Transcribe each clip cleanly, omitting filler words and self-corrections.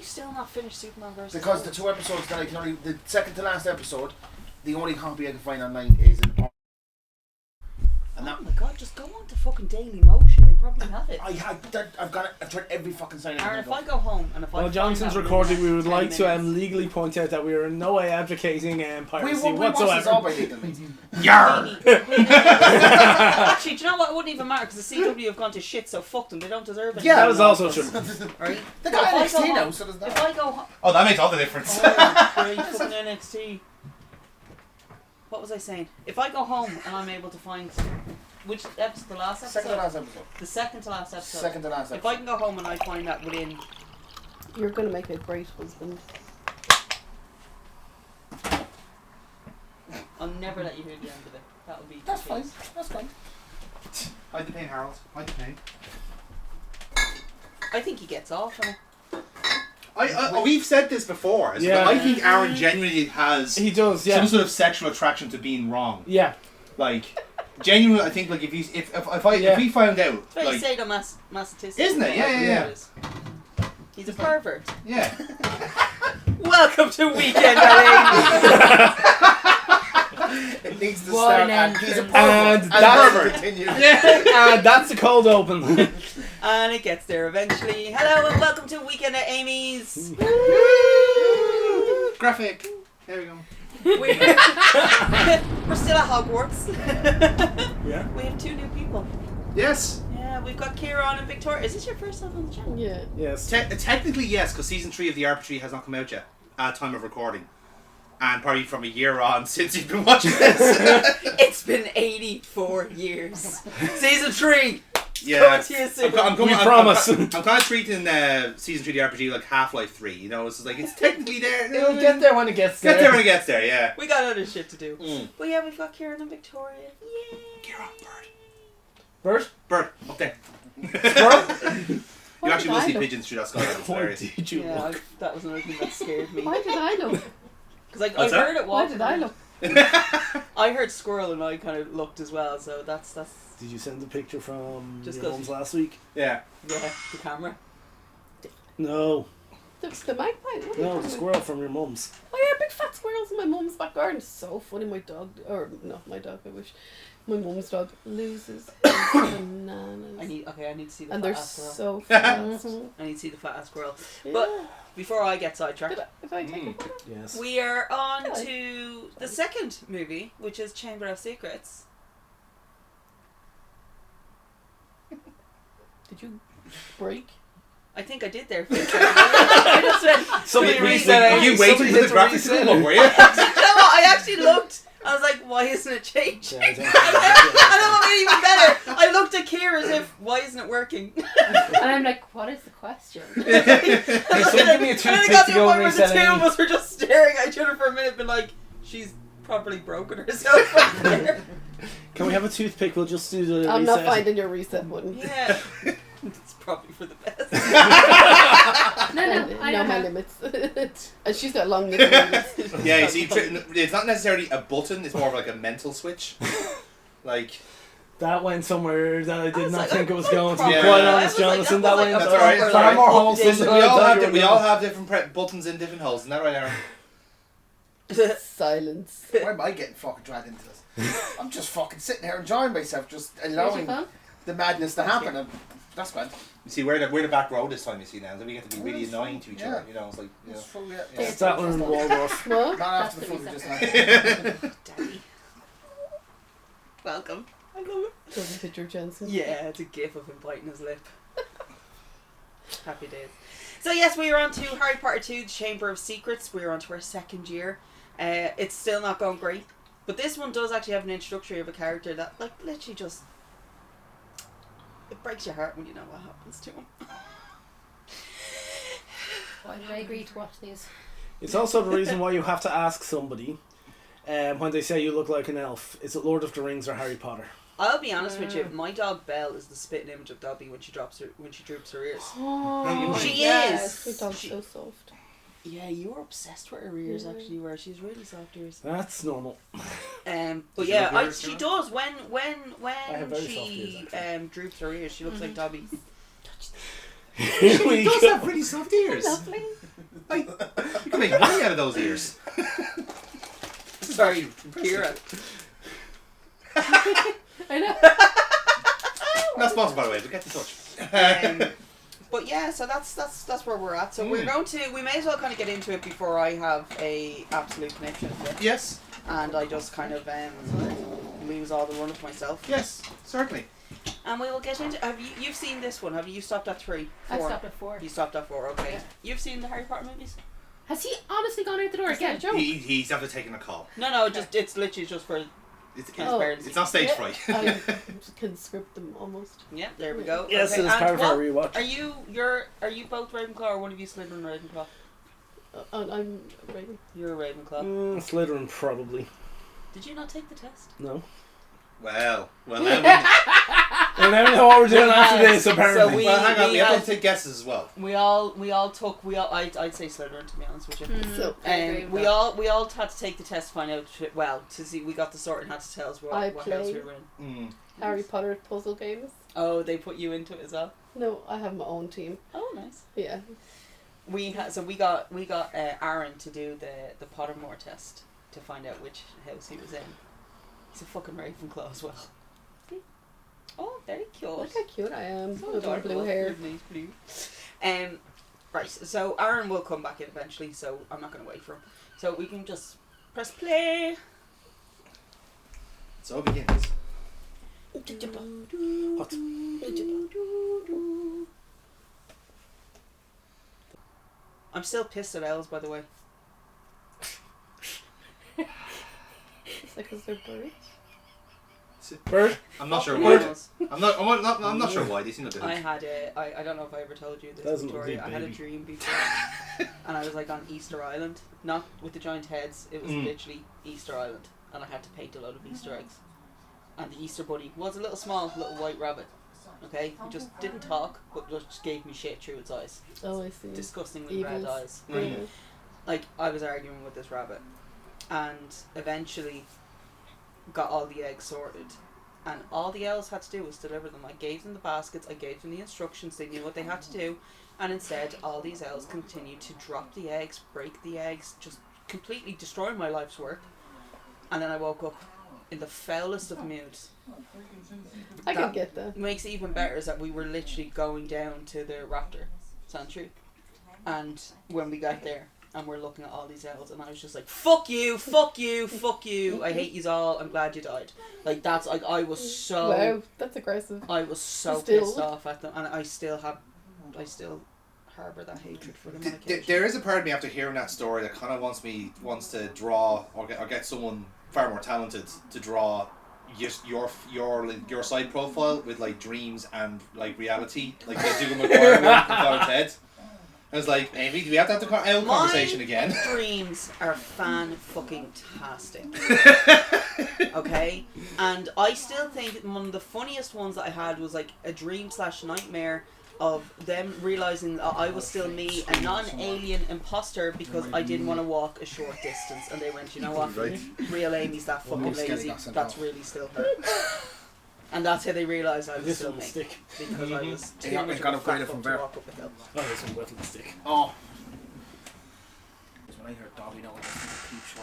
still not finished Superman vs. Because the 2 episodes that I can only, the second to last episode, the only copy I can find online is an. And oh my god, just go on to fucking Daily Motion, they probably have it. I've tried every fucking sign. Aaron, if I go home and if I While Johnson's recording, we would like to minutes, legally point out that we are in no way advocating piracy we watch this whatsoever. all by legal means. Yarr! Actually, do you know what? It wouldn't even matter because the CW have gone to shit, so fuck them. They don't deserve it. Yeah, that was also true. Right? The guy NXT now, so does that. If I go home... Oh, that makes all the difference. Oh, great, fucking NXT. What was I saying? If I go home and I'm able to find... Which episode? The last episode? Second to last episode. The second to last episode. Second to last episode. If I can go home and I find that within... You're going to make a great husband. I'll never let you hear the end of it. That would be... That's fine. That's fine. Hide the pain, Harold. Hide the pain. I think he gets off on it. We've said this before. Yeah. I think Aaron genuinely has He does, yeah. some sort of sexual attraction to being wrong. Yeah. Like, genuinely, I think like if we found out, It's very like, sadomasochistic. Isn't it? Yeah. He's a pervert. Yeah. Welcome to Weekend at It needs to One start entrance. he's a pervert. And And that's- then continue. And that's the cold open. And it gets there eventually. Hello and welcome to Weekend at Amy's. Graphic. There we go. We're still at Hogwarts. Yeah. We have 2 new people. Yes. Yeah, we've got Kieran and Victoria. Is this your first time on the channel? Yeah. Yes. Technically, yes, because season 3 of the RPG has not come out yet at time of recording, and probably from a year on since you've been watching this. It's been 84 years. Season 3. Yeah, Coming to you soon. We promise. I'm kind of treating season 3 of the RPG like Half-Life 3. You know, it's just like it's technically there. It'll get there when it gets there. Get there when it gets there. Yeah. We got other shit to do. Mm. But yeah, we've got Kieran and Victoria. Yay. Kira, Bird? bird, up there. Squirrel? You actually will did I see look? pigeons through that sky. It's Why hilarious. did you Yeah, look? that was another thing that scared me. Why did I look? Because I What's that? heard it Why was. did I look? I heard squirrel and I kind of looked as well, so that's Did you send the picture from Just your 'cause- mum's last week? Yeah. yeah, the camera. No. The magpie? What are you No, talking the about? squirrel from your mum's. Oh yeah, big fat squirrels in my mum's back garden. So funny. My dog, or not my dog, I wish. My mum's dog loses his bananas. I need to see the And fat they're ass squirrel. so fast. I need to see the fat ass squirrel. Yeah. But before I get sidetracked, If I take a photo. Yes. we are on Yeah. to the second movie, which is Chamber of Secrets. Did you break? I think I did there. For a second. I just went. Somebody Were reset it. You waited Somebody for the hit graphics reset. to come up, were you? You know what? I actually looked. I was like, why isn't it changing? Yeah, I don't And then what made it even better, I looked at Kier as if, why isn't it working? And I'm like, what is the question? Hey, someone give me a And then it toothpick got to to the go point and where the reset two of Amy. us were just staring at each other for a minute, been like, she's probably broken herself right there. Can we have a toothpick? We'll just do the I'm reset. not finding your reset button. Yeah. It's probably for the best. No, I I know know my how. limits. And she's got long limits. Yeah, you see, it's not necessarily a button, it's more of like a mental switch. Like, That went somewhere that I did was not like, think it was I'm going to be Yeah. quite I honest, was like, Jonathan. that That was went like That's alright, that's far alright. more wholesome than we I all thought have you were we all gonna. have different buttons in different holes, isn't that right, Aaron? Silence. Why am I getting fucking dragged into this? I'm just fucking sitting here enjoying myself, just allowing the madness to happen. And that's grand. You see, we're the back row this time, you see, now, so we get to be really annoying to each other, you know, it's like, you know. It's full, yeah. Statler and Waldorf. What? Not after the That's food we the just reset. had. Daddy. Welcome. I love it. Doesn't picture Jensen. Yeah, it's a gif of him biting his lip. Happy days. So yes, we are on to Harry Potter 2, The Chamber of Secrets. We're on to our second year. It's still not going great. But this one does actually have an introductory of a character that, like, literally just... It breaks your heart when you know what happens to him. Why did I agree to watch these? It's also the reason why you have to ask somebody when they say you look like an elf. Is it Lord of the Rings or Harry Potter? I'll be honest with you, my dog Belle is the spitting image of Dobby when she droops her ears. Oh, She yes. is. Your dog's She- so soft. Yeah, you were obsessed with her ears, Yeah. actually, you were. She's really soft ears. That's normal. But Does she yeah, love yours, she Sarah? does. When have very soft she ears, droops her ears, she looks like Dobby. She does have pretty soft ears. Lovely. You can make money out of those ears. Sorry, Kira. I know. Not sponsored, by the way, but get in touch. But yeah, so that's where we're at. So we may as well kind of get into it before I have a absolute conniption of it. Yes. And I just kind of lose all the run of myself. Yes, certainly. And we will get into. You've seen this one? Have you stopped at 3? 4? I stopped at 4. You stopped at 4. Okay. Yeah. You've seen the Harry Potter movies? Has he honestly gone out the door again? He's definitely taking a call. No. Just it's literally just for It's transparency. not stage fright. I can script them almost. Yeah, there we go. Yes, okay. it's part of our rewatch. Are you both Ravenclaw or one of you Slytherin or Ravenclaw? I'm Raven. You're a Ravenclaw. Slytherin, probably. Did you not take the test? No. Well. I never know what we're doing after this, apparently. So Hang on. We have to take guesses as well. I'd say Slytherin, to be honest with you. So We all had to take the test to find out. To see we got the sort and had to tell us what house we were in. Harry Potter puzzle games. Oh, they put you into it as well. No, I have my own team. Oh, nice. Yeah. We got Aaron to do the Pottermore test to find out which house he was in. He's a fucking Ravenclaw as well. Oh, very cute. Look how cute I am. So With my adorable. blue hair. Nice blue. Right, so Aaron will come back in eventually, so I'm not going to wait for him. So we can just press play. So it begins. What? I'm still pissed at owls, by the way. It's like, is there birds? Bird? I'm not sure Fucking why. owls. I'm not sure why. They seem a bit. I had I don't know if I ever told you this That's a story. lovely I had a baby. dream before, and I was like on Easter Island, not with the giant heads. It was literally Easter Island, and I had to paint a lot of Easter eggs. And the Easter bunny was a little white rabbit. Okay, he just didn't talk, but just gave me shit through its eyes. Oh, I see. Disgustingly red Evils. eyes. Yeah. Like I was arguing with this rabbit, and eventually got all the eggs sorted. And all the elves had to do was deliver them. I gave them the baskets, I gave them the instructions, they knew what they had to do, and instead all these elves continued to drop the eggs, break the eggs, just completely destroy my life's work. And then I woke up in the foulest of moods. I can get that. What makes it even better is that we were literally going down to the raptor sanctuary, and when we got there and we're looking at all these elves, and I was just like, fuck you, fuck you, fuck you, I hate yous all, I'm glad you died. Like that's like I was so Wow, that's aggressive. I was so Still. pissed off at them, and I still harbour that hatred for them on occasion. There is a part of me after hearing that story that kind of wants to draw or get someone far more talented to draw just your side profile with like dreams and like reality, like they do in McGuire and Ted. I was like, Amy, do we have to have the owl conversation again? My dreams are fan-fucking-tastic. Okay? And I still think one of the funniest ones that I had was like a dream/nightmare of them realising that I was still me, a non-alien imposter, because I didn't want to walk a short distance. And they went, you know what? Right. Real Amy's that fucking Almost lazy. getting us sent That's off. really still her. And that's how they realised I was This still little me. stick. Because I was too It got much of a upgraded fat from fuck to there. walk up with them. Oh, this one wet little stick. Oh. When I hear Dobby, now I just think of Peep Show.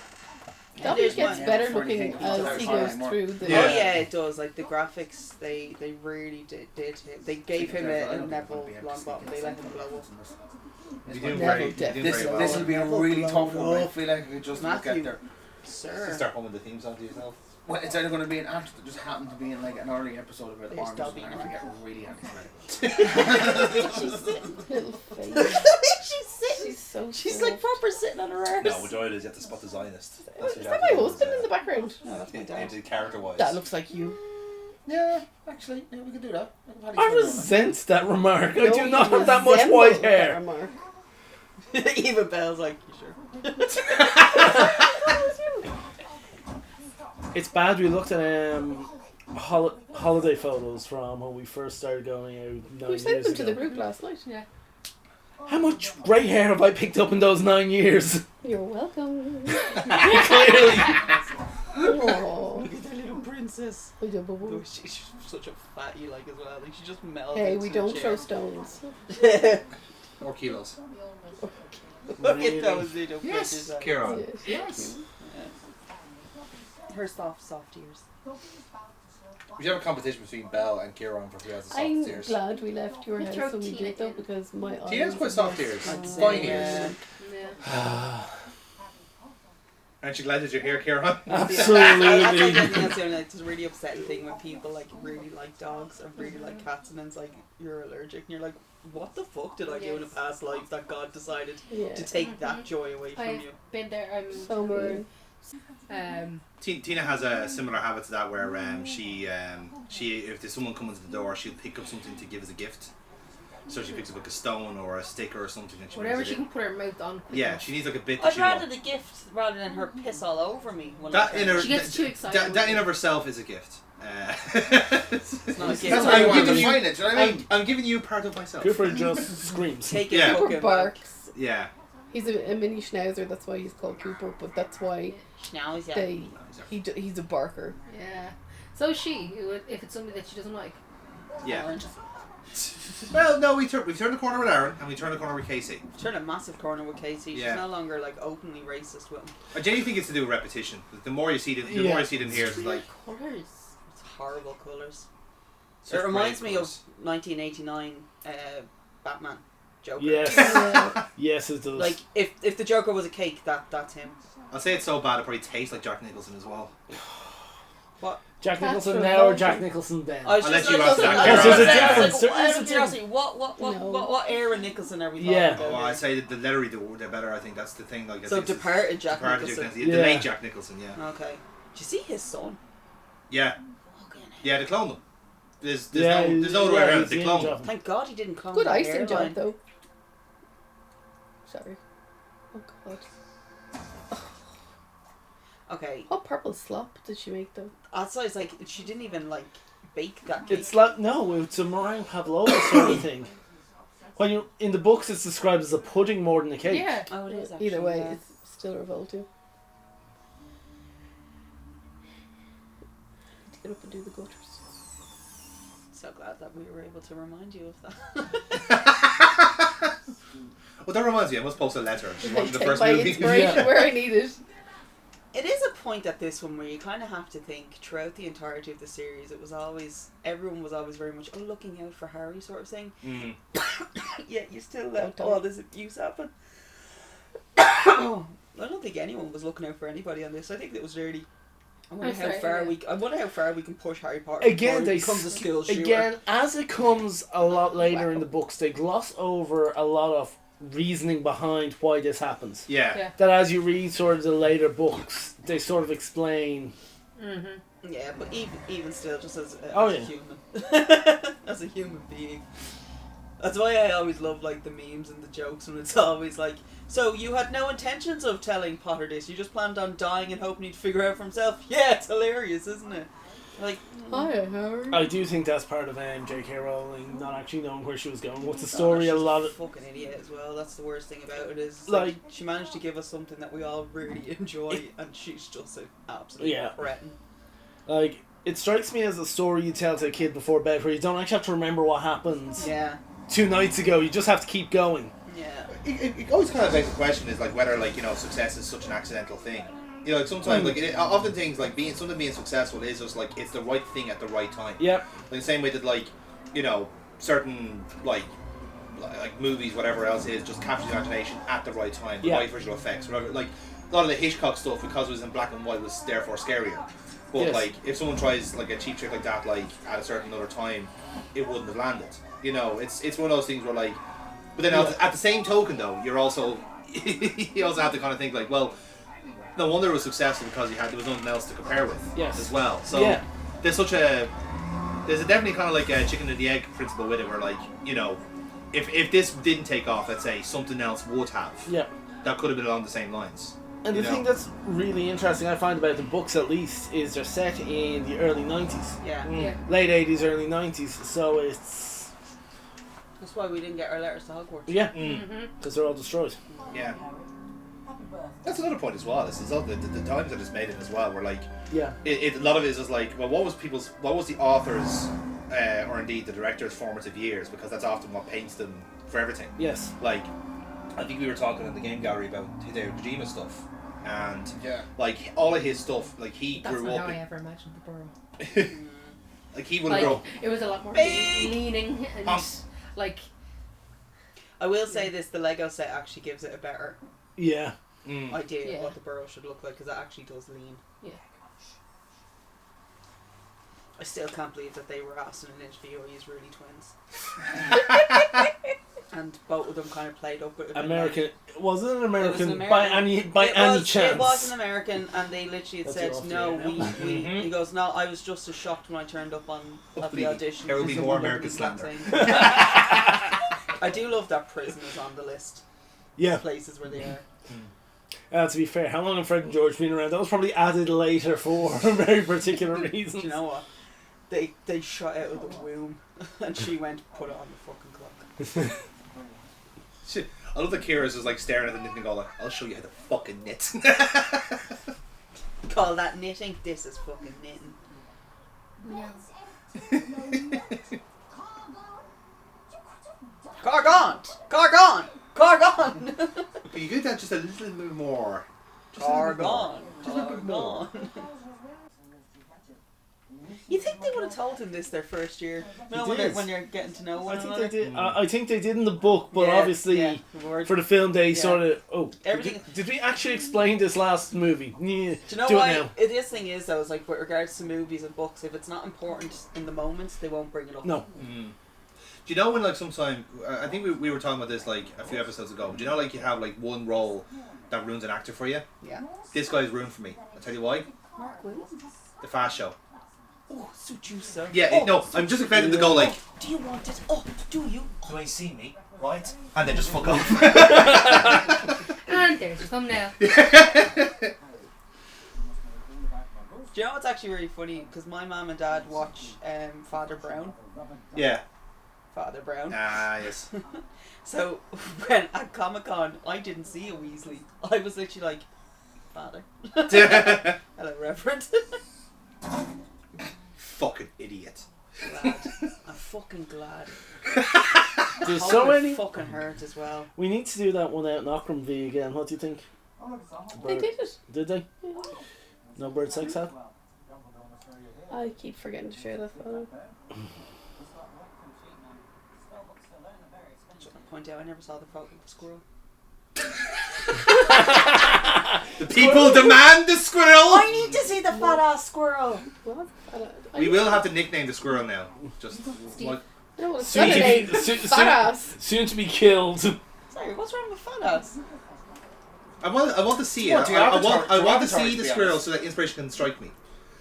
Dobby There's gets one. better Yeah, looking funny thing. as he goes Sorry, through the. Yeah. Oh yeah, it does. Like the graphics, they really did. They gave him a Neville Longbottom. They let him blow up. You're doing Never very, you're doing This very well. this will be a really tough one. I feel like we just look Matthew. at there. Sir. Start humming the theme song to yourself. Well, it's either going to be an actor that just happened to be in like an early episode of it, There's or I'm Dobby just going now. to get really anti-Semitic. She's sitting, little face. She's sitting. She's so. She's soft. like proper sitting on her arse. No, what joy it is you have to spot the Zionist. Is that my husband in the background? No, that's my dad. Character wise. That looks like you. Yeah, actually, yeah, we could do that. I resent that remark. I No, do you not have that much resemble white that hair. remark. Even Belle's like, you sure? It's bad. We looked at holiday photos from when we first started going out 9 You sent years them to the ago. group last night. Yeah. How much grey hair have I picked up in those 9 years? You're welcome. Clearly. Aww. Look at that little princess. We do, boo Oh, boo. she's such a fatty like as well. Like she just melted. Hey, into we the don't chair. throw stones. Or kilos. Look Really? at those little Yes, bitches. Kieran. Yes. Her soft ears. We should have a competition between Belle and Kieran for who has the I'm softest ears. glad we left your We house throw when we Tina did though, in. because my eyes. Tina's quite soft were ears. so- I'd say, Fine yeah. ears. Yeah. Aren't you glad that you're here, Kieran? Absolutely. I think that's the only it's a really upsetting thing when people like really like dogs or really like cats, and then it's like you're allergic, and you're like, what the fuck did I do in a Yes. past life that God decided Yeah. to take that joy away from I've you? been there. I'm So mean. Tina has a similar habit to that, where she if there's someone coming to the door, she'll pick up something to give as a gift. So she picks up like a stone or a sticker or something, and she whatever brings she it in. can put her mouth on. quick Yeah, enough. she needs like a bit to I'd chew rather on. the gift rather than her piss all over me. When That I in her, She gets too excited. that in of herself is a gift. It's not a That's gift. That's how how you I'm want to giving define it, do you know what I mean? I'm giving you part of myself. Cooper just screams. Take it Yeah. Cooper fucking back. barks. Yeah. He's a mini schnauzer, that's why he's called Cooper, but that's why Schnauzer. he's a barker. Yeah. So she, if it's something that she doesn't like. Yeah. Orange. Well, no, we've turned the corner with Aaron and we turned the corner with Casey. Turned a massive corner with Casey. Yeah. She's no longer like openly racist with him. I genuinely think it's to do with repetition. The more you see them, the more you see them here, it's like Colours. It's horrible colours. such It reminds brave me of colours. 1989 Batman Joker. Yes. Yeah. Yes, it does. Like if the Joker was a cake, that's him. I'll say it's so bad it probably tastes like Jack Nicholson as well. What? Jack That's Nicholson revolting. now or Jack Nicholson then? I was I'll just let you like, answer that. Yes, there's a difference. Like, There out is of a curiosity, what era Nicholson are we talking No. about? Oh, here? I say the leathery the better. I think that's the thing. Like, I So think it's- departed Jack Departed Nicholson. The Yeah. late Jack Nicholson, yeah. Okay. Did you see his son? Yeah. Fucking hell. Yeah, they cloned them. There's Yeah, no other way yeah, around it. he's They the cloned image them. of him. Thank God he didn't clone Good that icing hairline. job though. Sorry. Oh god. Okay. What purple slop did she make though? Also, it's like she didn't even like bake that cake. It's like, no, it's a meringue pavlova sort of thing. When you in the books, it's described as a pudding more than a cake. Yeah. Oh, it is actually. Either way, yeah. it's still revolting. Need to get up and do the gutters. So glad that we were able to remind you of that. Well, that reminds me, I must post a letter. She's watching the Take first my movie. inspiration Yeah. where I need it. It is a point at this one where you kind of have to think throughout the entirety of the series. It was always everyone was always very much looking out for Harry sort of thing. Mm. Yet you still let Don't all die. this abuse happen. I don't think anyone was looking out for anybody on this. I think it was really. I wonder I'm how sorry, far yeah. I wonder how far we can push Harry Potter Again, before they he becomes a school shooter. again, as it comes a lot later in Wow. the books, they gloss over a lot of reasoning behind why this happens. Yeah. Yeah. That as you read sort of the later books, they sort of explain. Mm-hmm. Yeah, but even still, just as a, Oh, as a yeah. human, as a human being. That's why I always love like the memes and the jokes when it's always like, so you had no intentions of telling Potter this, you just planned on dying and hoping he'd figure out for himself. Yeah, it's hilarious, isn't it? Like, Hi, Harry. I do think that's part of J.K. Rowling not actually knowing where she was going with the oh, story. she's A lot of fucking idiot as well. That's the worst thing about it is Like- like she managed to give us something that we all really enjoy, and she's just an absolute Yeah. cretin. like it strikes me as a story you tell to a kid before bed, where you don't actually have to remember what happened Yeah, 2 nights ago. You just have to keep going. yeah. It always kind of begs the question is like whether like success is such an accidental thing. You know, like sometimes often things like being successful is just like it's the right thing at the right time. Yep. Like the same way that certain like movies, whatever else is, just capture the imagination at the right time, the Yeah. right visual effects, whatever. Like a lot of the Hitchcock stuff, because it was in black and white, was therefore scarier. But Yes. like if someone tries like a cheap trick like that, like at a certain other time, it wouldn't have landed. You know, it's one of those things where like, but then at the same token though, you're also you also have to kind of think like, well, no wonder it was successful because there was nothing else to compare with. Yes. As well. So Yeah. there's a definitely kind of like a chicken and the egg principle with it, where like if this didn't take off, let's say something else would have. Yep. That could have been along the same lines. And the You know? thing that's really interesting, I find about the books at least, is they're set in the early 90s. Yeah. Yeah. Late 80s, early 90s. So it's... That's why we didn't get our letters to Hogwarts. Yeah, Mm-hmm. because they're all destroyed. Yeah. That's another point as well. Is all the times that it's made in as well. Where like Yeah. a lot of it is just like, well, what was the author's or indeed the director's formative years, because that's often what paints them for everything. Yes. Like I think we were talking in the game gallery about Hideo Kojima stuff, and Yeah. like all of his stuff, like he That's grew not up. how I In, ever imagined the borough. like he would have grown. It was a lot more Big. leaning and like. I will say this: the Lego set actually gives it a better Yeah. idea Yeah. of what the burrow should look like because it actually does lean. Yeah. I still can't believe that they were asked in an interview are you really twins. And both of them kind of played up with it. American. Was it an American, American. by any It chance? It was an American, and they literally had That's said, off the no, air we, now. he goes, no, I was just as shocked when I turned up at the audition. There will be because more of the American lovely slander. campaign." I do love that prison is on the list. Yeah. Places where they are. To be fair, how long have Fred and George been around? That was probably added later for very particular reasons. Do you know what? They shot out of the womb, and she went, put it on the fucking clock. Shit. I love that Kira's is like staring at the knitting and go like, I'll show you how to fucking knit. Call that knitting? This is fucking knitting. Car gone! Car gone! Car gone! But you get that just a little bit more. Just a Car little bit more. gone! Car gone! You think they would have told him this their first year? No, did. when you're getting to know one I think another. they did. I think they did in the book, but Yeah, obviously yeah, the word. for the film they Yeah. sort of. Oh, Everything- Did we actually explain this last movie? Yeah, Do you know do why? it now. This thing is though, is like with regards to movies and books, if it's not important in the moment, they won't bring it up. No. Mm. Do you know when like sometime I think we were talking about this like a few episodes ago. Do you know like you have like one role that ruins an actor for you? Yeah. This guy's ruined for me. I'll tell you why. Mark Willis? The Fast Show. Oh, suit you, sir. Yeah, Oh, no, I'm just expecting to go like, do you want it? Oh, do you? do I see me? Right? And then just fuck off. And there's your thumbnail. Do you know what's actually really funny? Because my mum and dad watch Father Brown. Yeah. Father Brown. Ah, yes. So when at Comic Con, I didn't see a Weasley. I was literally like, Father. Hello, Reverend. Fucking idiot. Glad. I'm fucking glad. There's Hope so it many. fucking hurt as well. We need to do that one out in Auckland again. What do you think? They did it. Did they? Yeah. No bird sex hat? I keep forgetting to share that photo. Just want to point out, I never saw the photo of the squirrel. The people demand the squirrel! I need to see the fat ass squirrel. What? We will have to nickname the squirrel now. Just like, No, it's Soon not to a be, name. soon, Fat ass. soon to be killed. Sorry, what's wrong with fat ass? I want to see it. What, do you I avatar- want do you to avatar, see to the be squirrel honest? so that inspiration can strike me.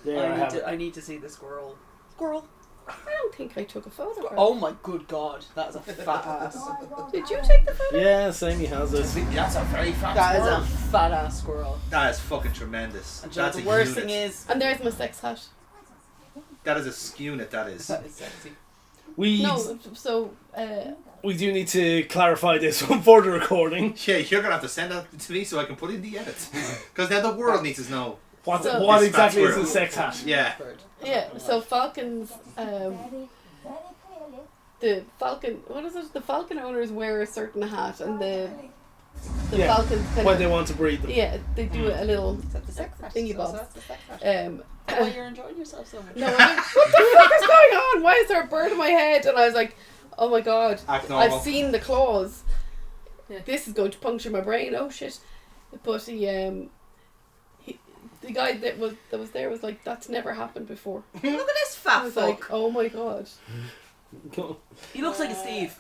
There I have it. I need to see the squirrel. Squirrel. I don't think I took a photo. Oh my good god, that is a fat ass. Did you take the photo? Yeah, Sammy has it. That's a very fat That is squirrel. a fat ass squirrel. That is fucking tremendous. And do you know That's the a worst unit. thing is, And there's my sex hat. That is a skewnit, that is. that is sexy. We No, so we do need to clarify this one for the recording. Yeah, you're going to have to send that to me so I can put it in the edit. Because now the world needs to know. What So- what It's exactly fat is a squirrel. sex hat? Yeah. Bird. yeah, so falcons. The falcon. What is it? The falcon owners wear a certain hat, and the Yeah, falcons kind when of. they want to breed them. Yeah, they do a little Is that the sex hat? thingy So bob. that's the sex hat. Oh, you're enjoying yourself so much. No, I'm like, what the fuck is going on? Why is there a bird in my head? And I was like, oh my god, Act normal. I've seen the claws. Yeah. This is going to puncture my brain. Oh shit! But he the guy that was there was like, that's never happened before. Look at this I fat was fuck. like, oh my god. He looks like a Steve.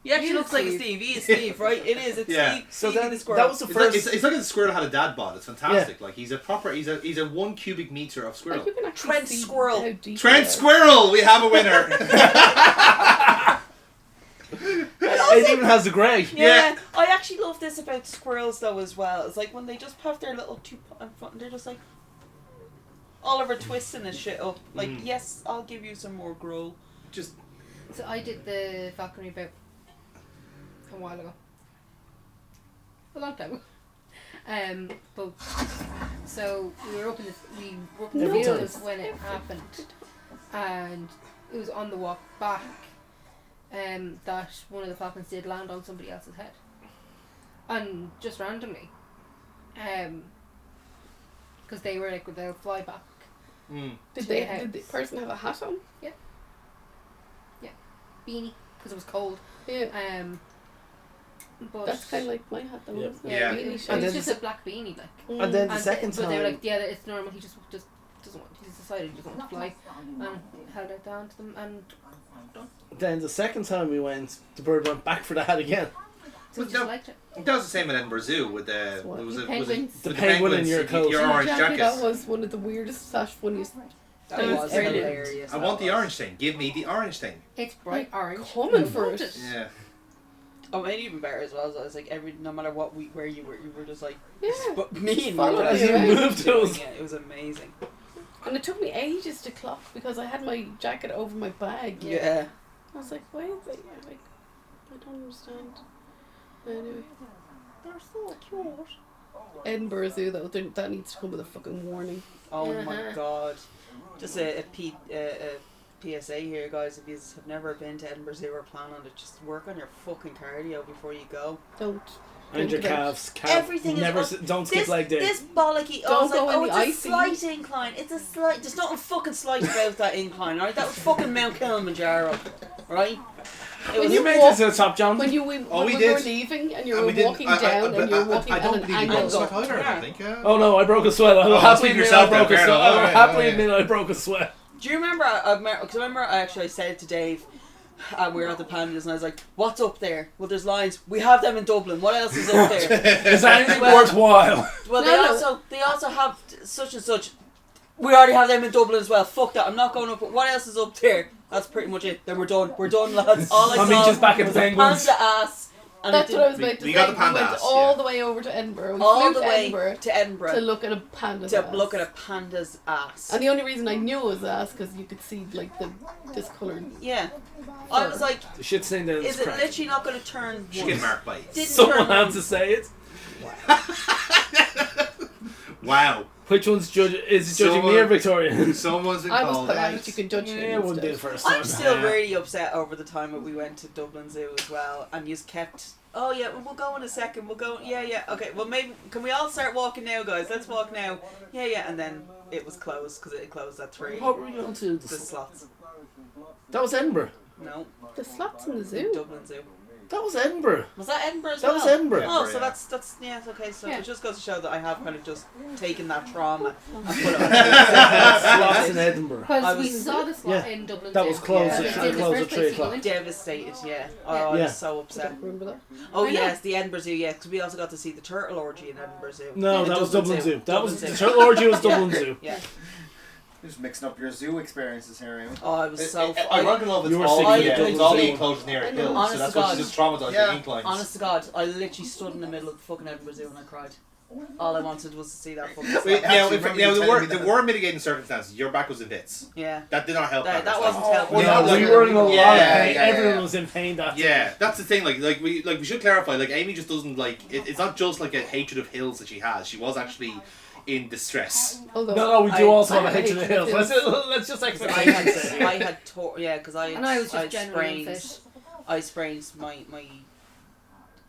He actually He is looks like a Steve. Steve. He is Steve, right? It is. It's Yeah. Steve. So Stevie that, the squirrel. that was the It's like, first. it's like if the squirrel had a dad bod. It's fantastic. Like he's a proper. He's a 1 cubic meter of squirrel. Like, you can actually Trent see Squirrel. how deep Trent they are. Squirrel, we have a winner. It even has the grey. Yeah, I actually love this about squirrels though as well. It's like when they just have their little two in front, and they're just like Oliver twisting his shit up. Like, yes, I'll give you some more grow. Just So I did the falconry about a while ago. A long time ago. But so we were up in the Every fields time. when it happened, and it was on the walk back. That one of the falcons did land on somebody else's head. and just randomly, because they were like they'll fly back. Did Yeah. the person have a hat on? Beanie because it was cold. Yeah. But That's kind of like my hat though. Yeah. Isn't it? yeah, Beanie it was shape. just a black beanie like. And then the And second but they were time, like, yeah, it's normal. He just doesn't want. He's decided he doesn't want to fly, and held it down to them and done. then the second time we went, the bird went back for the hat again. So he No. just liked it. That was the same at Edinburgh Zoo with the What? was it Penguins. The with penguin in penguins, your coat. your So orange Jackie, jackets. that was one of the weirdest / funniest. That That was was brilliant. hilarious. I want the orange thing. Give me the orange thing. It's bright orange. Coming I for loved it. Yeah. Oh, made it even better as well. So I was like, no matter where you were just like, Yeah. but me and Follow you me were around. Moved those. it was amazing. And it took me ages to clock because I had my jacket over my bag. Yeah. I was like, why is it? Like, I don't understand. Anyway. They're so cute. Edinburgh Zoo though, that needs to come with a fucking warning. Oh my Uh-huh. god. Just a PSA here, guys. If you have never been to Edinburgh Zoo or plan on it, just work on your fucking cardio before you go. Don't. And your Think about calves. Everything is never. up- Don't skip This leg day. this bollocky. Don't I was go like, in the it's a icy. slight incline. It's a slight. There's nothing fucking slight about that incline, right? That was fucking Mount Kilimanjaro, right? It When was. You made it to the top, John. When you Oh, when we we did. were leaving and you And were we didn't- walking down and you were walking I at don't an believe you broke a angle. sweat either. I Yeah. don't think. Oh no, I broke a sweat. I'll Oh, happily speak admit yourself I broke a there, sweat. fair I'll enough. happily Yeah, admit I broke a sweat. Do you remember? Because I remember I actually said to Dave. We were at the Pandas and I was like, "What's up there?" Well, there's lines. We have them in Dublin. What else is up there? Is anything Well- worthwhile? Well, No. they also have such and such. We already have them in Dublin as well. Fuck that. I'm not going up. But what else is up there? That's pretty much it. Then we're done. We're done, lads. All I I'm saw just back at was the a Penguins. panda ass. And That's what I was We- about to we say. got the We panda went ass, all yeah. the way over to Edinburgh. We all flew the to way Edinburgh to Edinburgh to look at a panda's to ass. look at a panda's ass. And the only reason I knew it was ass because you could see like the discoloured. Yeah, I was like, The shit stained down is his it crack. literally not going to turn She once? get marked by it. Didn't Someone turn had once. to say it. Wow. Which one's judging? Is it judging me Someone- or Victoria? Someone's been I was called put out. out. You can judge Yeah, me I wouldn't do it instead. for a I'm son. still really upset over the time that we went to Dublin Zoo as well, and you kept. Oh yeah, we'll go in a second. We'll go. Yeah. Okay. Well, maybe can we all start walking now, guys? Let's walk now. Yeah. And then it was closed because it closed at 3. What were we going to? The slots. That was Edinburgh. No. The slots in the The zoo. Dublin Zoo. That was Edinburgh. Was that Edinburgh as That well? was Edinburgh. Oh, Edinburgh, so yeah. that's yeah. Okay. So Yeah. it just goes to show that I have kind of just taken that trauma and put it Slots in on. Edinburgh. Because I we was- saw the slot yeah. in Dublin. That Zoo. was closed at- It's it in the closed first at 3 place you go o'clock. into. Devastated. Yeah. Oh, Yeah. I Yeah. was so I upset. don't remember that. Oh I know. yes, the Edinburgh Zoo. Yeah, because we also got to see the turtle orgy in Edinburgh Zoo. No, Yeah, that was Dublin Zoo. That Dublin was Zoo. the Turtle Orgy was Dublin Zoo. Yeah. Just mixing up your zoo experiences here, Amy. Oh, I was so. I reckon of it's You were all sick of it's all Dublin the Zoo. enclosures near a I know. hill, so Honest that's to why God. she's just traumatized Yeah. the inclines. Honest to God, I literally stood in the middle of the fucking Edinburgh Zoo and I cried. All I wanted was to see that fucking. Wait, slot. now, Actually, if, remember now you there telling were me that. there were mitigating circumstances. Your back was in bits. Yeah. That did not help. That matters. wasn't Oh, helpful. yeah, No, like- we were in a lot of Yeah, pain. yeah, Everyone yeah. was in pain that Yeah, day. that's the thing. Like we should clarify. Like Amy just doesn't like it, it's not just like a hatred of hills that she has. She was actually in distress. Although No, we do I- also have I a hatred of hate hills. hills. Let's just I explain. had yeah, because I And I was just I'd generally sprained. unfit. I sprained my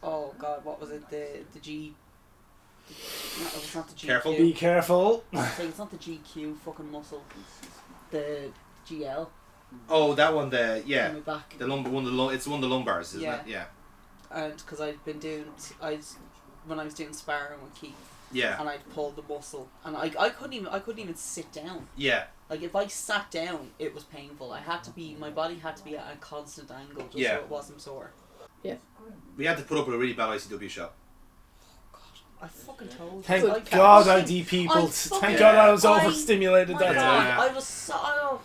oh god, what was it? The G. No, it was not the GQ. Careful. Be careful. I think it's not the GQ fucking muscle. The GL Oh, that one. The on my back. the lumbar one. It's one of the lumbars, isn't Yeah. it? Yeah. And because I'd been doing, when I was doing sparring with Keith, Yeah. and I'd pulled the muscle, and I couldn't even sit down. Yeah. Like if I sat down, it was painful. My body had to be at a constant angle just Yeah. so it wasn't sore. We had to put up with a really bad ICW show. I fucking told you. Thank I God fucking- ID people. I Thank fucking- God I was I- overstimulated My that Yeah. time. God,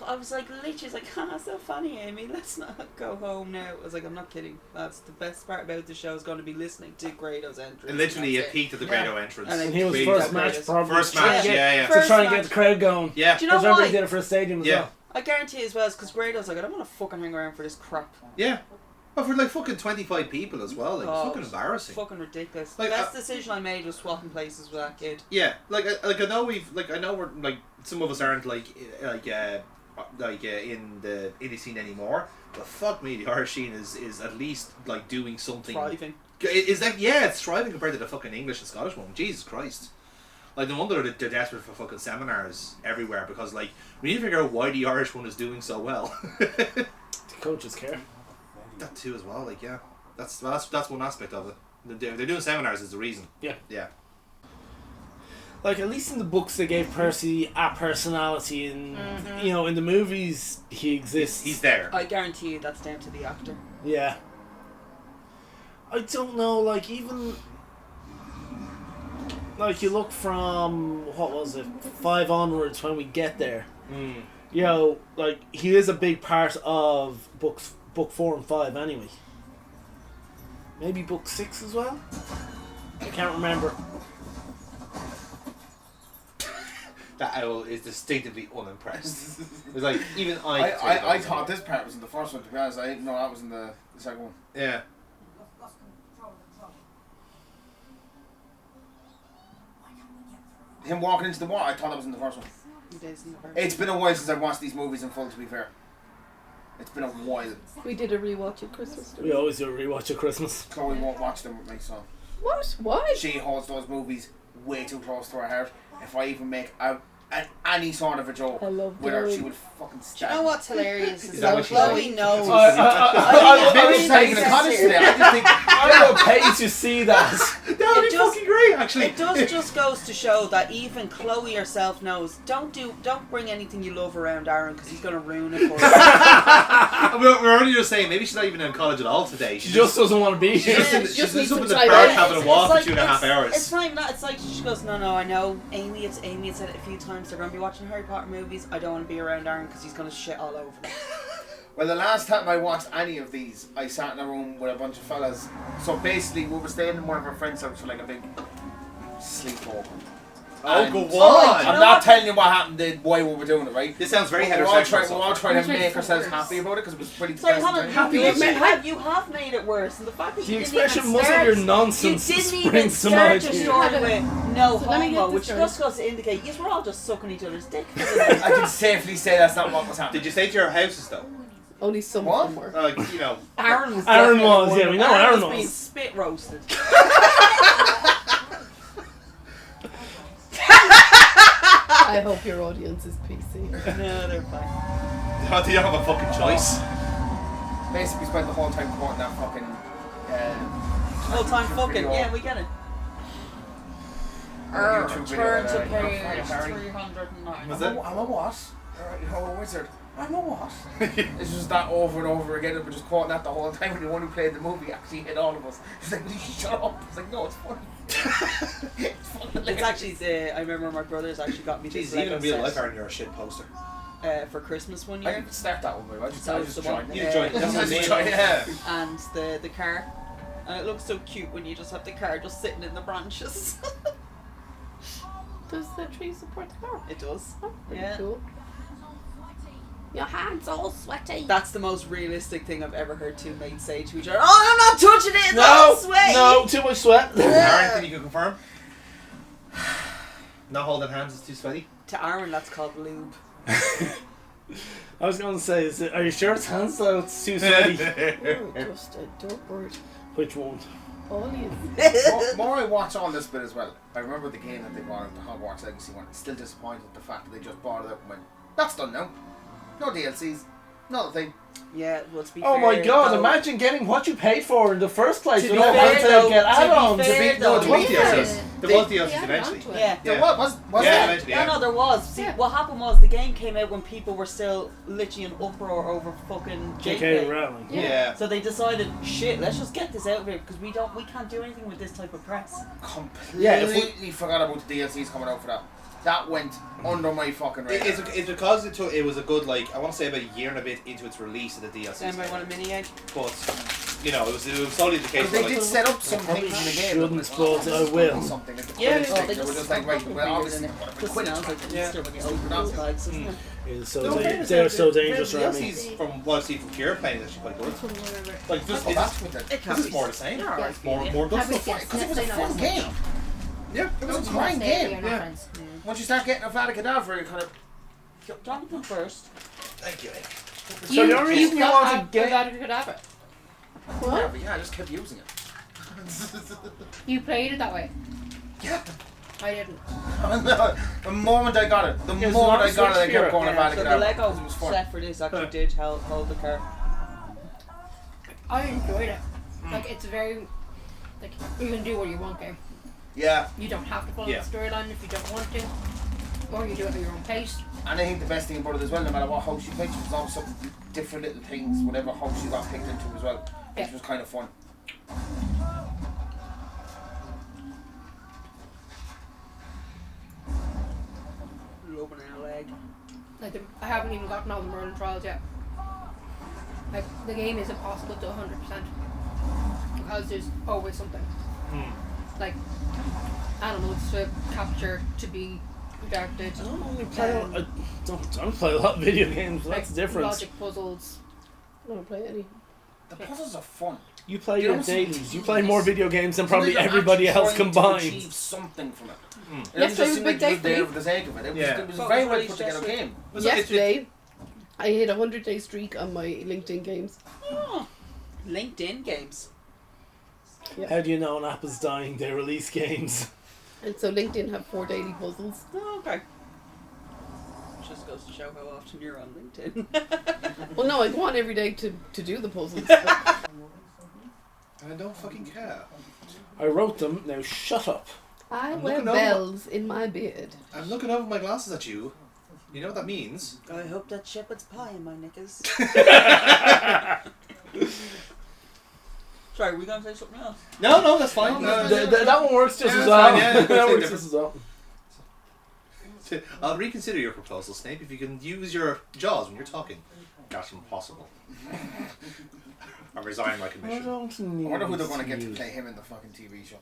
I was like literally like, so funny, Amy. Let's not go home now. I was like, I'm not kidding. That's the best part about the show is going to be listening to Grado's entrance. And literally, That's it peaked at the Yeah. Grado entrance. And And he was Really first good. match probably. First to try and match, get- yeah. To First try and get match. the crowd going. Yeah. Do you know Because remember why? he did it for a stadium as Yeah. well. I guarantee as well, because Grado's like, I don't want to fucking hang around for this crap. Yeah. But for like fucking 25 people as well, like Oh, it's fucking embarrassing. Fucking ridiculous. Like, the best decision I made was swapping places with that kid. Yeah, I know we're like some of us aren't in the indie scene anymore, but fuck me, the Irish scene is at least like doing something Thriving. Is that it's thriving compared to the fucking English and Scottish one. Jesus Christ. Like, no wonder they're desperate for fucking seminars everywhere because, like, we need to figure out why the Irish one is doing so well. The coaches care. That too as well, like, yeah. That's one aspect of it. They're doing seminars is the reason. Yeah. Yeah. Like, at least in the books they gave Percy a personality and, you know, in the movies he exists. He's there. I guarantee you that's down to the actor. Yeah. I don't know, like, even... Like, you look from, what was it, 5 onwards when we get there. You know, like, he is a big part of book 4 and 5 anyway. Maybe book 6 as well? I can't remember. That owl is distinctively unimpressed. It's like, even I thought this part was in the first one, to be honest. I didn't know that was in the second one. Yeah. Him walking into the water, I thought that was in the first one. It is in the first. It's been a while since I've watched these movies in full, to be fair. It's been a while. We did a rewatch at Christmas. didn't We always do a rewatch at Christmas. Chloe won't watch them with me, so. What? Why? She holds those movies way too close to her heart. If I even make any sort of a joke I love with her, Chloe. she would fucking Do you stab know me. what's hilarious? Is Is that that what she Chloe said? knows. Maybe she's taking a cottage today. I just think I will pay to see that. That would be just- fucking great, actually. It does just goes to show that even Chloe herself knows. Don't bring anything you love around Aaron because he's gonna ruin it for you. We're only just saying, maybe she's not even in college at all today. She just doesn't want to be She's here. just in, Just she's needs up some in the time park out. having a walk for like- 2.5 hours. It's not even that. It's like she goes, no, I know. Amy had said it a few times. They're gonna be watching Harry Potter movies. I don't want to be around Aaron because he's gonna shit all over them. Well, the last time I watched any of these, I sat in a room with a bunch of fellas. So basically, we were staying in one of our friends' house for like a big sleepover. Oh, And go I'm on! not telling you what happened, why we were doing it, right? This sounds very We're all heterosexual. trying to Which makes make it ourselves worse. happy about it because it was pretty Sorry, depressing. hold on. time. You have made it worse, and the fact that The you didn't expression even most start, of your nonsense you didn't even brings some start your idea. story with no So let me get homo, this which straight. just goes to indicate yes, we're all just sucking each other's dick. I can safely say that's not what was happening. Did you stay to your houses though? Only some What? of them were. Like, you know. Aaron was. Aaron definitely was, one yeah, of we them. know Aaron was was. being spit roasted. I hope your audience is PC. No, they're fine. You don't have a fucking choice. Basically, spent the whole time quoting that fucking. Full time fucking. video. Yeah, we get it. YouTube video Turn to that, page Harry. 309. Was I'm it? a what? I'm a wizard. I'm a what? It's just that over and over again, but just quoting that the whole time. And the one who played the movie actually hit all of us. She's like, "Will you shut up?" I was like, "No, it's funny." It's funny. It's actually I remember my brothers actually got me this Jeez, even Lego in real set, life, Aaron, you're a shit poster. for Christmas one I year, didn't start that one, but I just So it's the one- joined. You joined. That's what I mean. Yeah. and the car, and it looks so cute when you just have the car just sitting in the branches. Does the tree support the car? It does. Oh, pretty Yeah. cool. Your hands all sweaty. That's the most realistic thing I've ever heard two mates say to each other. Oh, I'm not touching it. It's No, all sweaty. no, too much sweat. Aaron, can you confirm? Not holding hands is too sweaty. To Aaron, that's called lube. I was going to say, are you sure it's hands though? It's too sweaty. Oh, just a dope word. Which won't? All you. More I watch on this bit as well. I remember the game that they bought out, the Hogwarts Legacy one. Still disappointed with the fact that they just bought it up and went, "That's done now. No DLCs. Not a thing." Yeah, well, to be Oh fair, my god, though, imagine getting what you paid for in the first place To be without fair, having to though, get to be add-ons. fair, No, though, there was Yeah. DLCs. There They- was DLCs Yeah, eventually. onto it. Yeah. There Yeah. was Yeah, there? eventually, Yeah, yeah. no, there was. See, Yeah. what happened was the game came out when people were still literally in uproar over fucking J.K. JK. Rowling. Yeah. So they decided, shit, let's just get this out of here because we can't do anything with this type of press. Completely Yeah, if we- forgot about the DLCs coming out for that. That went under my fucking radar. It's because it was a good, like, I want to say about a year and a bit into its release of the DLCs. Anybody want a mini egg? But, you know, it was solely the case But they where, did like, set up some Probably things in the game. shouldn't, but I will. Something like the Yeah, Quidditch no, thing. they They were just just like, right, well, obviously, Just Quidditch sounds like yeah. Easter when you open those bags, doesn't it? It's so No, they're so dangerous around me. DLCs from what I've seen from Pure playing is actually quite good. Like, just, Oh, that's what It can this is be. more the same. They're alright. It's more good Have we stuff. guessed? Because it was a fun game. Yeah, It was a grind game. Yeah. Once you start getting a Vada Kedavra, you kind of... Jonathan first. Thank you. So the only reason you want to get get... that could have it. What? Yeah, I just kept using it. You played it that way. Yeah. I didn't. The moment I got it, Yeah, it's I not got it, I Switch kept going Yeah, about so it. the Lego It was fun. set for this actually did hold the car. I enjoyed it. Like it's very like you can do what you want game. Yeah, You don't have to follow Yeah. the storyline if you don't want to, or you do it at your own pace. and I think the best thing about it as well, no matter what house you picked, there's always some different little things, whatever house you got picked into as well, which Yeah. was kind of fun. Rubbing our leg. Like I haven't even gotten all the Merlin trials yet. Like the game is impossible to 100% because there's always something. Like animals to capture to be redacted. I don't only play. I don't play a lot of video games. That's the difference. Logic puzzles. I don't play any. The puzzles are fun. You play You your know, dailies. You play more video games than Sometimes probably you're everybody actually else trying to combined. achieve something from it. It Yes, doesn't it was seem a like big it was day there for for the sake of it. It was, Yeah. it was What very was well released put together yesterday? game. Yesterday, I hit a 100-day streak on my LinkedIn games. Oh, LinkedIn games. How do you know an app is dying? They release games. And so LinkedIn have 4 daily puzzles. Oh, okay. Just goes to show how often you're on LinkedIn. Well, no, I go on every day to do the puzzles. And I don't fucking care. I wrote them. Now shut up. I I'm wear looking over. bells in my beard. I'm looking over my glasses at you. You know what that means? I hope that shepherd's pie in my knickers. Sorry, were we going to say something else? No, that's fine. No, That one works just Yeah, as it's well. fine, yeah. That works It's just as well. I'll reconsider your proposal, Snape, if you can use your jaws when you're talking. That's impossible. I resign my I commission. don't I need wonder who they're going to get to use- play him in the fucking TV show.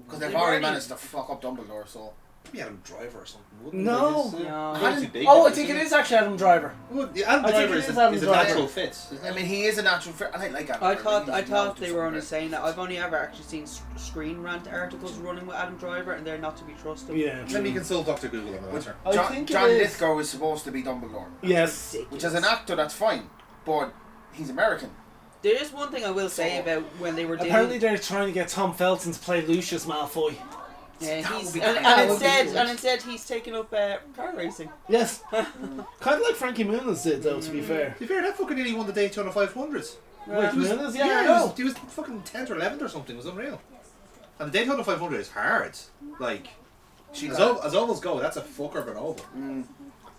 Because they've They've already already- managed to fuck up Dumbledore, so... Maybe Adam Driver or something, wouldn't No. they? No. How did- Too big, Oh, I isn't think it he? is actually Adam Driver. Well, the Adam I think Driver it is is a Adam Driver. natural fit. Isn't I it? mean, he is a natural fit. I like Adam I Driver. thought He's they do were only something saying that. I've only ever actually seen Screen Rant articles running with Adam Driver, and they're not to be trusted. Yeah. Let me consult Dr. Google on the great. matter. I John, think it John is. Lithgow is supposed to be Dumbledore. Yes. Which as an actor, that's fine. But he's American. There is one thing I will say about when they were doing. Apparently they're trying to get Tom Felton to play Lucius Malfoy. Yeah, That he's, would be and, great. That and would be instead, good. and instead, he's taken up car racing. Yes. Kind of like Frankie Muniz did, though, to be fair. To be fair, that fucking nearly won the Daytona 500s. Wait, He was- Muniz? yeah, Yeah, I he know. was fucking 10th or 11th or something. It was unreal. And the Daytona 500 is hard. Like, She as, got, as ovals go, that's a fucker of an oval.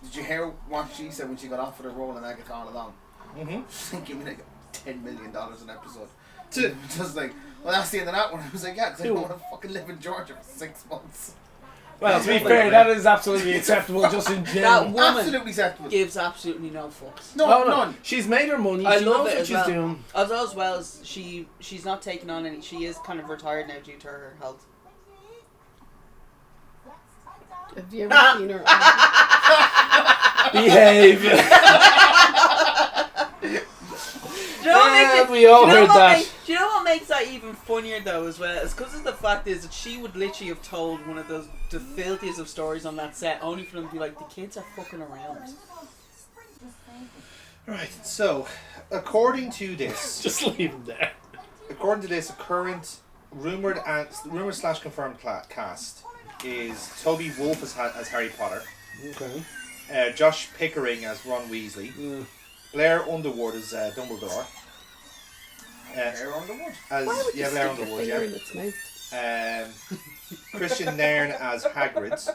Did you hear what she said when she got offered a role in Agathon along? Mm-hmm. She's like, give me like $10 million an episode. Just like, well, that's the end of that one. I was like, yeah, because I don't want to fucking live in Georgia for 6 months. Well, to be fair, that is absolutely acceptable just in That general. woman Absolutely acceptable. gives absolutely no fucks. No, Oh, no. none. She's made her money. I She love knows it what as she's well. doing. As well as she's not taking on any. She is kind of retired now due to her health. Have you ever seen her? Behave. Do you know what makes it- we all do you know heard what that. do you know what makes that even funnier though as well? It's because of the fact is that she would literally have told one of the filthiest of stories on that set, only for them to be like, the kids are fucking around. Right, so, according to this, Just leave him there. according to this, current rumored / confirmed cast is Toby Wolfe as Harry Potter, Okay. Josh Pickering as Ron Weasley, Blair Underwood as Dumbledore, Hair on the wood. as Why would you Blair stick your Underwood, finger in its mouth? Christian Nairn as Hagrid,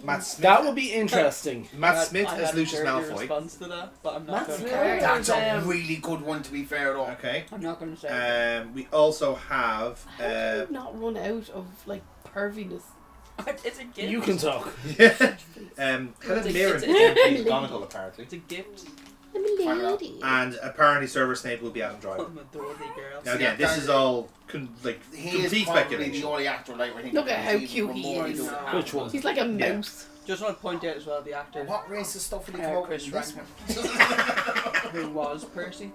Matt Smith. That would be interesting. Matt Smith I as had a Lucius dirty Malfoy. response to that, but I'm not Matt going Smith? to. That's a really good one, to be fair, though. Okay. I'm not going to say. it. We also have. How do you not run out of like perviness? It's a gift. You can talk. Helen It's a- Mirren it's is a- James McGonagall apparently, It's a gift. I'm a lady. and apparently Severus Snape will be Adam Driver. I'm a dorky girl. Now again, this is all complete He is probably speculation. the only actor like I think. Look at how he's cute even he more is. into it. Which one? He's like a Yeah. mouse. Just want to point out as well the actor What racist stuff did he come up Chris with? in this Rankin, who was Percy.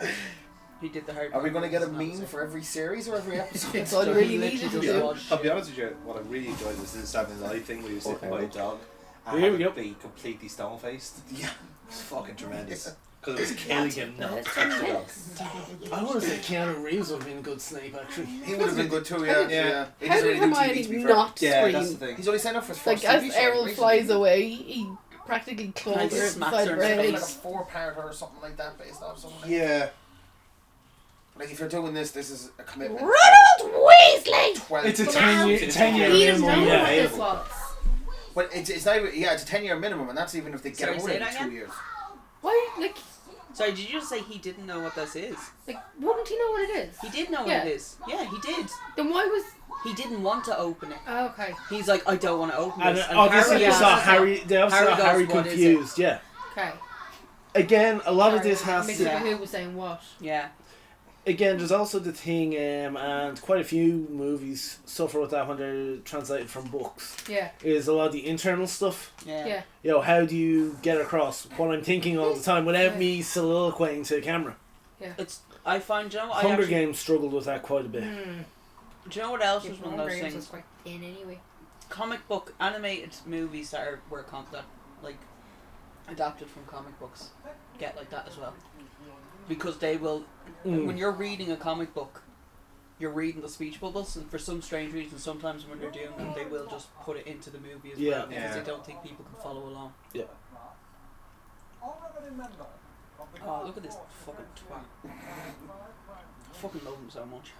He did the Harry Are we going to get a Potter meme episode. for every series or every episode? That's all So you he really literally needed to just do. watched- I'll be honest with you, what I really enjoyed was this Saturday Night thing where you were sitting by a dog and Here we go. be completely stone faced. Yeah. It's fucking tremendous. Because it was killing him not to touch the book. I want to say Keanu Reeves would have been a good Snape, actually. He would have been good too, yeah. Yeah. He How doesn't did really do TV, Hermione to be fair. not Yeah, scream? that's the thing. He's only signed up for his Like, first as TV show Errol recently. flies away, he practically claws Like, her at the smacks side her of her in the It's head. like a 4-parter or something like that based off something like that. Yeah. Like if you're doing this is a commitment. Ronald Weasley! 12 It's a months. 10-year He didn't minimum. know Yeah. what this available. was. But it's not even, yeah, it's a 10-year minimum, and that's even if they get Sorry, away say in that 2 again? years. Why, like, Sorry, did you just say he didn't know what this is? Wouldn't he know what it is? He did know Yeah. what it is. Yeah, he did. Then why was... He didn't want to open it. Oh, okay. He's like, I don't want to open And this. obviously they asks- saw Harry. They obviously Harry saw Harry goes, "What is it?" confused. Yeah. Okay. Again, a lot of this Sorry, has mixed to. up who was saying what. Yeah. Again, there's also the thing, and quite a few movies suffer with that when they're translated from books. Yeah. Is a lot of the internal stuff. Yeah. Yeah. You know, how do you get across what I'm thinking all the time without Yeah. me soliloquying to the camera? It's. I find, you know, I Hunger actually, Games struggled with that quite a bit. Hmm. do you know what else Yeah, was one of Hunger those Games was things? quite thin anyway. Comic book animated movies that were like adapted from comic books get like that as well, because they will when you're reading a comic book, you're reading the speech bubbles, and for some strange reason, sometimes when they're doing that, they will just put it into the movie as Yeah. well because Yeah. they don't think people can follow along. Yeah. Oh, look at this fucking twat! I fucking love him so much.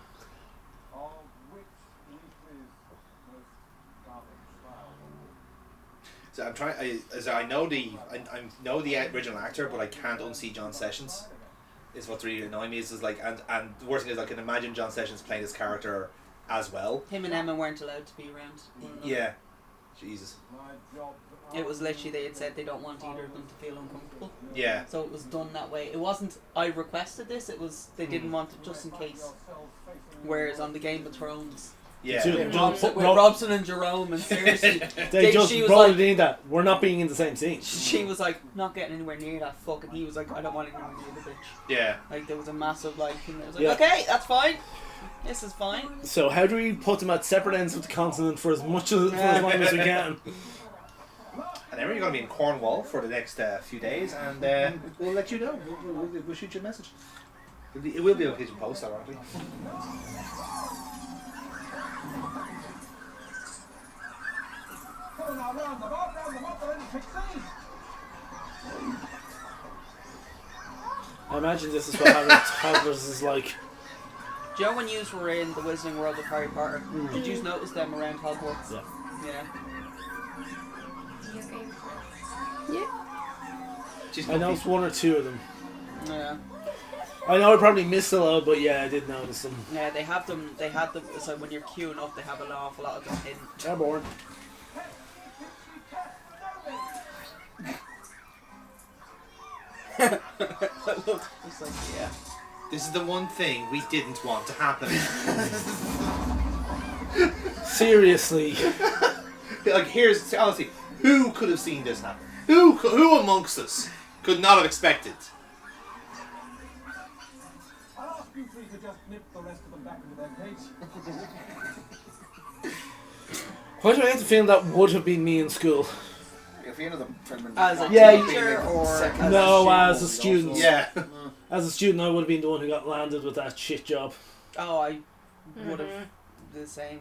So I'm trying. I know I know the original actor, but I can't unsee John Sessions. Is what's really annoying me. Is like, and the worst thing is I can imagine John Sessions playing this character as well. Him and Emma weren't allowed to be around. one another. Yeah. Jesus. It was literally they had said they don't want either of them to feel uncomfortable. Yeah. So it was done that way. It wasn't I requested this, it was they didn't want it just in case. Whereas on the Game of Thrones Yeah. Two- with John- Robson, with Rob- Robson and Jerome, and seriously They just she was brought like, it in that we're not being in the same scene. she was like not getting anywhere near that fuck, and he was like, I don't want anywhere near the bitch. Yeah. Like there was a massive like thing. I was like, Yeah. okay, that's fine. This is fine. So how do we put them at separate ends of the continent for as much for as long as we can? And then we're going to be in Cornwall for the next few days, and we'll let you know. We'll shoot you a message. It will be on Pigeon Post, ironically. I imagine this is what Hogwarts is like. Do you know when you were in the Wizarding World of Harry Potter? Did you notice them around Hogwarts? Yeah. Yeah. Yeah. I noticed one or two of them. Yeah. I know I probably missed a lot, but yeah, I did notice them. Yeah, they have them. They had them. So when you're queuing up, they have an awful lot of them hidden. They're bored. It's like, yeah. This is the one thing we didn't want to happen. Seriously. Like, here's honestly, who could have seen this happen? Who amongst us could not have expected? Why do I get the feeling that would have been me in school? If you know the film As a Yeah, teacher or No, as a student. Yeah. As a student, I would have been the one who got landed with that shit job. Oh, I would have the same.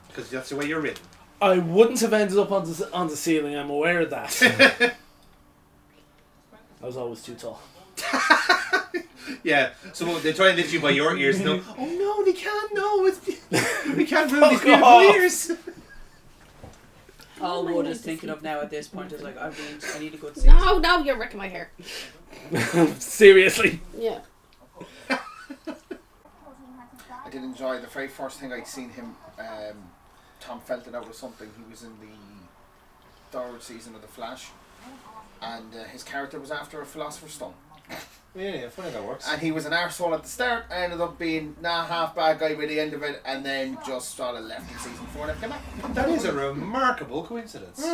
Because that's the way you're written. I wouldn't have ended up on the ceiling, I'm aware of that. I was always too tall. Yeah. So they try and lift you by your ears. No. Oh no, they can't. No, we can't ruin these Fuck beautiful off. ears. All Wood is thinking of now at this point is like, I need a good season. No, you're wrecking my hair. Seriously. Yeah. I did enjoy the very first thing I'd seen him. Tom felt it out or something. He was in the third season of The Flash, and his character was after a Philosopher's Stone. Yeah, funny that works. And he was an arsehole at the start, ended up being half bad guy by the end of it, and then just sort of left in season 4 and never came back. That is a remarkable coincidence.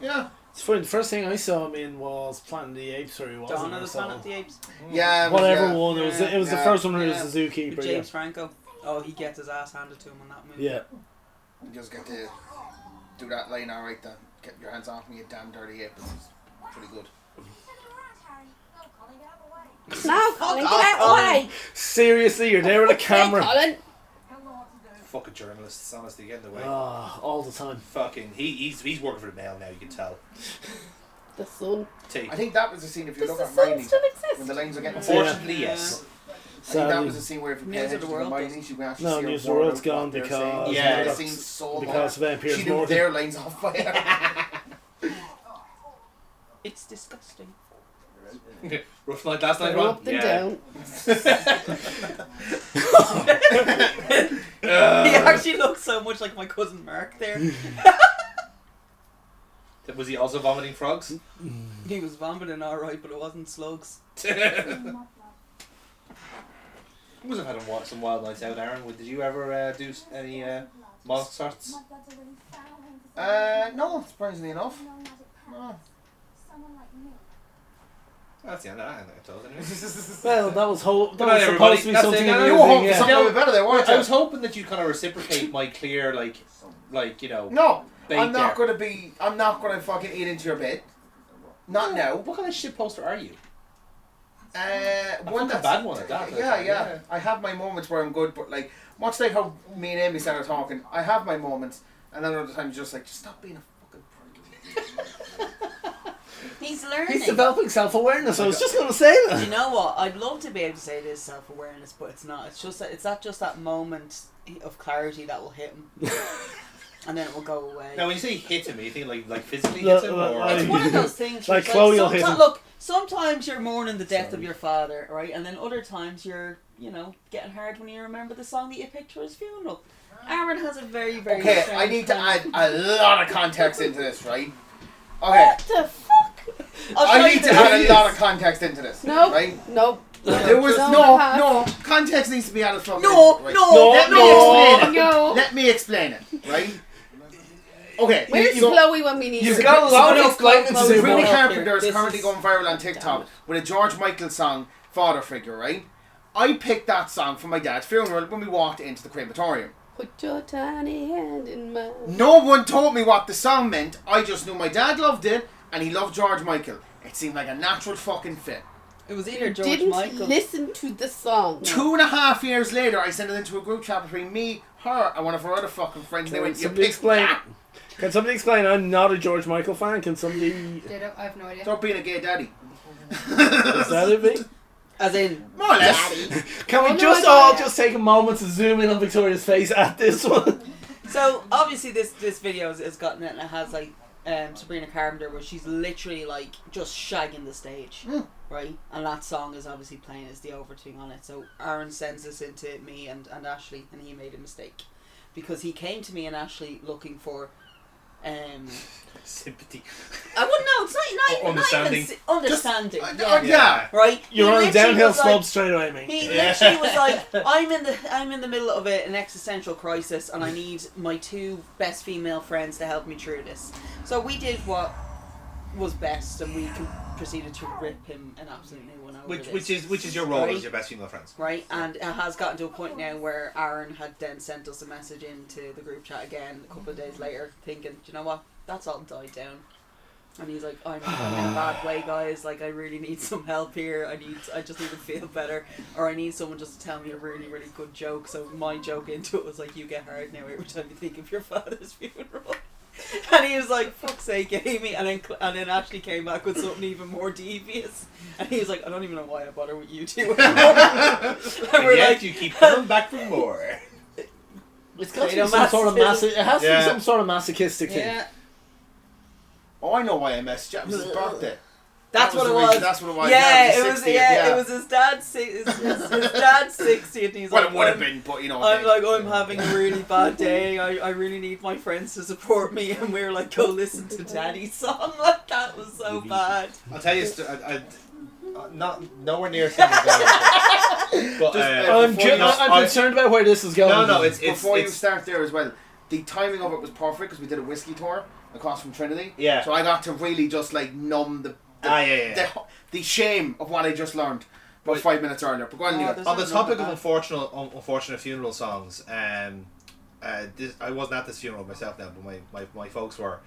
Yeah. It's funny, the first thing I saw him in was Planet of the Apes, where he was. Dawn of the Planet of the Apes. Yeah. Whatever yeah. one, it was the Yeah. first one where he Yeah. was the zookeeper. With James Yeah. Franco. Oh, he gets his ass handed to him on that movie. Yeah. You just get to do that line alright then. Get your hands off me, you damn dirty ape. It's pretty good. Now, Colin, get out away. Seriously, you're there with a camera. Colin. Fucking journalists, honestly, get in the way. All the time. Fucking, he's working for the Mail now, you can tell. The sun. T. I think that was the scene, if you Does look the at sun Miley, still exist? when the lines are getting Unfortunately, yes. I think that was the scene where if you pay News of attention the to World Miley, does. she can actually No, see her News of the word World's out gone what they're because saying. Yeah. The scene's so because long. of Piers She knew Morgan. their lines off fire. It's disgusting. Rough night last night, Go Ron? up and down. He actually looks so much like my cousin Mark there. Was he also vomiting frogs? He was vomiting alright, but it wasn't slugs. You must have had some wild nights out, Aaron. Did you ever do any monster sorts? No, surprisingly enough. No. That's the end of that, I told anyway. Well, that was Good night, supposed to be everybody. That's something it. amusing. You were hoping for Yeah. something a bit better there, weren't you? I was hoping that you'd kind of reciprocate my clear, like you know. No, bait I'm not there. gonna fucking eat into your bed. Not now. What kind of shit poster are you? One fucking bad one at that. Yeah. I have my moments where I'm good, but like much like how me and Amy started talking, I have my moments, and then other times just stop being a fucking prick. He's learning. He's developing self-awareness. I was just going to say Do that. you know what? I'd love to be able to say it is self-awareness, but it's not. It's just that just that moment of clarity that will hit him, and then it will go away. Now, when you say hit him, you think like physically Look, hit him, look, or It's one of those things. Like where it's Chloe will hit him. Look, sometimes you're mourning the death of your father, right? And then other times you're, getting hard when you remember the song that you picked for his funeral. Aaron has a very, very. Okay, I strange need to kind add a lot of context into this, right? Okay, What the fuck? I need to add a lot of context into this. No. Right? No. There was I no context needs to be added from No, right? no, Let me no. explain it. No. Let me explain it, right? Okay. Where's so Chloe when we need You've her? got a lot of Chloe, explaining to Chloe, do. Sabrina Chloe. Carpenter is This currently is- going viral on TikTok with a George Michael song, Father Figure, right? I picked that song for my dad's funeral when we walked into the crematorium. Put your tiny hand in mine. No one told me what the song meant. I just knew my dad loved it and he loved George Michael. It seemed like a natural fucking fit. It was either George Didn't Michael. listen to the song. 2.5 years later, I sent it into a group chat between me, her, and one of her other fucking friends. They Can went, "You somebody picked explain? that." Can somebody explain? I'm not a George Michael fan. Can somebody? I have no idea. Stop being a gay daddy. Is that it, me? As in, More or less. Can we Oh, no, just I all don't. just take a moment to zoom in on Victoria's face at this one? so obviously this video has gotten it, and it has Sabrina Carpenter where she's literally just shagging the stage, right? And that song is obviously playing as the overtune on it. So Aaron sends this into me and Ashley, and he made a mistake because he came to me and Ashley looking for sympathy? I wouldn't know. It's not Understanding. even understanding. Yeah. Right. You're He on a literally downhill was slope straight away, mate. He literally was like, I'm in the middle of an existential crisis, and I need my two best female friends to help me through this. So we did what was best, and we proceeded to rip him an absolute new one over Which this. is your role Right. as your best female friends? Right, and it has gotten to a point now where Aaron had then sent us a message into the group chat again a couple of days later, thinking, do you know what? That's all died down. And he's like, I'm in a bad way, guys. Like, I really need some help here. I just need to feel better, or I need someone just to tell me a really, really good joke. So my joke into it was like, you get hard now every time you think of your father's funeral. And he was like, fuck's sake, Amy. And then Ashley came back with something even more devious. And he was like, I don't even know why I bother with you two anymore. And And yet you keep coming back for more. It's got to be some sort of it has to be some sort of masochistic thing. yeah. Oh, I know why I messaged you. It was his birthday. That's That was what it the was. reason, that's what it was. Yeah, Yeah, it it was was. his 60th, Yeah, yeah. it was his dad's. His dad's 60th, and he's Well, like, it would have been, but you know. I'm like, I'm having a really bad day. I really need my friends to support me, and we were like, go listen to Daddy's song. Like that was so bad. I'll tell you, not nowhere near things but I'm concerned about where this is going. No, it's Before you it's start there as well, the timing of it was perfect because we did a whiskey tour across from Trinity. Yeah. So I got to really just numb the shame of what I just learned about But- 5 minutes earlier. But go on, Neil. there's on the nothing topic wrong of with unfortunate funeral songs. I wasn't at this funeral myself now, but my folks were,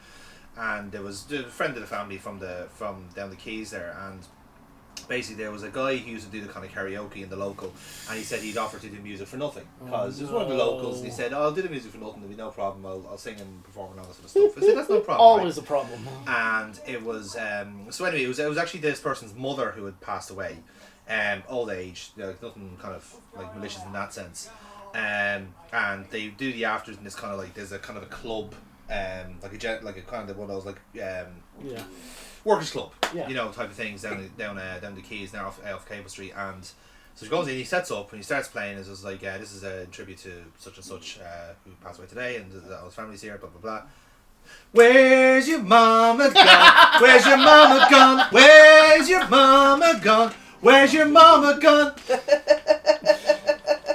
and there was a friend of the family from down the Keys there, and basically there was a guy who used to do the kind of karaoke in the local, and he said he'd offer to do music for nothing because it was one of the locals, and he said, "Oh, I'll do the music for nothing, there'll be no problem, I'll sing and perform and all that sort of stuff." I said, "That's no problem." Always a problem. And it was so anyway, it was actually this person's mother who had passed away, old age, nothing kind of like malicious in that sense, and they do the afters in this kind of like, there's a kind of a club, like a kind of one of those like workers club, type of things down the Keys now off Cable Street. And so he goes in, he sets up and he starts playing. It's just like, this is a tribute to such and such who passed away today, and all his family's here, blah blah blah. Where's your mama gone? Where's your mama gone? Where's your mama gone? Where's your mama gone?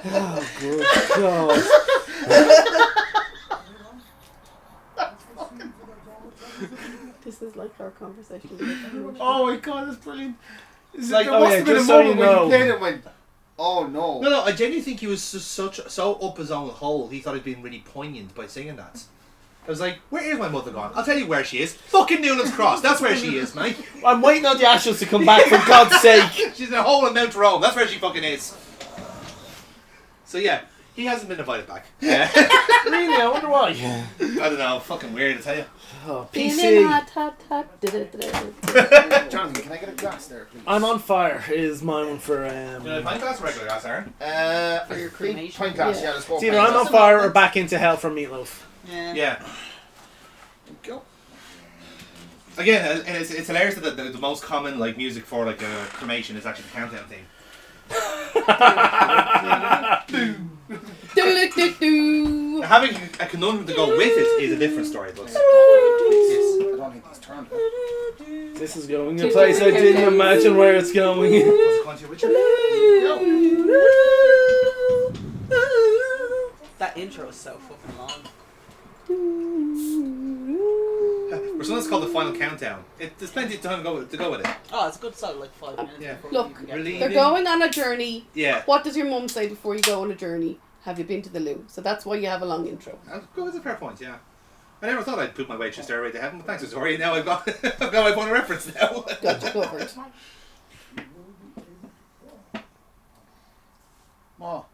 Oh, good God. This is like our conversation. Oh my God, that's brilliant. Like, there must have been a just so moment you when know. you played it and went, oh no. No, I genuinely think he was so up his own hole. He thought he'd been really poignant by singing that. I was like, where is my mother gone? I'll tell you where she is. Fucking Newlands Cross. That's where she is, mate. I'm waiting on the Ashes to come back, for God's sake. She's in a hole in Mount Rome. That's where she fucking is. So yeah, he hasn't been invited back. Really? I wonder why. I don't know. Fucking weird, I tell you. Oh, Feeling PC. hot, hot, hot. Jonathan, can I get a glass there, please? I'm on fire is my one for... Pint glass or regular glass, Aaron? For your cremation. Pint glass, yeah, let's go. It's either I'm on fire or back into hell from Meatloaf. Yeah. Go. Again, and it's hilarious that the most common like music for like a cremation is actually the countdown theme. Now, having a conundrum to go with it is a different story, but Yes, I don't think he's turned. This is going a place I didn't imagine where it's going. That intro is so fucking long. Or something that's called the final countdown. There's plenty of time to go with it. Oh, it's a good solid like 5 minutes. Yeah. Before Look, we even get really- to They're going on a journey. Yeah. What does your mum say before you go on a journey? Have you been to the loo? So that's why you have a long intro. That's a fair point, yeah. I never thought I'd put my way to Stairway to Heaven, but thanks, Tori. Now I've got my point of reference now. Got you covered. Oh.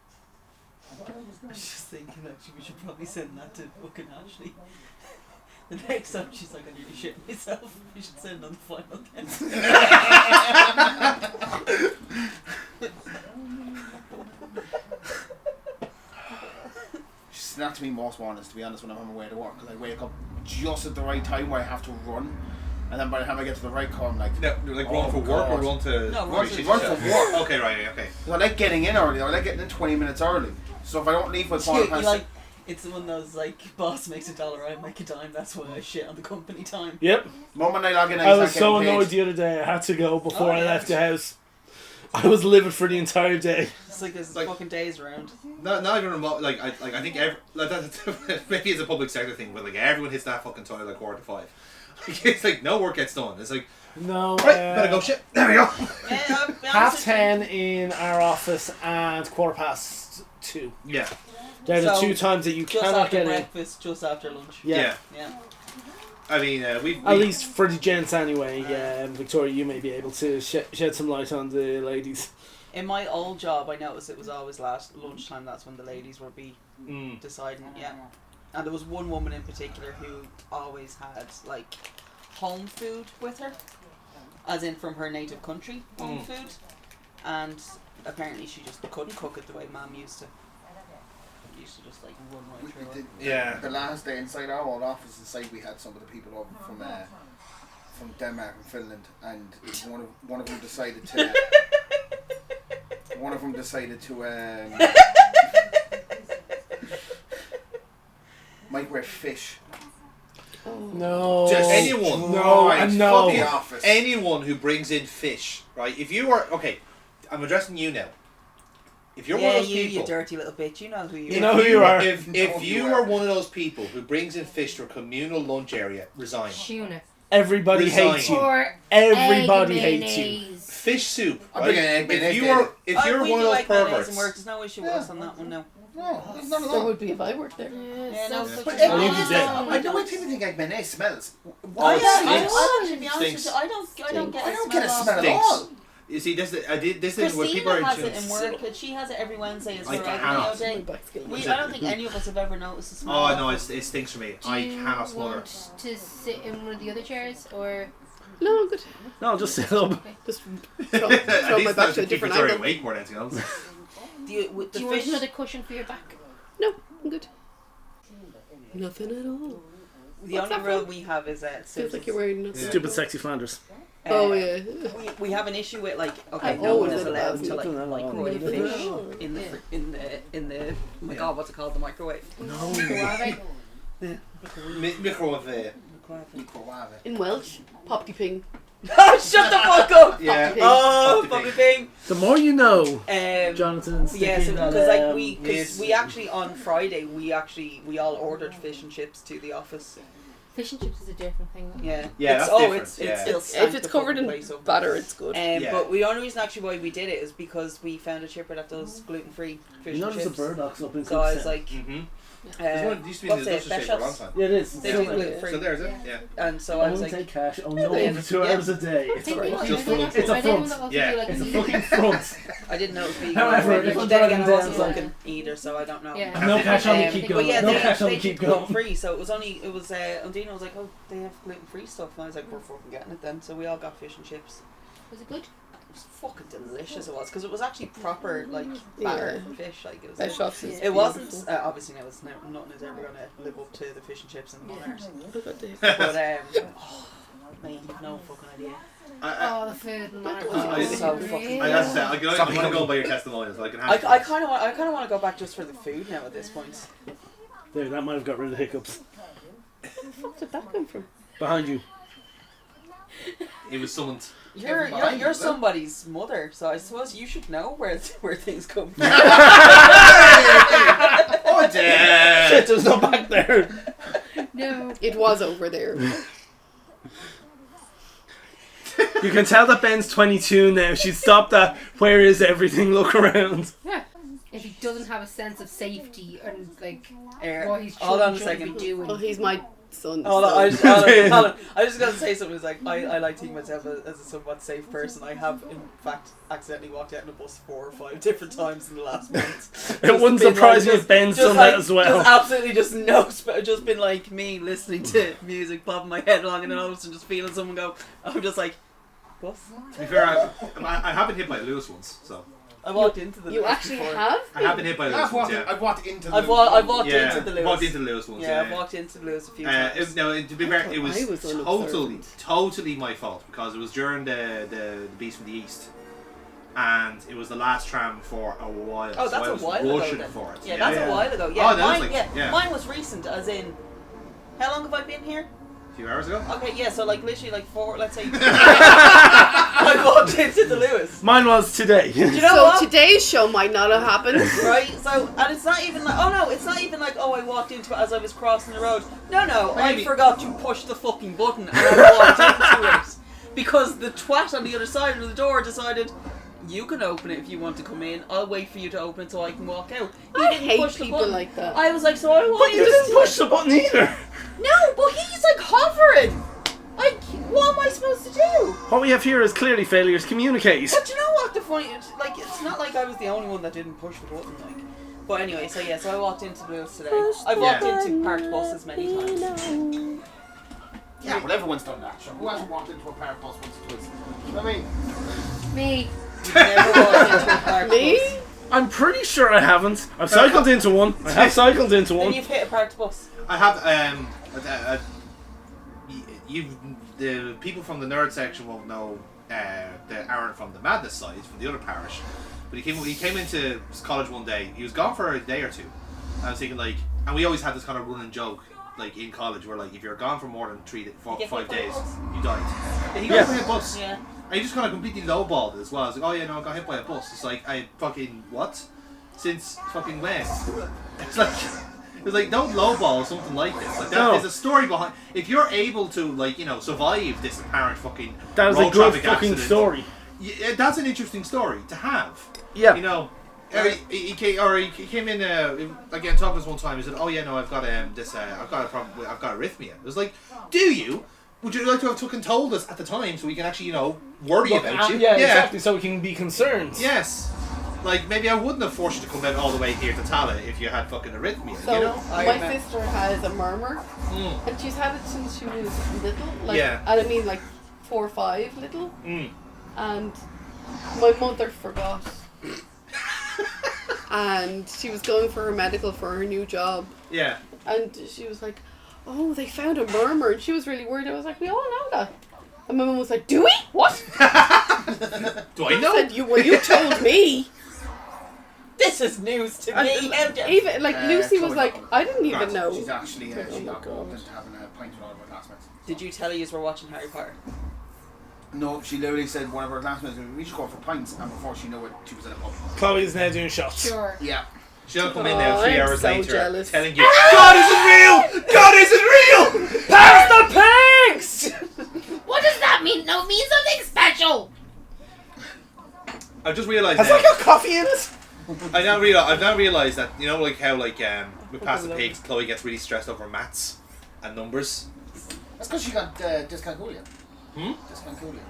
I was just thinking actually we should probably send that to fucking Ashley. The next time she's like, I nearly shit myself, we should send on the final She's not to me most mornings, to be honest, when I'm on my way to work, because I wake up just at the right time where I have to run, and then by the time I get to the right car, I'm like, No, like run for work or run to... No, run to- for work. Okay, right, okay. I like getting in early, I like getting in 20 minutes early. So if I don't leave by quarter You past like, it's one of those like, boss makes $1, I make a dime, that's why I shit on the company time. Yep. moment I log in, I was start so getting annoyed paid. the other day I had to go before Oh, I yeah. left the house. I was livid for the entire day. It's like there's Like- fucking days around. Not even remote, I think maybe it's a public sector thing, but like everyone hits that fucking toilet at 4:45. Like, it's like no work gets done. It's like, No, right, better go shit. There we go. Yeah, I'll be honest half with you. 10 in our office and 2:15. Yeah. They're the So, two times that you Just cannot after get in. breakfast, just after lunch. Yeah. Yeah. I mean, we At least for the gents anyway. Victoria, you may be able to shed some light on the ladies. In my old job, I noticed it was always last lunchtime. That's when the ladies would be deciding. Yeah, and there was one woman in particular who always had like home food with her, as in from her native country home food, and apparently she just couldn't cook it the way Mum used to. Used to just like run right through it. Yeah. The last day inside our old office inside, we had some of the people over from Denmark and Finland, and one of them decided to microwave fish. No. Just anyone. No, Right, no. fuck the office. anyone who brings in fish, right? If you are okay, I'm addressing you now. If you're one Yeah, of those you people, dirty little bitch. You know who you You are. know who you are. If Know who you you are are. one of those people who brings in fish to a communal lunch area, resign. Tuna. Everybody Resign. hates you. Or Everybody egg hates you. Fish soup. I'll Right? bring an egg mayonnaise If then. you are, if Oh, you're we one of do those like mayonnaise perverts, and work. There's no issue with us on that one. No. Oh, it's not at There all. would be if I worked there. Yeah, no, so But such a Well, you long did. time. I know why people think like mayonnaise smells. I Why don't, stinks? to be honest with Stinks. you, I don't get I a don't smell get a off smell at Stinks. all. You see, this is where people Christina are has it just- in work, and she has it every Wednesday as I well. cannot. My Day. back's killing We, me. I don't think any of us have ever noticed the smell. Oh of no, it. it stinks for me. Do I you cannot smother. want to sit in one of the other chairs, or No, I'm good. No, just sit up. Just At throw my least back to a keep different Victoria angle. awake more than anything else. With do the you want fish, another cushion for your back? No, I'm good. Nothing at all. the What's only that rule from? we have is Feels like you're wearing nothing. Stupid sexy Flanders. Oh yeah. We have an issue with like okay, I've no one always is been allowed about to like nothing at all. microwave Nothing fish at all. in the oh my god, what's it called, the microwave? Microwave. Microwave. Microwave. In Welsh, popty ping. Shut the fuck up! Yeah. Oh, Poppy Poppy Ping. The more you know, Um, Jonathan. yeah, so sticking because that, like we yes. actually on Friday we all ordered fish and chips to the office. Fish and chips is a different thing. Though. Yeah. Yeah, It's, that's oh, different, it's yeah. still If stank it's the covered fucking in place up. batter, it's good. Yeah. But the only reason actually why we did it is because we found a chipper that does gluten free fish You and notice the chips. burdocks up in So I was Cookstown? like, Mm-hmm. uh, One used to be in what's the it, industrial state for a long Bishops? time. Yeah, it is. They Still do there. gluten free. So there's it. Yeah. Yeah. And so I was Only like, take cash. Only open for 2 Yeah. hours a day. It's Think great. about Just it. full of- It's a Are they the front. ones that also Yeah. do, like, It's a the- fucking front. I didn't know it was vegan. However, already, if but I'm then driving again, I down, wasn't it's like- looking either, so I don't know. Yeah. No cash on the keep But going. yeah, No they, cash on they the keep gluten going. free, so it was Undina was like, oh, they have gluten free stuff, and I was like, we're fucking getting it then. So we all got fish and chips. Was it good? It was fucking delicious. It was because it was actually proper like Yeah. batter fish. Like it was. Bishops is It wasn't. beautiful. Obviously, now it's nothing is ever gonna live up to the fish and chips and Monarchs. Look at this. But oh, man, you've no fucking idea. Oh, the food and that. I- It's so fucking. I have to say, I can Stop only looking. go by your testimonials. I can I have. kind of want to go back just for the food now at this point. There, that might have got rid of the hiccups. Where did that come from? Behind you. It was summoned. You're somebody's mother, so I suppose you should know where things come from. Oh damn! Shit, there's no back there. No. It was over there. You can tell that Ben's 22 now. She stopped that. Where is everything? Look around. Yeah. If he doesn't have a sense of safety and like Hold what he's on a shouldn't second. be doing. Well, he's my son. Hold on, so- hold on. I was just gonna say something. It's like I like to think myself as a somewhat safe person. I have in fact accidentally walked out in a bus 4 or 5 different times in the last month. It wouldn't surprise me if Ben's done that as well. Just absolutely just been like me listening to music, bobbing my head along, and then all of a sudden just feeling someone go. I'm just like, bus. To be fair, I have been hit by Lewis once, so I walked into the. You Lewis actually before. have? I have been hit by Lewis I've once. walked, Yeah. I've walked into I've the. walked Yeah, into the Lewis. walked into Lewis once. Yeah, Yeah, I've walked into the Lewis a few to be fair, it I was was unobservant. totally my fault because it was during the Beast from the East, and it was the last tram for a while. Oh, so that's I a was while ago rushing then. for it. Yeah, that's Yeah. a while ago. Oh, Yeah, that was mine. like- yeah. Mine was recent, as in. How long have I been here? A few hours ago. Okay, yeah, so like literally like 4, let's say. I walked into the Lewis. Mine was today. Do you know So what? today's show might not have happened. Right, so, and it's not even like, oh no, it's not even like, oh, I walked into it as I was crossing the road. No, I Maybe. forgot to push the fucking button and I walked into it. Because the twat on the other side of the door decided, you can open it if you want to come in, I'll wait for you to open it so I can walk out. He I didn't hate push the people button. like that. I was like, so I walked But you into didn't push the button either. No, but he's like hovering. Like, what am I supposed to do? What we have here is clearly failures communicate. But you know what the funny, like, it's not like I was the only one that didn't push the button, like. But anyway, so yeah, so I walked into the Lewis today. I've walked into parked buses many times. Yeah, but everyone's done that. Sure. Who hasn't walked into a park bus once or twice? I mean, Me. You've never walked into a parked Me? bus. I'm pretty sure I haven't. I've cycled into one. I have cycled into Then one. you've hit a parked bus. I have the people from the nerd section won't know the Aaron from the Madness side from the other parish, but he came into college one day. He was gone for a day or two. I was thinking like, and we always had this kind of running joke like in college where like if you're gone for more than 5 days, you died. Yeah, he got hit by a bus. Yeah. And he just kind of completely lowballed it as well. I was like, oh yeah, no, I got hit by a bus. It's like, I fucking, what? Since fucking when? It's like, don't lowball something like this. Like, No. there's a story behind. If you're able to, like, you know, survive this apparent fucking That is road a good traffic fucking accident, story. yeah, that's an interesting story to have. Yeah. You know, He came in again talking to us one time. He said, "Oh yeah, no, I've got this. I've got a problem. I've got arrhythmia." I was like, "Do you? Would you like to have told us at the time so we can actually, worry about you?" Yeah, exactly. So we can be concerned. Yes. Like, maybe I wouldn't have forced you to come out all the way here to Tala if you had fucking arrhythmia, So my I sister has a murmur, Mm. and she's had it since she was little. Like, Yeah. and I mean like 4 or 5 little. Mm. And my mother forgot. And she was going for her medical for her new job. Yeah. And she was like, "Oh, they found a murmur." And she was really worried. I was like, "We all know that." And my mum was like, "Do we? What?" Do I know? I said, you told me. This is news to And me. even like Lucy was Chloe like, got "I didn't even Grant, know." She's actually Oh she my got God. called into having a pint with all of her classmates. Did you tell her you were watching Harry Potter? No, she literally said one of her classmates, "We should go for pints," and before she knew it, she was in a pub. Chloe's now doing shots. Sure. Yeah. She'll come in now 3 I'm hours so later jealous. telling you, God isn't real! God isn't real! Pass the pigs! What does that mean? No, it means something special. I've just realised Has now. that got coffee in it? I've now realised that, like how, with Pass the Pigs, Chloe gets really stressed over maths and numbers. That's because she got dyscalculia. Hmm? Dyscalculia.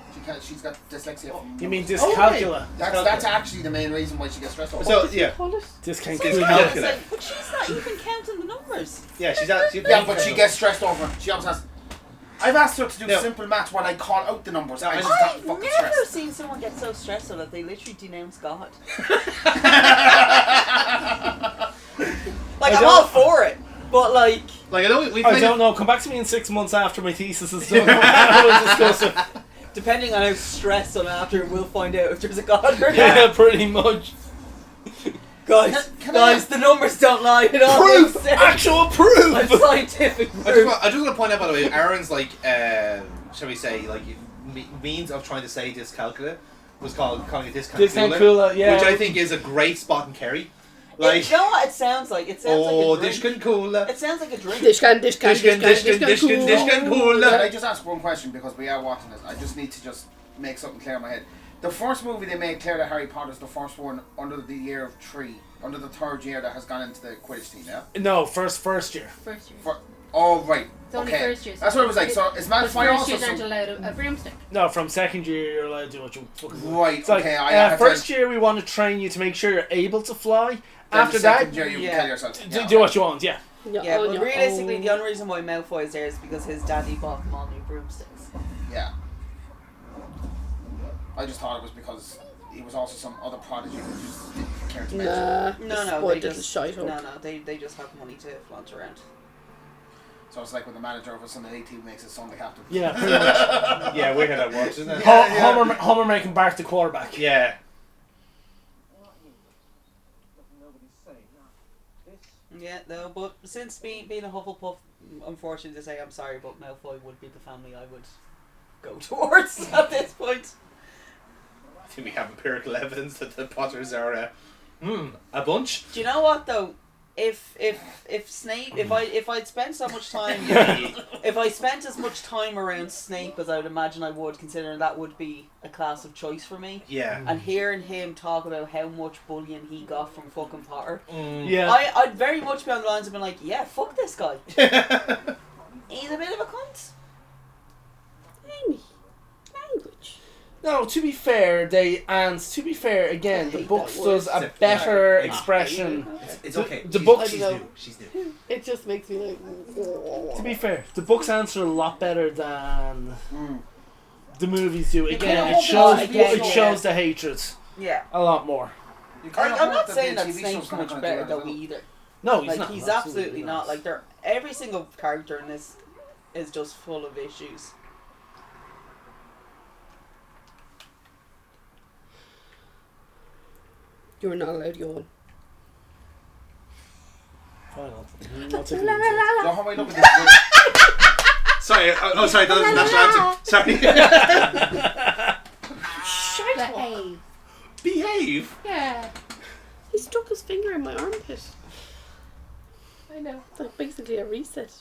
She's got dyslexia. You mean dyscalculia? That's actually the main reason why she gets stressed over. So, yeah. Call it? Dyscalculia. Calculate. But she's not even counting the numbers. Yeah, she's Yeah, but she gets stressed over it. She always has. I've asked her to do No. simple maths while I call out the numbers. No, and I she's just- not I've fucking never stressed. seen someone get so stressful that they literally denounce God. Like, I'm all for it, but like... Like, I know we I don't know. Come back to me in 6 months after my thesis is done. We'll discuss it. Depending on how stressed I'm after, we'll find out if there's a God or not. Yeah, pretty much. Guys, Can guys, the numbers don't lie. It all Proof! makes sense. Actual I'm proof! scientific I proof. just want to point out, by the way, Aaron's, shall we say, means of trying to say dyscalculia was calling it dyscalculia. Dyscalculia, yeah. Which I think is a great spot in Kerry. You know what it sounds like? It sounds like a drink. dyscalculia. It sounds like a drink. Can I Dishkan. just ask one question because we are watching this? I just need to just make something clear in my head. The first movie they made clear that Harry Potter's the first one under the year of 3, under the 3rd year that has gone into the Quidditch team, yeah? No, first year. First year. Oh, right. It's only Okay. first year. That's what it was like. So is But Malfoy first also years aren't some... allowed a broomstick. No, from second year you're allowed to do what you fucking want. Right, It's like, okay. I have first to... year we want to train you to make sure you're able to fly. Then After the that, second year you yeah. kill yourself. do, do what you want, yeah. Yeah, on but your realistically, own. the only reason why Malfoy is there is because his daddy bought him all new broomsticks. Yeah. I just thought it was because he was also some other prodigy who just didn't care to mention. Nah, No, boy they did just shite up. no, they just have money to flaunt around. So it's like when the manager of a Sunday team makes his son the captain. Yeah, pretty much. Yeah, weird how that works, isn't it? Homer making Bart the quarterback. Yeah. Yeah, no, but since being a Hufflepuff, unfortunate to say, I'm sorry, but Malfoy would be the family I would go towards at this point. I think we have empirical evidence that the Potters are a bunch. Do you know what though? If Snape, if I'd spent so much time, if I spent as much time around Snape as I would imagine I would, considering that would be a class of choice for me, Yeah. and hearing him talk about how much bullying he got from fucking Potter, Yeah. I'd very much be on the lines of being like, yeah, fuck this guy. He's a bit of a cunt. Amy, language. No, to be fair, again, I the hate books that word. does a better I hate it. expression. It's The- okay. the She's- books- She's I don't new. She's new. It just makes me like. To be fair, the books answer a lot better than the movies do. Again, kinda it hope shows it's again, it shows the hatred Yeah. a lot more. You kinda I'm hope not that saying the that TV Snape's show's gonna much kinda better do that though as well. either. No, he's Like not. he's absolutely not. Like every single character in this is just full of issues. You're not allowed to yawn. Fine, I'll take it. Do you know how I look at this? Sorry. Sorry. That was the national anthem. Sorry. Behave. Behave. Yeah. He stuck his finger in my armpit. I know. It's like basically a reset.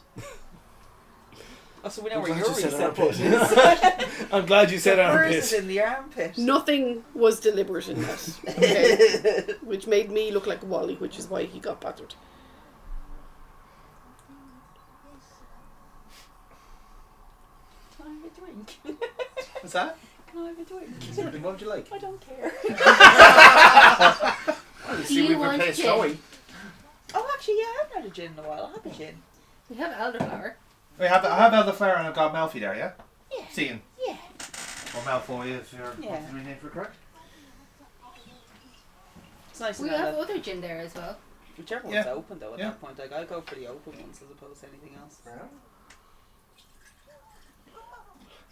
Oh, so we know I'm where glad your you said reset armpit. button is. I'm glad you said Hers is armpit. in the armpit. Nothing was deliberate in that. Okay? Which made me look like Wally, which is why he got battered. Can I have a drink? What's that? Can I have a drink? What would you like? I don't care. See, you we've want replaced gin? Joey. Oh, actually, yeah, I haven't had a gin in a while. I'll have a gin. We have elderflower. I have elderflower and I've got Malfoy there, yeah? Yeah. Seeing. Yeah. Or Malfoy if you're Yeah. what's your name for correct? It's nice to We know have that other gin there as well. whichever Yeah. one's open, though, at Yeah. that point. Like, I'll go for the open ones as opposed to anything else.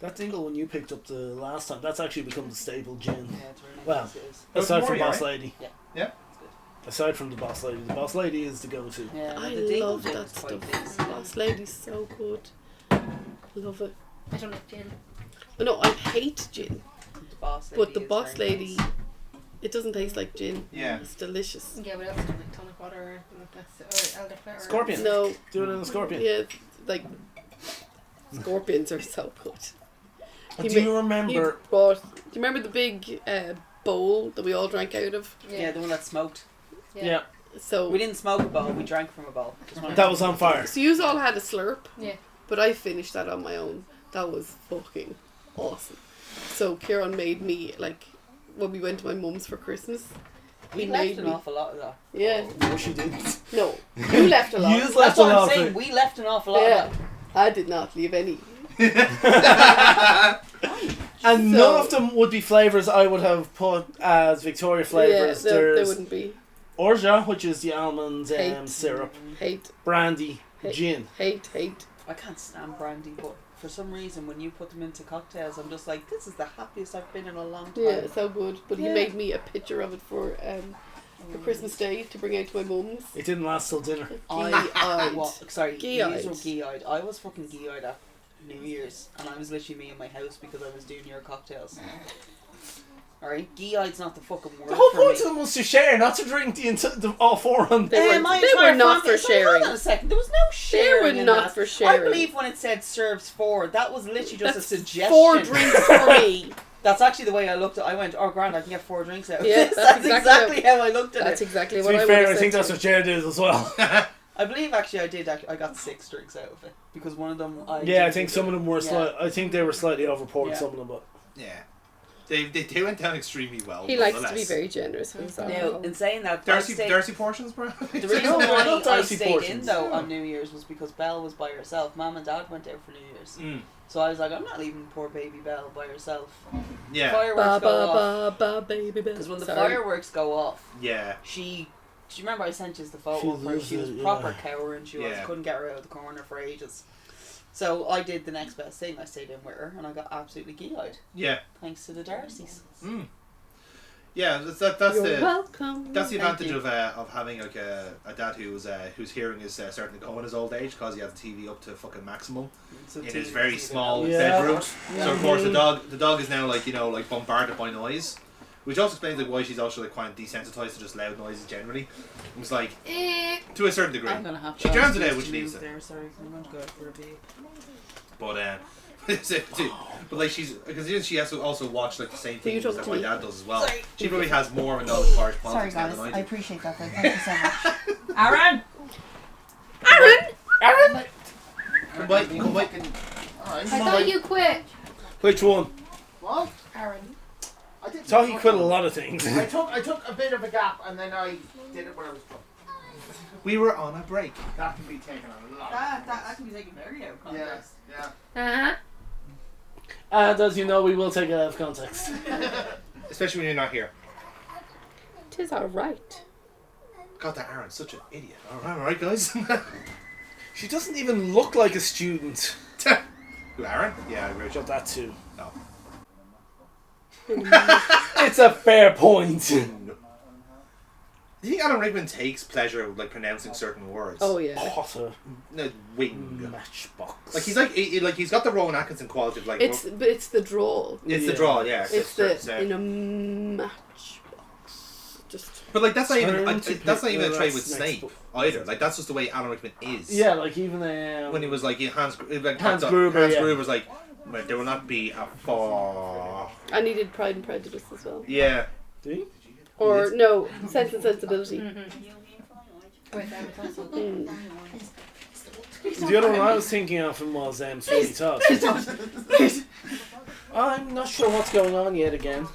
That dingle one you picked up the last time, that's actually become the staple gin. Yeah, it's really Well, nice. It is. Aside more, from yeah, Boss right? Lady. Yeah. Yeah. It's good. Aside from the Boss Lady is the go-to. Yeah, I the dingle love gin that is quite stuff. decent. Boss Lady's so good. Love it. I don't like gin. Oh, no, I hate gin. The Boss Lady But the is Boss very Lady, nice. it doesn't taste like gin. Yeah. It's delicious. Yeah, but I also don't like tonic water or anything like that. Or elderflower. Scorpion. No, Do it in a scorpion. yeah, like, scorpions are so good. He Do you He remember? brought, do you remember the big bowl that we all drank out of? Yeah, the one that smoked. Yeah. So, We didn't smoke a bowl, we drank from a bowl. Just wanted That to- was on fire. so you all had a slurp, Yeah. but I finished that on my own. That was fucking awesome. So Kieran made me, like, when we went to my mum's for Christmas, We he left made an me. awful lot of that. Yeah, No, she didn't. no, you left a lot. Yous That's left a what I'm lot of saying. it. We left an awful lot Yeah, of that. I did not leave any. And So- none of them would be flavours I would have put as Victoria flavours. Yeah, they There's wouldn't be. orgeat, which is the almond Hate. syrup, Hate, brandy, Hey. gin. hate. I can't stand brandy, but for some reason, when you put them into cocktails, I'm just like, this is the happiest I've been in a long time. Yeah, so good. But he Yeah. made me a picture of it for Christmas Day to bring out to my mum's. It didn't last till dinner. Gee-eyed. Sorry, Gee-eyed. you were gee-eyed. I was fucking gee-eyed at New Year's, and I was literally me in my house because I was doing your cocktails. Alright, gee-eyed's not the fucking word The whole for point me. of them was to share, not to drink all four of them. They were- my they entire were not family- for sorry, sharing. Hold on a second. There was no sharing. were in not that. for sharing. I believe when it said serves four, that was literally just That's a suggestion. 4 drinks for me. That's actually the way I looked at it. I went, oh, grand, I can get 4 drinks out of Yeah, this. that's That's exactly exactly how I looked at That's it. exactly To what be I would fair, have I said think to that's him. what Jared did as well. I believe actually I did. I got 6 drinks out of it because one of them. Yeah, I think some of them were Yeah. I think they were slightly overpoured. Yeah. Some of them, but Yeah. They went down extremely well. He likes to be nonetheless. very generous with his Now, alcohol. in saying that, Dirty portions, bro. the reason No, why not I dirty stayed in portions. though on New Year's was because Belle was by herself. Mum and Dad went out for New Year's, Mm. so I was like, I'm not leaving poor baby Belle by herself. Yeah. Fireworks Ba go off ba ba ba baby. because when the Sorry. fireworks go off, Yeah. she. Do you remember I sent you the photo She of her? She was loses it, proper yeah. cowering. She was Yeah. couldn't get her out of the corner for ages. So I did the next best thing. I stayed in with her, and I got absolutely gee-eyed Yeah. thanks to the Darcys. Mm. Yeah. That's You're the. welcome. That's the Thank advantage you. of having like a dad whose hearing is starting to go in his old age because he has the TV up to fucking maximum So in TV his very TV small now. Yeah. bedroom. Yeah. So of course the dog is now like bombarded by noise, which also explains like why she's also like quite desensitized to just loud noises generally. It was like to a certain degree, I'm gonna have to. She drowns ask it out you when to she needs move it. there. Sorry, I'm going to go out for a pee. but but like she's because she has to also watch like the same Who you things talking that to my me? dad does as well. Sorry. She probably has more of a knowledge of Irish Sorry, politics now guys. than I I do. appreciate that. Thank you so much. Aaron. Aaron! Come by. I thought you quit, which one? What? Aaron. I did. So he quit a lot of things. I took a bit of a gap and then I did it when I was drunk. We were on a break. That can be taken on a lot. That can be taken very out of Yeah, context. yeah. And as you know, we will take it out of context. Especially when you're not here. Tis alright. God, that Aaron's such an idiot. Alright, guys. She doesn't even look like a student. Who, Aaron? Yeah, I agree. Got that too. No. It's a fair point. Do you think Alan Rickman takes pleasure like pronouncing certain words? Oh yeah. Potter No, wing. matchbox. Like he's got the Rowan Atkinson quality of like. It's the drawl. it's Yeah. the draw, yeah. It's certain the in a matchbox. Just But like that's not even Turn to that's not even a pick- trait that's with next Snape book. either. Like that's just the way Alan Rickman is. Yeah, like even When he was like Hans Hans Gruber, Hans yeah. Gruber's like, but there will not be a fall. And he did Pride and Prejudice as well. Yeah. Do you? Or no, Sense and Sensibility. Wait, that was also Mm. The other one I was thinking of him was Sweeney Todd. I'm not sure what's going on yet again.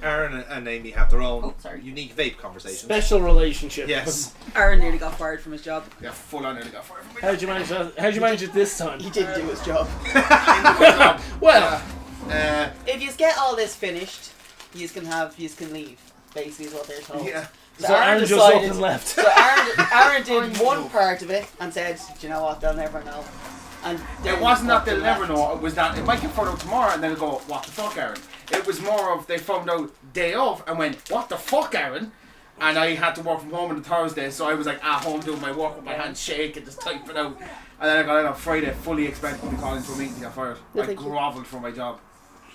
Aaron and Amy have their own sorry. unique vape conversations. Special relationship. Yes. Aaron nearly got fired from his job. Yeah, full on nearly got fired from me. How'd you manage that? How'd you manage it this time? He didn't do his job. Well, If you get all this finished, you can leave. Basically, is what they're told. Yeah. so Aaron just up and left. So Aaron did one part of it and said, "Do you know what? They'll never know." And It wasn't that they'll never know, it was that it might get found out tomorrow and then they'll go, what the fuck, Aaron? It was more of they found out day of and went, what the fuck, Aaron? And I had to work from home on the Thursday, so I was like at home doing my work with my hands shaking, just typing out. And then I got out on Friday, fully expecting to be called into a meeting to get fired. No, I thank you. grovelled for my job.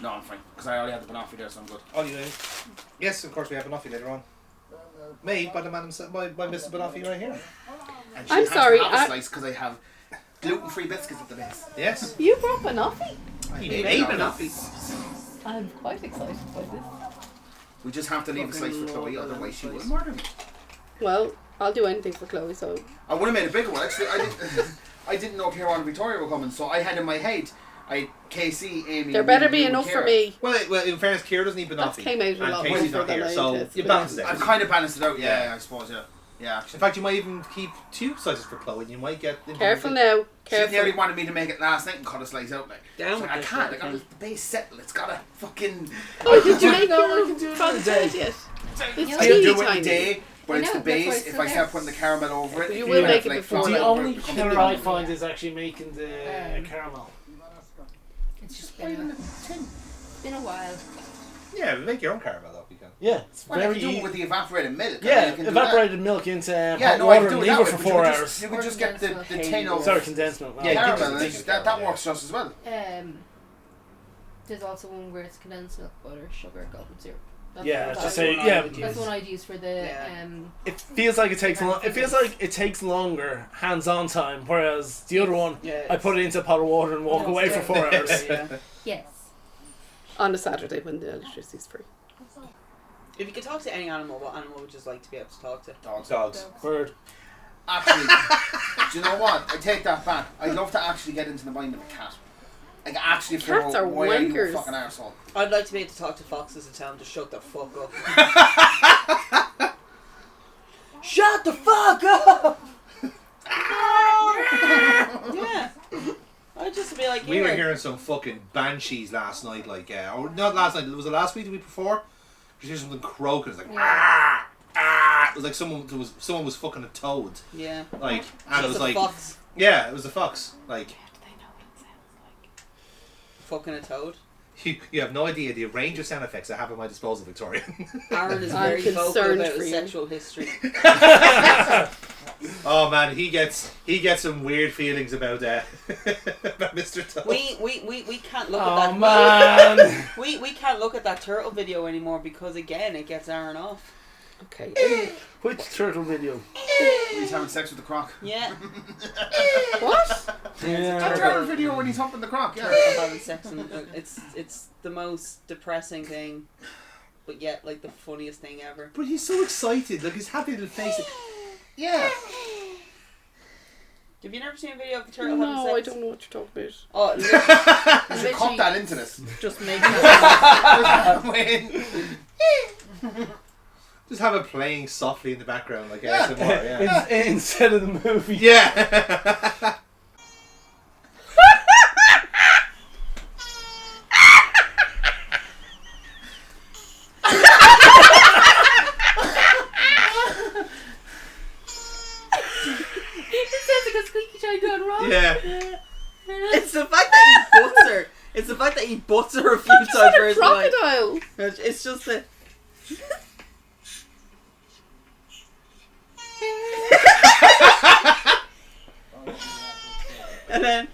No, I'm fine, because I already had the Banoffee there, so I'm good. Oh, you do? Yes, of course we have Banoffee later on. Made by the man himself, by Mr. Banoffee right here. And I'm has sorry, to have a I- slice because I have gluten-free biscuits at the base. Yes. You brought Banoffee? He made made Banoffee. Banoffee. I'm quite excited by this. We just have to leave a slice for Chloe, otherwise she will murder me. Well, I'll do anything for Chloe, so I would have made a bigger one. Actually, I didn't know Kieran and Victoria were coming, so I had in my head, Casey, Amy. there better you, be and enough for Ciara. me. Well, in fairness, Kira doesn't need That Banoffee. came out a and lot Casey's more not than here, I so anticipated. you balance it I've out. kind of balanced it out, Yeah. yeah, I suppose, yeah. Yeah, actually. In fact, you might even keep 2 slices for Chloe, and you might get. Careful now. She nearly Careful. wanted me to make it last night and cut a slice out, like. Down So with I this can't, I sort got of the base settle, it's gotta fucking. Oh, did you make No, I your can do it front in a day. side yet? It's Yeah. I'll teeny do it in a tiny. day, but I it's know, the that's why base. it's If so I start nice. putting the caramel over it, You you will have, make it like, before flour The that. over only it, becomes killer big. I find is actually making the caramel. It's just been a while. Yeah, make your own caramel though, you can. Yeah, it's Well, very if you do it easy. with the evaporated milk, Yeah, you can do that. evaporated milk into Yeah, hot no, I water can and do it leave that it way, for but 4 you hours. You can just get the tin of Sorry, condensed milk. Yeah, caramel, give and it- that works just as well. There's also one where it's condensed milk, butter, sugar, golden syrup. Yeah, that's just the say one yeah. That's the one I'd use for the Yeah. It feels like it takes it feels like it takes longer hands-on time, whereas the other one, Yeah. I put it into a pot of water and walk Yeah. away for 4 hours. Yeah. yes. On a Saturday when the electricity's free. If you could talk to any animal, what animal would you just like to be able to talk to? Dogs. Bird. Actually, do you know what? I take that back. I'd love to actually get into the mind of a cat. Like actually figure Cats out are why are you a wankers. fucking arsehole. I'd like to be able to talk to foxes and tell them to shut the fuck up. Shut the fuck up! Yeah. I'd just be like, We were here. hearing some fucking banshees last night, like, or not last night, was it last week, the week before? You hear something croaking, it's like, ah, ah. It was like someone was fucking a toad. Yeah. Like, and it was Just a like, fox yeah, it was a fox. Like, fucking a toad. you have no idea the range of sound effects I have at my disposal, Victoria. Aaron is I'm very vocal concerned about for his you. sexual history. Oh man, he gets some weird feelings about about Mr. Toad. We can't look Oh at that. man! We can't look at that turtle video anymore because again it gets Aaron off. Okay. Which turtle video? He's having sex with the croc. Yeah. What? A Yeah. turtle video when he's humping the croc, yeah. Turtle having sex and it's the most depressing thing, but yet like the funniest thing ever. But he's so excited, like his happy little face. Yeah. Have you never seen a video of the turtle having No, I sex? don't know what you're talking about. Oh, You should cut literally that into this. just making Just have it playing softly in the background, like Yeah. ASMR, yeah. Instead of the movie. Yeah. It sounds like a squeaky toy gone wrong. Yeah. It's the fact that he butts her. It's the fact that he butts her a few times where it's like Crocodile. it's just a and then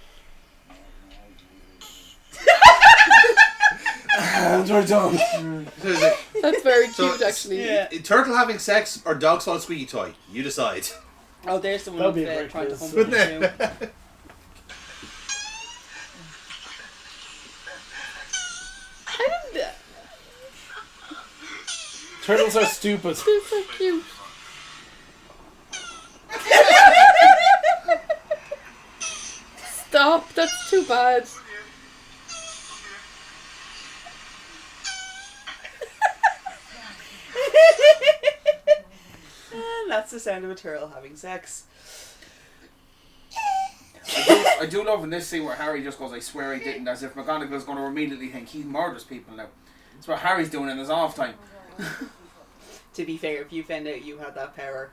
And we're done. So it's like, That's very So cute, actually. Yeah. turtle having sex or dog swallow squeaky toy? You decide. Oh, there's someone That'd be a great trying to quiz. hump Wouldn't you. it? I didn't. Turtles are stupid. They're so cute. Stop, that's too bad. And that's the sound of a turtle having sex. I do love in this scene where Harry just goes, I swear he didn't, as if McGonagall's going to immediately think he murders people now. That's what Harry's doing in his off time. To be fair, if you found out you had that power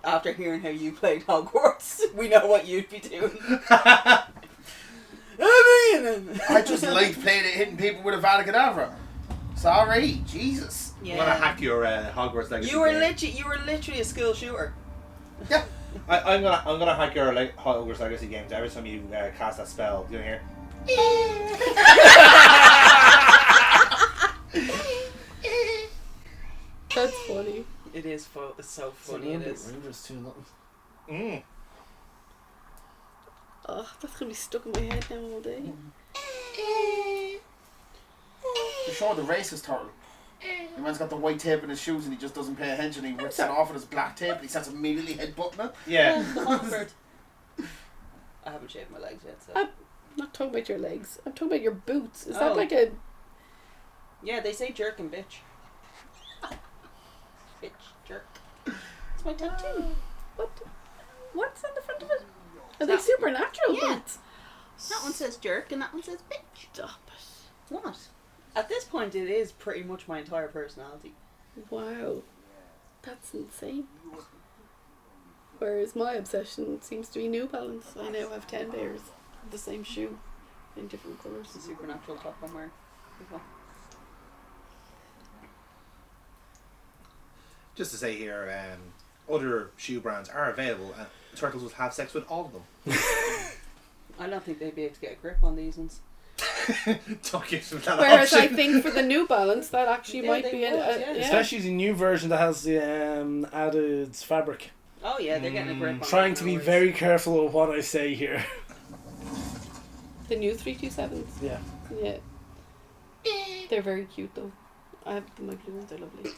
after hearing how you played Hogwarts, we know what you'd be doing. I just liked playing it, hitting people with a Vada Kedavra. Sorry, Jesus. I'm gonna hack your Hogwarts legacy. You were game. literally a school shooter. Yeah. I'm gonna hack your Hogwarts legacy games every time you cast that spell. Do you hear? That's funny. It is it's so funny. It is. Rangers 2-0. Oh, that's gonna be stuck in my head now all day. To show the racist turtle. The man's got the white tape in his shoes and he just doesn't pay attention. He rips it off with his black tape and he starts immediately headbutting it. Yeah. The Hummingbird. I haven't shaved my legs yet, so. I'm not talking about your legs. I'm talking about your boots. Is Oh. that like a... Yeah, they say jerk and bitch. Bitch, jerk. It's my tattoo. What? What's on the front of it? Are they That- supernatural Yeah. boots? That one says jerk and that one says bitch. Stop it. What? At this point, it is pretty much my entire personality. Wow. That's insane. Whereas my obsession seems to be New Balance. I now have 10 pairs of the same shoe in different colours. It's a supernatural top I'm wearing. as well. Just to say here, other shoe brands are available, and Turtles will have sex with all of them. I don't think they'd be able to get a grip on these ones. Don't give them that Whereas I option. think for the New Balance, that actually Yeah, might they be would, yeah. Especially the new version that has the added fabric. Oh yeah, they're getting a grip on Trying it, to no be worries. very careful of what I say here. The new 327s. Yeah. Yeah. They're very cute though. I have my blue ones, they're lovely.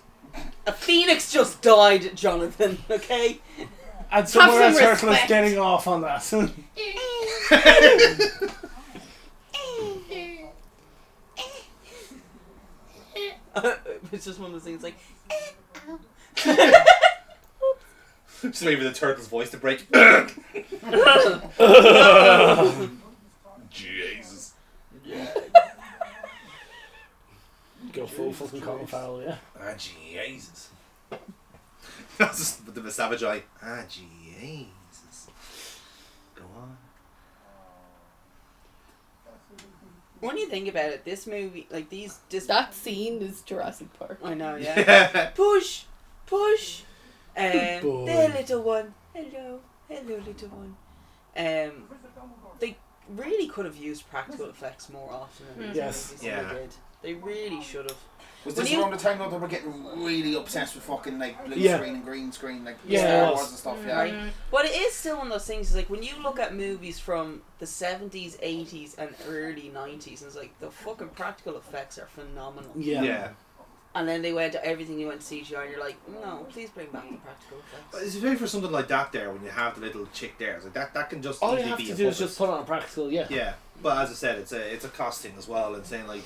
A phoenix just died, Jonathan, okay? And somewhere some else Turtle is respect. getting off on that. It's just one of those things like, Just wait for the Turtles' voice to break. Jesus. Go full fucking Colin Farrell, yeah. Ah, Jesus. That's just with the savage eye. Ah, Jesus. Go on. when you think about it, this movie, like That scene is Jurassic Park. I know, yeah. Push, push. Good boy. There, little one. Hello, little one. They really could have used practical effects more often in these Yes. movies than Yeah. they did. They really should have. Was When this you- around the time though they were getting really obsessed with fucking like blue Yeah. screen and green screen, like Yeah, it Star was. Wars and stuff, yeah. Right. But it is still one of those things, is like when you look at movies from the 70s, 80s and early 90s, and it's like the fucking practical effects are phenomenal. Yeah. Yeah. And then they went to everything, you went to CGI, and you're like, no, please bring back the practical But effects. it's very for something like that there when you have the little chick there. It's like that can just All you easily have be to a do is puppet. just put on a practical, yeah. Yeah, but as I said, it's a cost thing as well, and saying like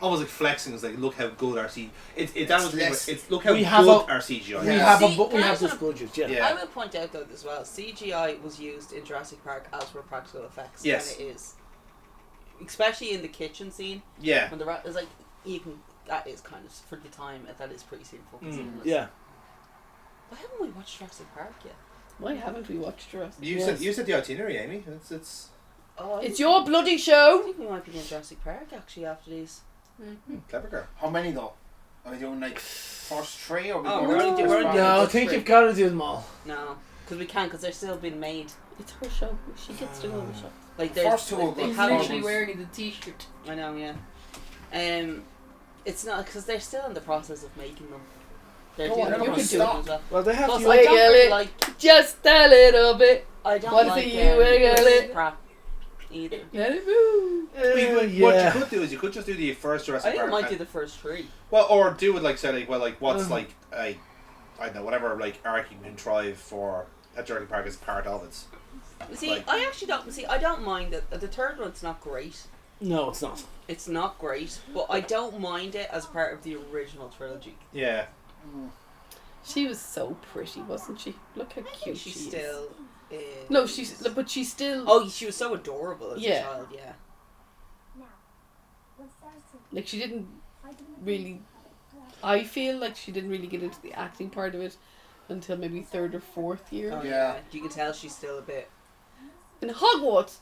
almost like flexing is like look how good our CGI. That was less- it's look how We have good a- our CGI. We Yeah. have See, we can I have just this budget, yeah. Yeah. I will point out though as well, CGI was used in Jurassic Park as for practical effects. Yes. And it is. Especially in the kitchen scene, Yeah. when the rat is like, you can, that is kind of, for the time, that is pretty fucking seamless. Yeah. Why haven't we watched Jurassic Park yet? Why haven't we watched Jurassic You Park? said the itinerary, Amy. It's Oh, I It's think- your bloody I show! think we might be in Jurassic Park actually after these. clever girl. How many though? Are we doing like first three or are we Oh, going we're to only the doing- first No, I round? think you've got to do them all. No, because we can't, because they're still being made. It's her show. She gets to go to the show. Like there's, First two like, will they go haven't. forward. wearing the t-shirt. I know, yeah. It's not because they're still in the process of making them. They're Go doing on, the you process can do of it. as well. Well, they have Plus, to. I Wait, don't girl, really it- like. Just a little bit. I don't What like do you wiggle it? crap either. Let it move. What you could do is you could just do the first I Jurassic think I Park. might do the first 3. Well, or do it like say like well like what's like I don't know whatever like arc you can contrive for a Jurassic Park is part of it. See, Like- I actually don't. See, I don't mind it. The third one's not great. No, it's not. It's not great, but I don't mind it as part of the original trilogy. Yeah. She was so pretty, wasn't she? Look how cute She she is. still is. No, but she's still. Oh, she was so adorable as a Yeah. child. Yeah. Like, she didn't really. I feel like she didn't really get into the acting part of it until maybe 3rd or 4th year. Oh, Yeah. You can tell she's still a bit. In Hogwarts,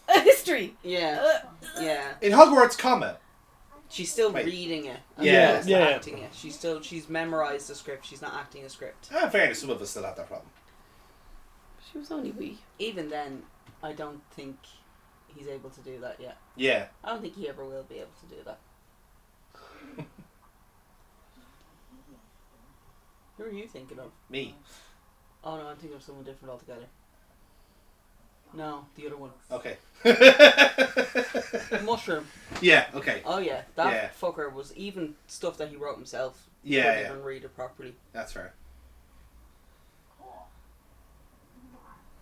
a history. Yeah. Yeah. In Hogwarts, comma. She's still Wait. reading it. as Yeah, opposed to yeah. acting it. She's memorized the script. She's not acting a script. In fairness, some of us still have that problem. She was only wee. Even then, I don't think he's able to do that yet. Yeah. I don't think he ever will be able to do that. Who are you thinking of? Me. Oh no, I'm thinking of someone different altogether. No, the other one. Okay. Mushroom. Yeah. Okay. Oh yeah, that Yeah. fucker was even stuff that he wrote himself. Yeah. Couldn't Yeah. even read it properly. That's fair.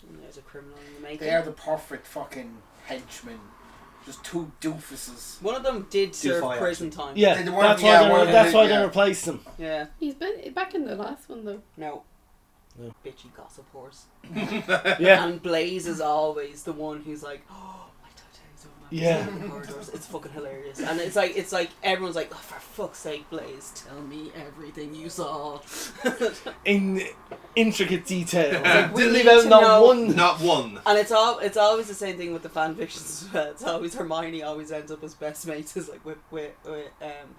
And there's a criminal in the making. They are the perfect fucking henchmen. Just 2 doofuses. One of them did serve fine, prison time. Yeah, They weren't- that's why, yeah, one of them that's did, why yeah. they replaced them. Yeah. He's been back in the last one though. No. No. Bitchy gossip horse. Yeah. And Blaze is always the one who's like, oh, my Titani's over my Yeah. in the corridors. It's fucking hilarious. And it's like everyone's like, oh, for fuck's sake, Blaze, tell me everything you saw. In intricate detail. Like, we Didn't need leave out to not know- one. Not one. And it's always the same thing with the fan fictions as well. It's always Hermione always ends up as best mates as like with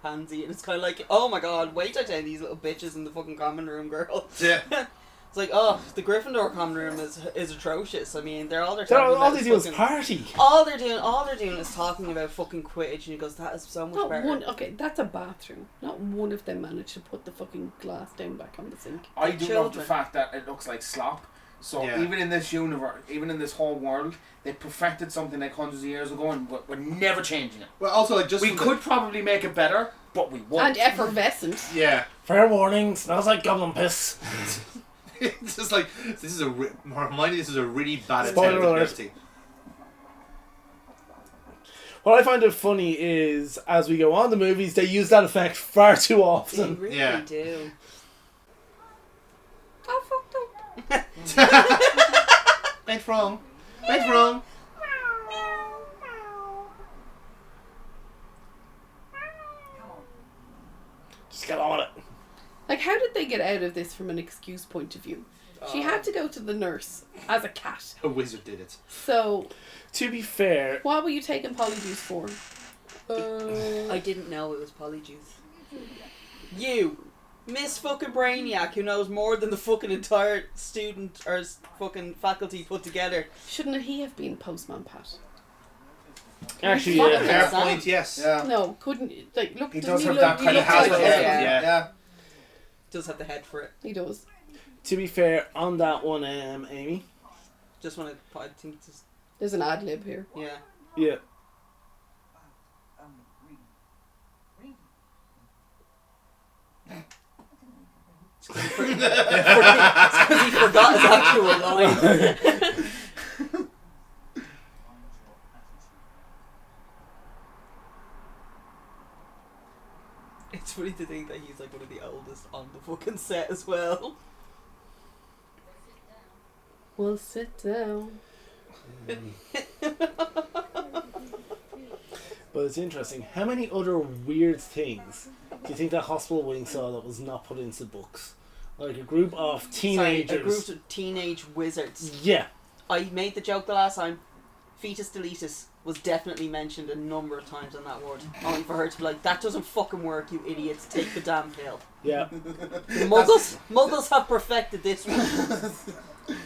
Pansy, and it's kind of like, oh my god, wait till these little bitches in the fucking common room, girl. Yeah. It's like, oh, the Gryffindor common room is atrocious. I mean, they're All talking about they do is fucking- party. all they're doing is talking about fucking Quidditch, and he goes, that is so much Not better. one. Okay, that's a bathroom. Not one of them managed to put the fucking glass down back on the sink. I do love the Children. fact that it looks like slop. So Yeah. even in this universe, even in this whole world, they perfected something like hundreds of years ago, and we're never changing it. Well, also like just We from the- could probably make it better, but we won't. And effervescent. Yeah. Fair warning, smells like goblin piss. It's just like this is Hermione. This is a really bad Spoiler attempt at alert. Christie. What I find it funny is, as we go on the movies, they use that effect far too They often. really Yeah. do. Went wrong. Went wrong. Just get on it. Like, how did they get out of this from an excuse point of view? She had to go to the nurse as a cat. A wizard did it. So, To be fair, what were you taking polyjuice for? I didn't know it was polyjuice. You, Miss fucking Brainiac, who knows more than the fucking entire student or fucking faculty put together. Shouldn't he have been Postman Pat? actually, Fuck yeah. it. Fair Sam. point. Yes. Yeah. No, couldn't like look. He doesn't does have look, that he kind of looks has like it, it. yeah. Yeah. Does have the head for it. He does. To be fair, on that one, Amy. Just want to, I think, just, There's an ad lib here. yeah. Yeah. It's 'cause he forgot his actual line. It's funny to think that he's like one of the oldest on the fucking set as well. We'll sit down. But it's interesting. How many other weird things do you think that hospital wing saw that was not put into books? Like a group of teenagers. Sorry, a group of teenage wizards. Yeah. I made the joke the last time. Fetus deletus was definitely mentioned a number of times on that word. Only for her to be like, that doesn't fucking work, you idiots. Take the damn pill. Yeah. Muggles have perfected this one.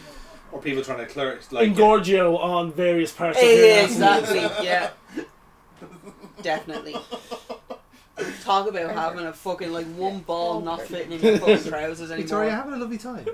Or people trying to clear it. Like, Engorgio on various parts of your anatomy. Exactly, yeah. Definitely. talk about having a fucking like one ball not fitting in your fucking trousers Victoria, anymore. having a lovely time.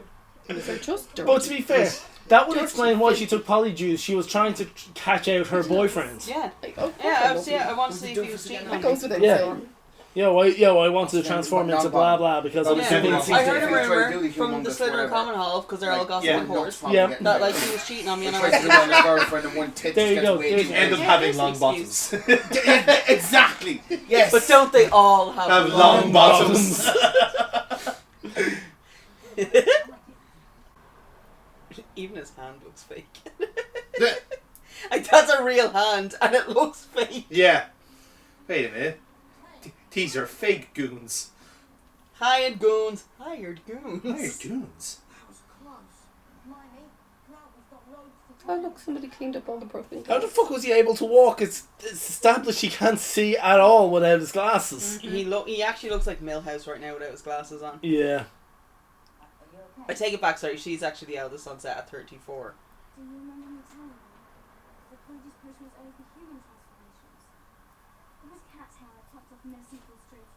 These are just dirty. But to be fair, that would Dirty explain why filth. she took polyjuice. She was trying to catch out her boyfriends. Yeah. Like, oh, Yeah, I want to see if What he did was you do cheating for on That me. goes without Yeah. saying. I wanted to transform into blah blah because I was Yeah. convinced. I heard a If you try to do rumor the from the humongous Slytherin whatever, Common Hall because they're all like, gossiping yeah, horse. Yeah. That like he was cheating on me and I Tries was to like, do on his girlfriend and one tit There you just go, gets there way you too go. End up Yeah, having here's long the excuse. bottoms. Exactly. Yes. but don't they all have, Have long long bottoms. Even his hand looks fake. Yeah. Like that's a real hand and it looks fake. Yeah. Wait a minute. These are fake goons. Hired goons. Hired goons. Hired goons. Oh look, somebody cleaned up all the broken How the glass. fuck was he able to walk? It's established he can't see at all without his glasses. He actually looks like Millhouse right now without his glasses on. Yeah. I take it back, sorry, she's actually the eldest on set at 34. Do you remember me telling you? The precocious person was always the human transformations. It was cat's hair I chopped off messy full straight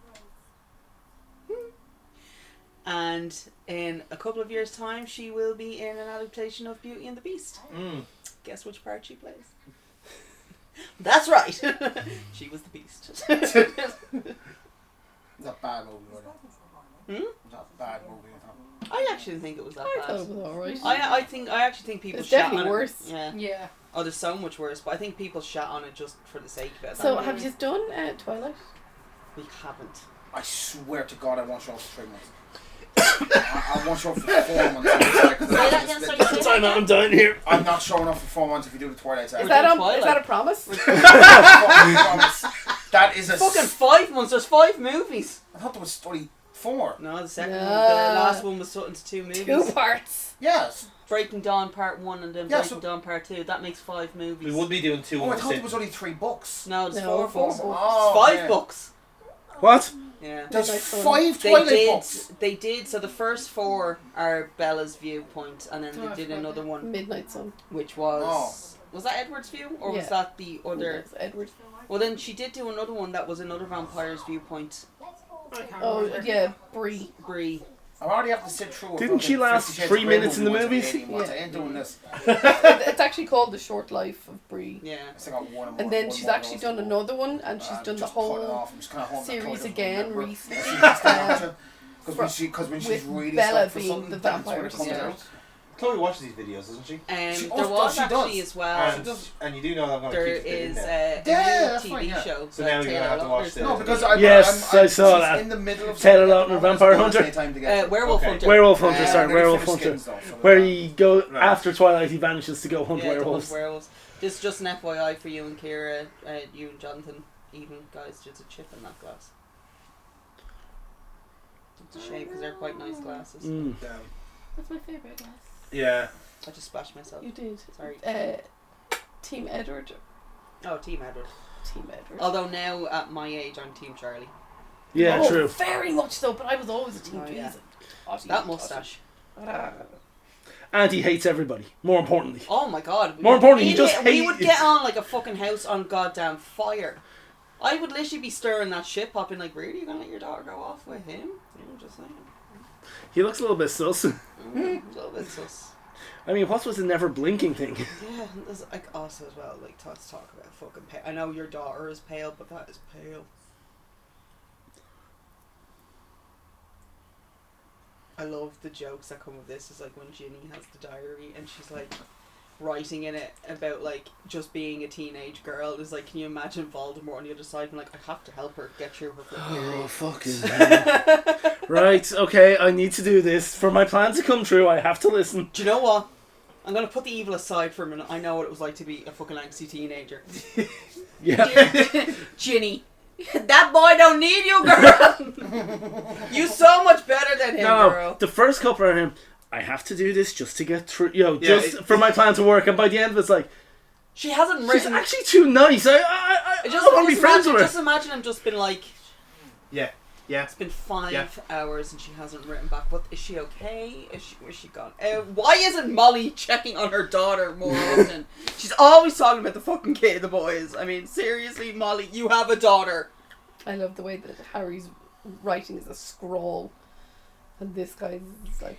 roads. And in a couple of years' time, she will be in an adaptation of Beauty and the Beast. Guess which part she plays? That's right. She was the Beast. It's a bad movie, wasn't it? Hmm? It's a bad movie. I actually didn't think it was that I thought bad. it was alright. I actually think people It's shat definitely on worse. it. Yeah. Yeah. Oh, there's so much worse, but I think people shat on it just for the sake of it. So have you done Twilight? We haven't. I swear to God, I won't show up for 3 months. I won't show up for 4 months. Time out, I'm down here. I'm not showing up for 4 months if you do the Twilight Saga. Is that Twilight. a promise? That is a... Fucking 5 months. There's 5 movies. I thought there was only 4. No, the second No. one, the last one was split into 2 movies. 2 parts. Yes. Breaking Dawn Part 1 and then Yeah, Breaking Dawn Part 2. That makes 5 movies. We would be doing 2 Oh, I on thought the there was only 3 books. No, there's No, 4 four books. books. Oh, 5 yeah. books. What? Yeah. There's Midnight Sun. 5 They Twilight did. books. They did. So the first 4 are Bella's viewpoint, and then Oh, they I did forgot another that. one, Midnight Sun. which was Oh. was that Edward's view or was Yeah. that the other? Yes, Edward. Well, then she did do another one that was another vampire's viewpoint. I can't Oh remember. yeah, Bree. Bree. I already have to sit through. Didn't she fucking last 50 Shades 3 of Grey minutes in the movie once movies? every 18 months. Yeah. I ain't doing this. It's actually called The Short Life of Bree. Yeah. I still got one And then she's actually done another one, and she's done the whole series again recently. Because when she's with really Bella stuck for being something, the that's when vampire it comes sister. out. Chloe watches these videos, doesn't she? She- There oh, was she actually does. as well. And you do know that I'm going to There keep it in is there. a Yeah, new that's TV fine, yeah. show. So that now you're gonna Taylor have to watch Lautner's the- doing. No, because Yes, I saw she's that. in the middle of Taylor something Lautner, at the moment, Vampire it's Hunter? gonna take time to get to. Werewolf Okay. Hunter. Werewolf Hunter, Yeah, sorry, they Werewolf finish Hunter. skins, though, so Where that- he go Right. after Twilight, he vanishes to go hunt Yeah, the werewolves. werewolves. This is just an FYI for you and Kira, you and Jonathan, even guys. There's a chip in that glass. It's a shame because they're quite nice glasses. Mm. That's my favourite glass. Yeah. I just splashed myself. You did. Sorry. Team Edward. Oh, Team Edward. Team Edward. Although now at my age, I'm Team Charlie. Yeah, Oh, true. Very much so, but I was always a Team Oh, yeah. Jason. That mustache. And he hates everybody. More importantly. Oh my god. More importantly, we you just we hate- would get on like a fucking house on goddamn fire. I would literally be stirring that shit up and like, really? You gonna let your daughter go off with him? I'm just saying. He looks a little bit sus. A little bit sus. I mean, what was the never blinking thing? Yeah, there's like also as well, like let's talk about fucking pale. I know your daughter is pale, but that is pale. I love the jokes that come with this. It's like when Ginny has the diary and she's like writing in it about like just being a teenage girl. It's like, can you imagine Voldemort on the other side and like, I have to help her get through her Oh, fucking fucking hell. Right, okay, I need to do this. For my plan to come true, I have to listen. Do you know what? I'm gonna put the evil aside for a minute. I know what it was like to be a fucking angsty teenager. Yeah. Ginny, that boy don't need you, girl. You so much better than him, No, girl. the first couple are him. I have to do this just to get through, Yeah, just for my plan to work. And by the end of it, it's like, She hasn't she's written. actually too nice. I want to be friends with her. Just imagine him just been like, Yeah. Yeah. it's been 5 Yeah. hours and she hasn't written back. But is she okay? Where's she gone? Why isn't Molly checking on her daughter more often? She's always talking about the fucking kid, the boys. I mean, seriously, Molly, you have a daughter. I love the way that Harry's writing is a scrawl, and this guy's is like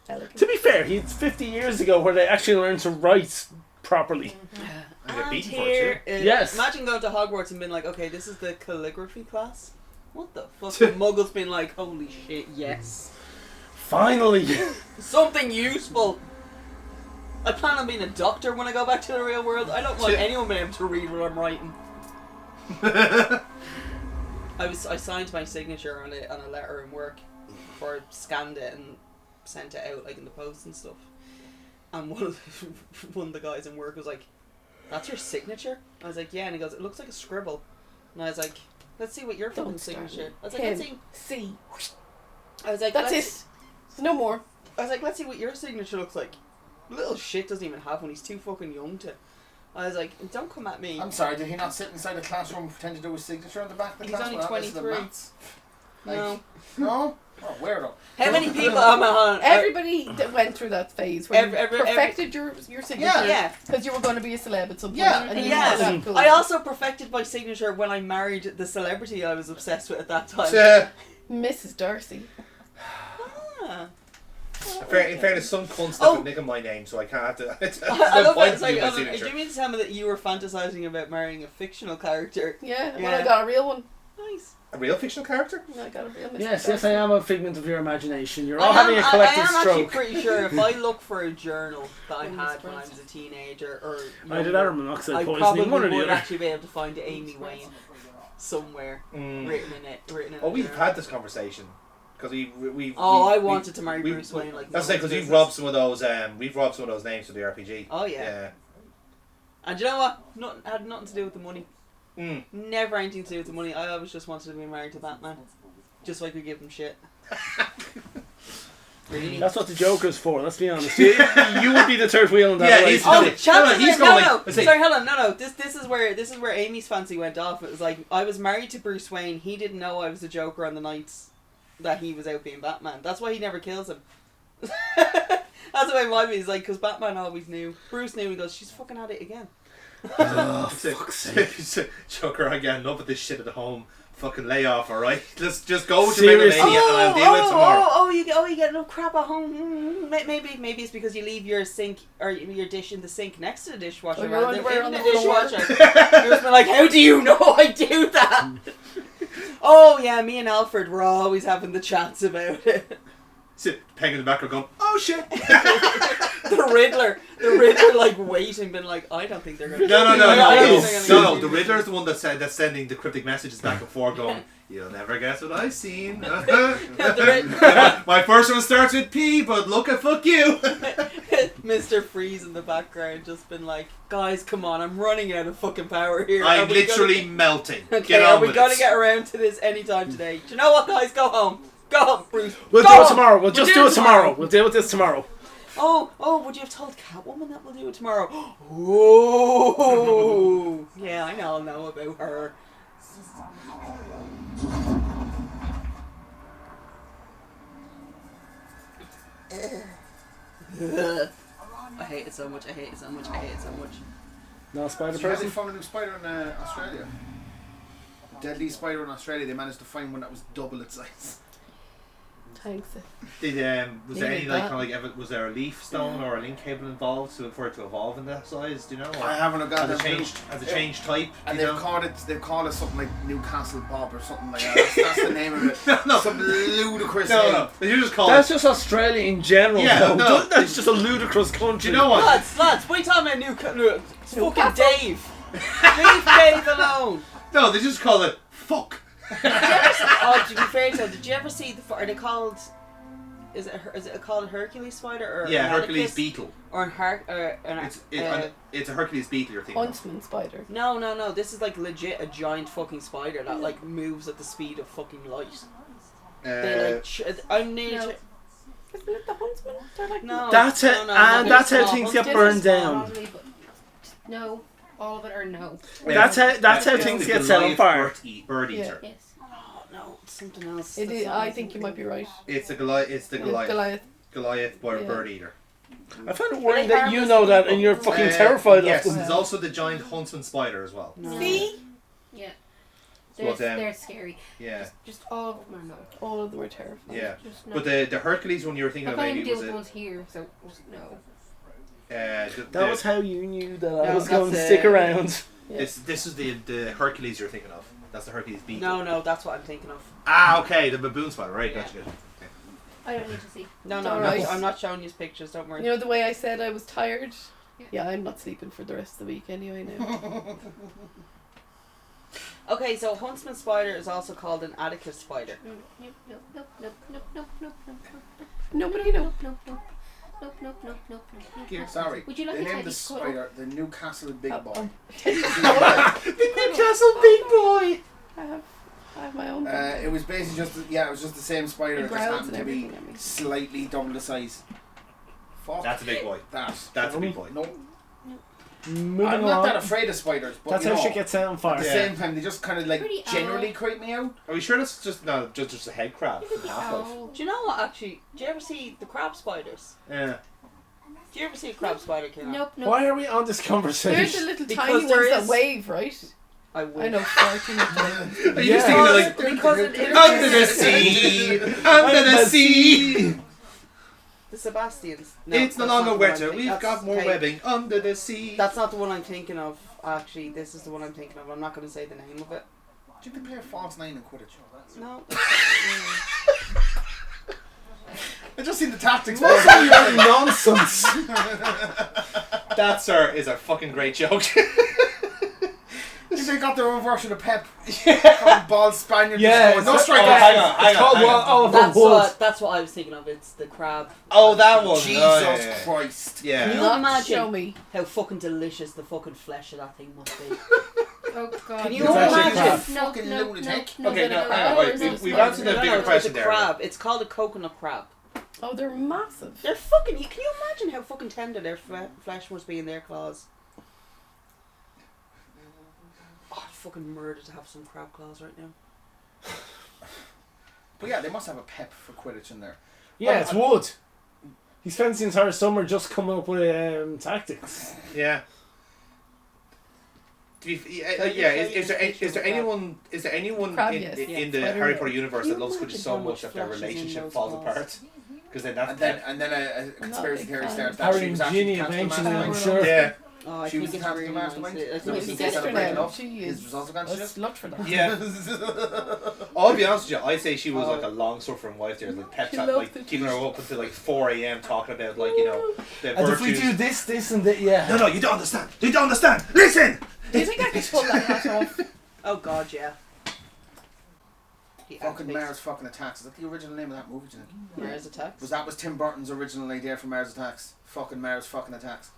elegant. To be fair, it's 50 years ago where they actually learned to write properly. And get And beaten for here it is, Yes. imagine going to Hogwarts and being like, okay, this is the calligraphy class. What the fuck? The Muggles being like, holy shit, yes. Finally! Something useful. I plan on being a doctor when I go back to the real world. I don't want anyone being able to read what I'm writing. too. I signed my signature on a letter in work before I scanned it and sent it out like in the post and stuff. And one of the guys in work was like, "That's your signature?" I was like, "Yeah," and he goes, "It looks like a scribble." And I was like, "Let's see what your fucking Don't start signature." I was like, Him. "Let's see." See, I was like, that's "Let's-" it. There's no more. I was like, "Let's see what your signature looks like." Little shit doesn't even have one. He's too fucking young to. I was like, "Don't come at me." I'm sorry, did he not sit inside the classroom and pretend to do his signature on the back of the He's class? only when I listened to 23. maths? No. No? Oh, weirdo. How many people? Hold on. Everybody that went through that phase where Every- you perfected your signature Yeah. because you were going to be a celeb at some point. Yeah. and you Yes. thought that cool. I also perfected my signature when I married the celebrity I was obsessed with at that time. Mrs. Darcy. Ah. In fairness, some cunts Oh. have nicking my name, so I can't have to. There's I no love point it. It's in like, doing my do signature. you mean to tell me that you were fantasizing about marrying a fictional character? Yeah, Yeah. well, I got a real one. Nice. A real fictional character? I got a real Mrs. Yes, Darcy. I am a figment of your imagination. You're all having a collective I am actually stroke. pretty sure if I look for a journal that I Oh, had Miss when I Branson. was a teenager or I did younger, iron monoxide I poisoning, probably one or the would other. actually be able to find Amy Wayne somewhere written in it. Oh, we've had this conversation because we. I wanted to marry we- Bruce Wayne. Like That's no it, because one's we've robbed business. some of those. We've robbed some of those names for the RPG. Oh yeah. And you know what? Had nothing to do with the money. Mm. Never anything to do with the money. I always just wanted to be married to Batman, just so I could give him shit. Really? That's what the Joker's for, let's be honest. You would be the third wheel in that Yeah, race. he's- Oh, No, chances he's are- going no, like- let's see. Sorry, hold on. No. This is where Amy's fancy went off. It was like I was married to Bruce Wayne. He didn't know I was the Joker on the nights that he was out being Batman. That's why he never kills him. That's the way my is like, because Batman always knew. Bruce knew. He goes, "She's fucking at it again." Oh, fuck's sake. Joker, I get enough of this shit at home. Fucking lay off, alright? Let's just go with your Seriously? Megalomania and I'll deal with it tomorrow. You get enough crap at home. Maybe it's because you leave your sink or your dish in the sink next to the dishwasher Or your rather than underwear in on the the floor. dishwasher. You're just been like, how do you know I do that? Oh yeah, me and Alfred were always having the chats about it. Sit, peg in the back and going, oh shit! The Riddler, like waiting, been like, I don't think they're gonna. No, the Riddler is the one that's sending the cryptic messages back and forth going, you'll never guess what I've seen. My first one starts with P, but look at fuck you. Mr. Freeze in the background just been like, guys, come on, I'm running out of fucking power here. I'm Are we literally gonna melting. Okay, Get are on we with gonna it. get around to this anytime today? Do you know what, guys? Go home. Go home, Bruce. We'll Go do it home. tomorrow. We'll just do it tomorrow. We'll deal with this tomorrow. Oh, would you have told Catwoman that we'll do it tomorrow? Oh, yeah, I know about her. I hate it so much. No spider So you guys person? found a new spider in Australia? A deadly spider in Australia. They managed to find one that was double its size. Thanks. Was there any Needed like that. kind of like was there a leaf stone or a link cable involved for it to evolve in that size? Do you know? Or I haven't got has that. it changed type? And do you they've know? called it something like Newcastle Bob or something like that. That's the name of it. No. Some ludicrous No, name. you just call That's it. just Australia in general, Yeah, though. no. That's just a ludicrous country. Do you know what? Lads, what are you talking about? It's fucking Dave. Leave Dave alone. No, they just call it fuck. Oh, to be fair to did you ever see are they called? Is it called a Hercules spider or Yeah, an Hercules Atticus? beetle. Or an It's a Hercules beetle you're thinking of. Huntsman spider. No. This is like legit a giant fucking spider that like moves at the speed of fucking light. They like I'm near. No. Isn't it the huntsman? They're like No, That's it, and that's how things get burned down. No, all of it or no. That's how It's things the get set on Goliath fire. Bird Yeah. eater. Yes. Oh no, it's something else. It That's is, not I what think you might be right. It's the Goliath. Goliath. Goliath Yeah. bird eater. I find it Are worrying they that you harmless know that people? and you're fucking Uh, terrified yes, of them. there's also the giant huntsman spider as well. No. See? Yeah. They're, they're scary. Yeah. Just all of them are no. All of them are terrifying. Yeah. Just no. But the Hercules one you were thinking I of can't even maybe deal was with the it? ones here, so just no. That was how you knew that I No, was going to that's, stick around. Yeah. This is the Hercules you're thinking of. That's the Hercules beetle. No, that's what I'm thinking of. Ah, okay, the baboon spider, right? Yeah. Gotcha. I don't need to see. No, It's I'm alright. not, I'm not showing you pictures, don't worry. You know the way I said I was tired? Yeah. Yeah, I'm not sleeping for the rest of the week anyway now. Okay, so huntsman spider is also called an Atticus spider. Nobody knows. No. Sorry. Would you like They a named teddy the spider the Newcastle Big Boy. The Newcastle big boy. I have my own. It was basically just it was just the same spider. It It just growls happened and to be everything at me. slightly double the size. Fuck That's a big boy. that. That's a big boy. No, Moving I'm along. not that afraid of spiders, but That's you how know, shit gets set on at fire. the Yeah. same time they just kind of like Pretty generally owl. creep me out. Are we sure that's just a head crab from Half-Life? Oh. Do you know what, actually? Do you ever see the crab spiders? Yeah. Do you ever see a crab spider, Kieran? Nope. Why are we on this There's conversation? the little Because tiny there ones that is- wave, right? I wish. I know 14 of them. Are you Yeah. just thinking like Because it under the sea, under the sea? The Sebastians. It's no that's longer not the one I'm wetter. thinking- We've that's- got more okay, webbing under the sea. That's not the one I'm thinking of. Actually, this is the one I'm thinking of. I'm not going to say the name of it. Do you play a false nine in Quidditch? No. I just seen the tactics. What's all your nonsense? That, sir, is a fucking great joke. If they got their own version of Pep. Fucking bald Spaniard. Yeah, just going, no it's- strike. oh, out." hang on, hang It's called hang on. Oliver That's Wood. that's what I was thinking of. It's the crab. Oh, that one. Jesus Oh, yeah. Christ. Yeah. Can you Not imagine show me. how fucking delicious the fucking flesh of that thing must be? Oh god. Can you It's actually imagine? crab. Fucking lunatic. Okay, no, hang on, Oh, wait, it's not we've spider. answered the No, bigger it's question a there. crab. It's called a coconut crab. Oh, they're massive. They're fucking. Can you imagine how fucking tender their flesh must be in their claws? Oh, I'd fucking murder to have some crab claws right now. But yeah, they must have a Pep for Quidditch in there. Yeah, it's Wood. He spends the entire summer just coming up with tactics. Yeah. Is there anyone Crab, in yes. in the Spider Harry Man. Potter universe You that loves imagine Quidditch how so much much that their flesh is in relationship those falls claws. apart? Because then that's And then a conspiracy big theory fan. starts that Harry she and was actually Ginny the tactical eventually, I'm mastermind. sure. yeah. Oh, I She was think the it's really tactical nice. mastermind. I think So it's we My can sister celebrate now, love. she His is results a against shit. slut for that. Yeah. I'll be honest with you, I'd say she was like a long suffering wife there, like pep She chat, loved like it. keeping her up until like 4 a.m. talking about like, you know, the And if we virtues. do this and that, yeah. No, you don't understand. You don't understand. Listen. Do you think I could pull that hat off? Oh god, yeah. The Fucking outfits. Mars fucking Attacks. Is that the original name of that movie, do you think? Mars Attacks. Was Tim Burton's original idea for Mars Attacks? Fucking Mars fucking Attacks.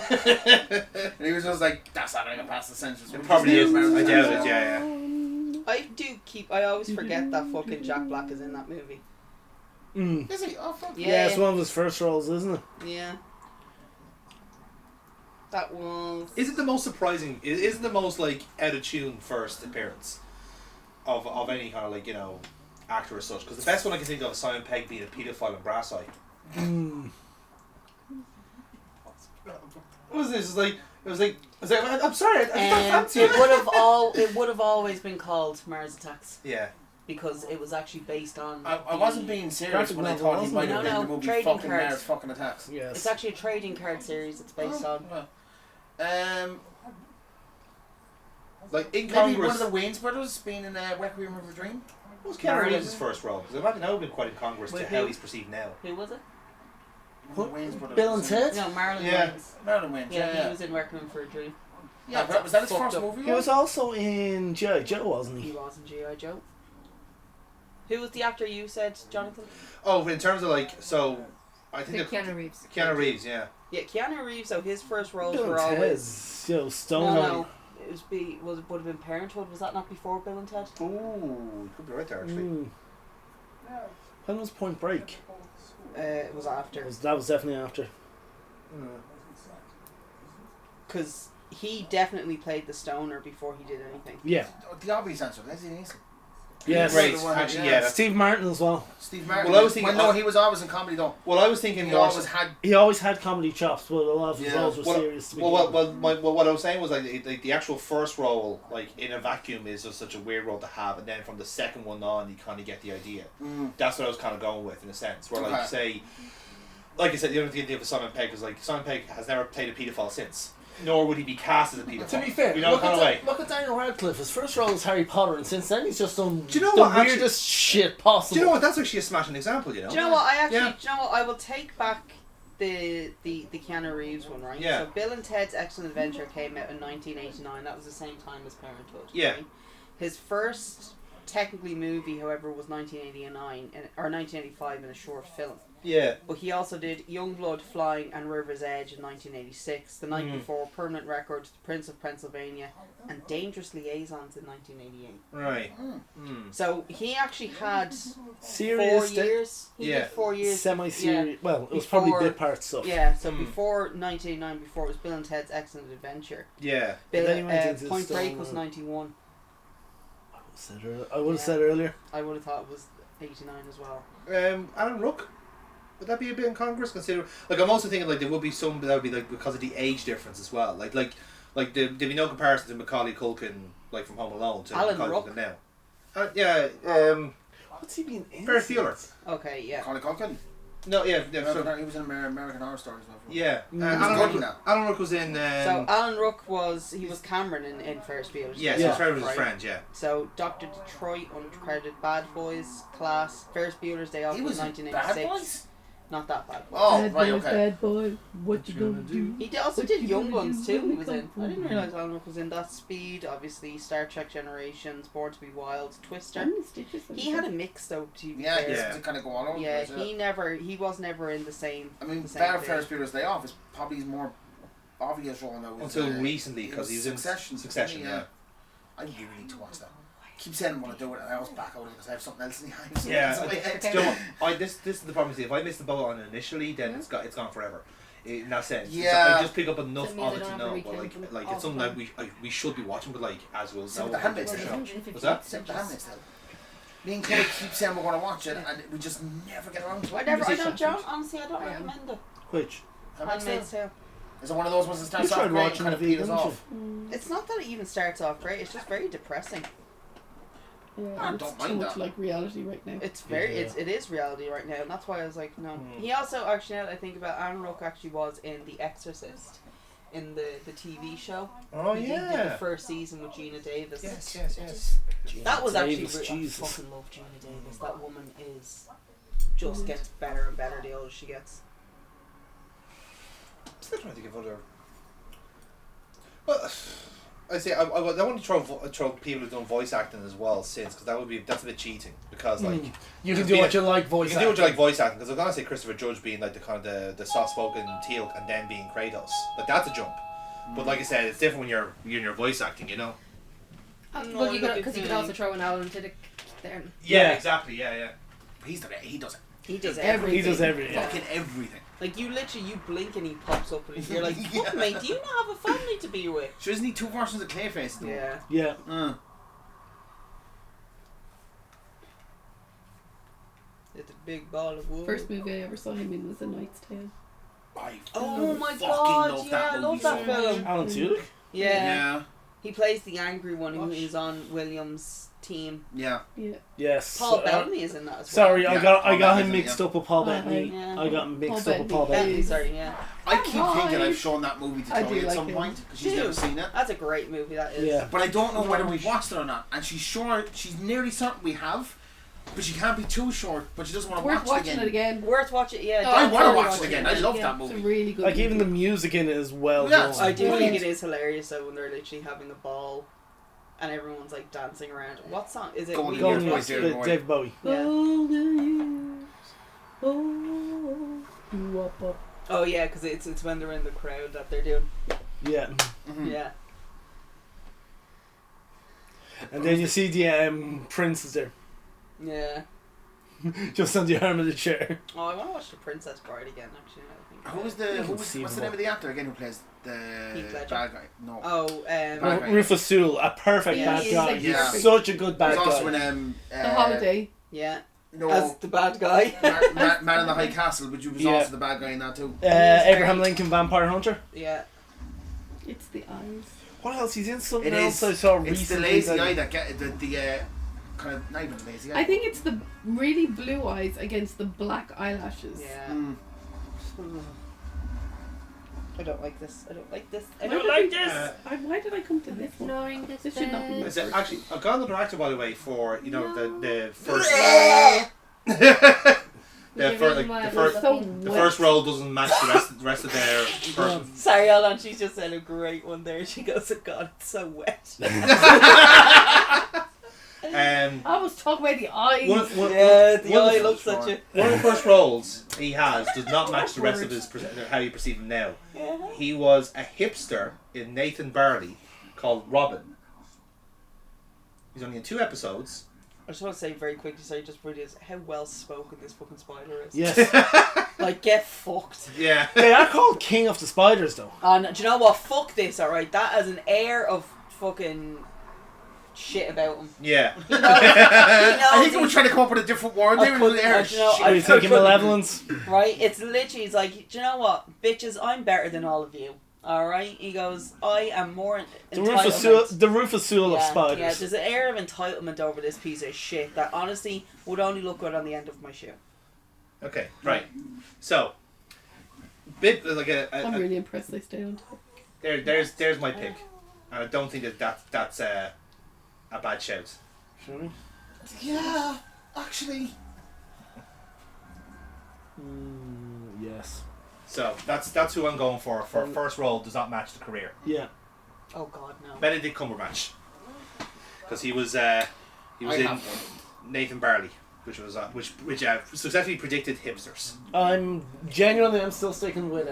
And he was just like, that's not gonna pass the census. It probably is. Mars I Attacks. doubt it. Yeah. I always forget that fucking Jack Black is in that movie. Mm. Is he? Oh fuck. Yeah, it's one of his first roles, isn't it? Yeah. That was. Is it the most surprising? Is it the most like out of tune first appearance of any kind of like, you know, actor or such? Because the best one I can think of is Simon Pegg being a paedophile in Brass Eye. Mm. What was this? It was like I'm sorry, I just don't fancy it. It would have always been called Mars Attacks Yeah. because it was actually based on. I wasn't being serious Graphic when I novel, thought he wasn't might it? have No, been no, the movie trading fucking cards. Mars fucking Attacks. Yes. It's actually a trading card series. It's based on. Well. Like Maybe one of incongruous. the Wayans brothers being in Requiem of a Dream. What was Keanu Reeves' first role? Because I imagine that would have been quite incongruous to With how who? he's perceived now. Who was it? One of the Wayans brothers. Bill and Ted? No, Marilyn Yeah. Wayans. Marilyn Wayans. Yeah, Yeah, he was in Requiem for a Dream. yeah. That's Was that his fucked first up. movie? He was also in G.I. Joe, wasn't He he? was in G.I. Joe. Who was the actor you said, Jonathan? Oh, in terms of like, so I think The that Keanu Reeves. Keanu Reeves, yeah. Yeah, Keanu Reeves. So his first roles Bill were and always. Ted's, Stone. No. It would have been Parenthood. Was that not before Bill and Ted? Ooh, you could be right there actually. Mm. When was Point Break? It was after. That was definitely after. Because he definitely played the stoner before he did anything. Yeah. The obvious answer. Leslie Nielsen. Yes. Great. The one, Actually, yeah. Steve Martin as well. Steve Martin. Well, I was thinking- no, he was always in comedy though. Well, I was thinking He more. always had. He always had comedy chops, but a lot of his Yeah. roles were Well, serious to begin Well, with. what I was saying was like the actual first role, like in a vacuum, is just such a weird role to have, and then from the second one on, you kind of get the idea. That's what I was kind of going with in a sense. Where like say, like I said, the only thing I did with Simon Pegg was like Simon Pegg has never played a paedophile since, nor would he be cast as a paedophile. To be fair, you know, look, kind of way. look at Daniel Radcliffe. His first role was Harry Potter, and since then he's just done Do you know the what, actually- weirdest shit possible. Do you know what? That's actually a smashing example. You know. Do you know what? Yeah. Do you know what? I will take back the Keanu Reeves one, right? Yeah. So Bill and Ted's Excellent Adventure came out in 1989. That was the same time as Parenthood. Yeah. Right? His first technically movie, however, was 1989 or 1985 in a short film. Yeah. But he also did Youngblood, Flying, and River's Edge in 1986. The night before, Permanent Record, The Prince of Pennsylvania, and Dangerous Liaisons in 1988. Right. So he actually had Serious 4 years. He Yeah. did 4 years. semi-serious. Yeah. Well, it was Before- probably bit part stuff. Yeah, so before 1989, before it was Bill and Ted's Excellent Adventure. Yeah. Bill, then he went into Point Break some, was 91. I would have said earlier. I would have thought it was 89 as well. Alan Rook. Would that be a bit incongruous? Consider like I'm also thinking like there would be some that would be like because of the age difference as well. Like there'd be no comparison to Macaulay Culkin like from Home Alone to Alan Macaulay Rook. Culkin now. Yeah. What's he been in? Ferris Bueller. Okay, yeah. Macaulay Culkin. No, yeah, he He was in American Horror Story as well. yeah. Alan Rook. Alan Rook was in. So Alan Rook was Cameron in Ferris Bueller's yeah, Day so Off, Ferris was his right? friend. Yeah. So Dr. Detroit, Uncredited Bad Boys, Class, Ferris Bueller's Day Off He was was in 1986. Bad Boys. Not that bad. Boy. Oh, Bad right, boy, okay. bad boy, what you gonna do? He also What did you Young gonna Ones do too. when He we was come in. I didn't from? realize Alan Rook was in that. Speed, obviously, Star Trek Generations, Born to Be Wild, Twister. How many stitches have He you had a got? mix though. To be Yeah, fair. he's Yeah. kind of going all over Yeah, the place. he was never in the same. I mean, the same Better thing. Ferris Bueller's Day Off is probably his more obvious role now. Until recently, because he was in Succession. Succession. Yeah. I really need to watch that. Keep saying I want to do it, and I always back out of it because I have something else in the hands. Yeah. So, Do you know what? This is the problem. See, if I miss the boat on it initially, then it's gone forever. In that sense, Yeah. I just pick up enough Doesn't mean of they it to don't have know. a But weekend like off it's something then. that we should be watching. But like as we'll So know, the Handmaid's we'll Tale. show. 150 What's that? Except the Handmaid's Tale. Me and Kelly keep saying we're going to watch it, and we just never get around to it. Honestly, I don't I am. recommend it. Which? Handmaid's Tale. Is it one of those ones that starts You off tried great and watching kind of it, peters didn't you? off? It's not that it even starts off great. It's just very depressing. Yeah, I it's don't too mind much that. like reality right now. It's very, Yeah. it is reality right now, and that's why I was like, no. He also actually, now that I think about, Aaron Rook actually was in The Exorcist, in the TV show. Oh He did the first season with Gina Davis. Yes. That was actually, Davis, I Jesus. fucking love Gina Davis. That woman just gets better and better the older she gets. Still trying to think of other. Well, I say I want to throw people who've done voice acting as well, since because that's a bit cheating because like You can Be do a- what you like, voice you can do what you like acting. voice acting because I'm gonna say Christopher Judge being like the kind of the soft spoken Teal'c and then being Kratos, like that's a jump. But like I said, it's different when you're in your voice acting, you know. Well, you could, because you could also throw an Alan Tudyk there. Yeah. exactly. Yeah. He does He does Everything. everything. He does everything. fucking everything. Like, you blink and he pops up and you're like, fuck mate, do you not have a family to be with? So isn't he two versions of Clayface? Though? Yeah. Yeah. It's a big ball of wood. First movie I ever saw him in was A Knight's Tale. I Oh my fucking god, love yeah, that I love movie that so film. Alan Tudyk? Yeah. He plays the angry one who's on Williams' team. Yeah. Yeah. Yes. Paul Bettany is in that as well. Sorry, Yeah, I got Paul him Bettany's in it, mixed up with Paul Bettany. Yeah. I got him mixed Paul up with Paul Bettany. Bettany. Bettany, sorry, yeah. I keep Hi. thinking I've shown that movie to I Chloe do at like some it. point because she's Dude. never seen it. That's a great movie, that is. Yeah. But I don't know whether we've watched it or not. And she's nearly certain we have. But she can't be too short, but she doesn't want to Worth watch watching it again. Worth watching, yeah. Oh, I don't want to totally watch it again. I love Yeah, that it's a movie. really good Like even the movie. music in it is well Yeah, done. I do Brilliant. think it is hilarious though when they're literally having a ball and everyone's like dancing around. What song is it? Golden We Years Were by Watching? David Bowie. Dave Bowie. Yeah. Golden years. Oh, you up. Oh yeah, because it's when they're in the crowd that they're doing. Yeah. Mhm. Yeah. And then you see the princes there. Yeah. Just on the arm of the chair. Oh, I want to watch The Princess Bride again, actually. Now I think Who's about it. what's the name of the actor again who plays the Heath Ledger. bad guy? No. Oh, Bad guy. Rufus Sewell, a perfect Yeah, bad he's guy. like He's perfect. such a good bad He's also guy. in The Holiday. yeah. no As the bad guy. Man in the High Castle, which was Yeah. also the bad guy in that too. Abraham Lincoln Vampire Hunter. Yeah. It's the eyes. What else? He's in something It else is. I saw It's recently. the lazy that- eye that get the kind of not even lazy eye. I think it's the really blue eyes against the black eyelashes. Yeah. Mm. I don't like this. I don't like this. I Why don't did like we- this. Why did I come to this one? Ignoring this. This should not be Is it actually a gun the director, by the way, for the first the first role doesn't match the rest of their person. Sorry, hold on. She just said a great one there. She goes, "Oh God, it's so wet." I was talking about the eyes. Yeah, the eye looks at you. One of the first roles he has does not match the rest of his how you perceive him now. Yeah. He was a hipster in Nathan Barley called Robin. He's only in 2 episodes. I just want to say very quickly, sorry, just brilliant, how well spoken this fucking spider is. Yes. Like, get fucked. Yeah. They are called King of the Spiders, though. And do you know what? Fuck this, alright? That has an air of fucking shit about him. Yeah. He knows, I think they were trying to come up with a different word. I They were couldn't- there. I- you know, Are you thinking malevolence? right? It's literally, he's like, do you know what? Bitches, I'm better than all of you. Alright? He goes, I am more The Rufus Sewell of spiders. Yeah, there's an air of entitlement over this piece of shit that honestly would only look good on the end of my shoe. Okay. Right. So, bit like I'm really impressed they stayed on top. there's my pick, and I don't think that's a bad shout. Shall we? Yeah, actually. Yes. So that's who I'm going for. For first role does not match the career. Yeah. Oh God, no. Benedict Cumberbatch, because he was I in have one. Nathan Barley, which was which successfully predicted hipsters. I'm still sticking with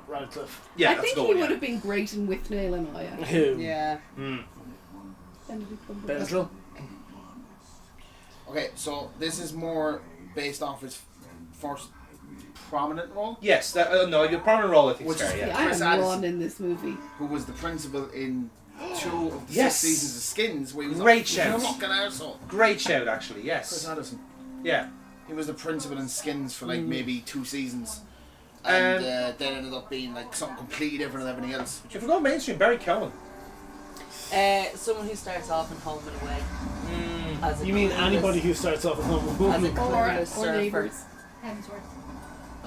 Radcliffe. Yeah, I that's think going. he would have been great in Withnail and I. Actually. Who? Yeah. Benedict Cumberbatch. Benadryl. Okay, so this is more based off his first prominent role, Yes, no, your prominent role I think is Which fair. is- Yeah. Yeah, I Chris am Addison. Ron in this movie. who was the principal in 2 of the Yes. 6 seasons of Skins, where he was Great a shout. fucking arsehole. Great shout, actually. Chris Yes. Addison. Yeah. He was the principal in Skins for like maybe 2 seasons, and then ended up being like something completely different than everything else. If we go mainstream, Barry Keoghan. Someone who starts off in Home and Away. As a You mean clueless- anybody who starts off with as a home? clueless Or surfer. Neighbours. Hemsworth.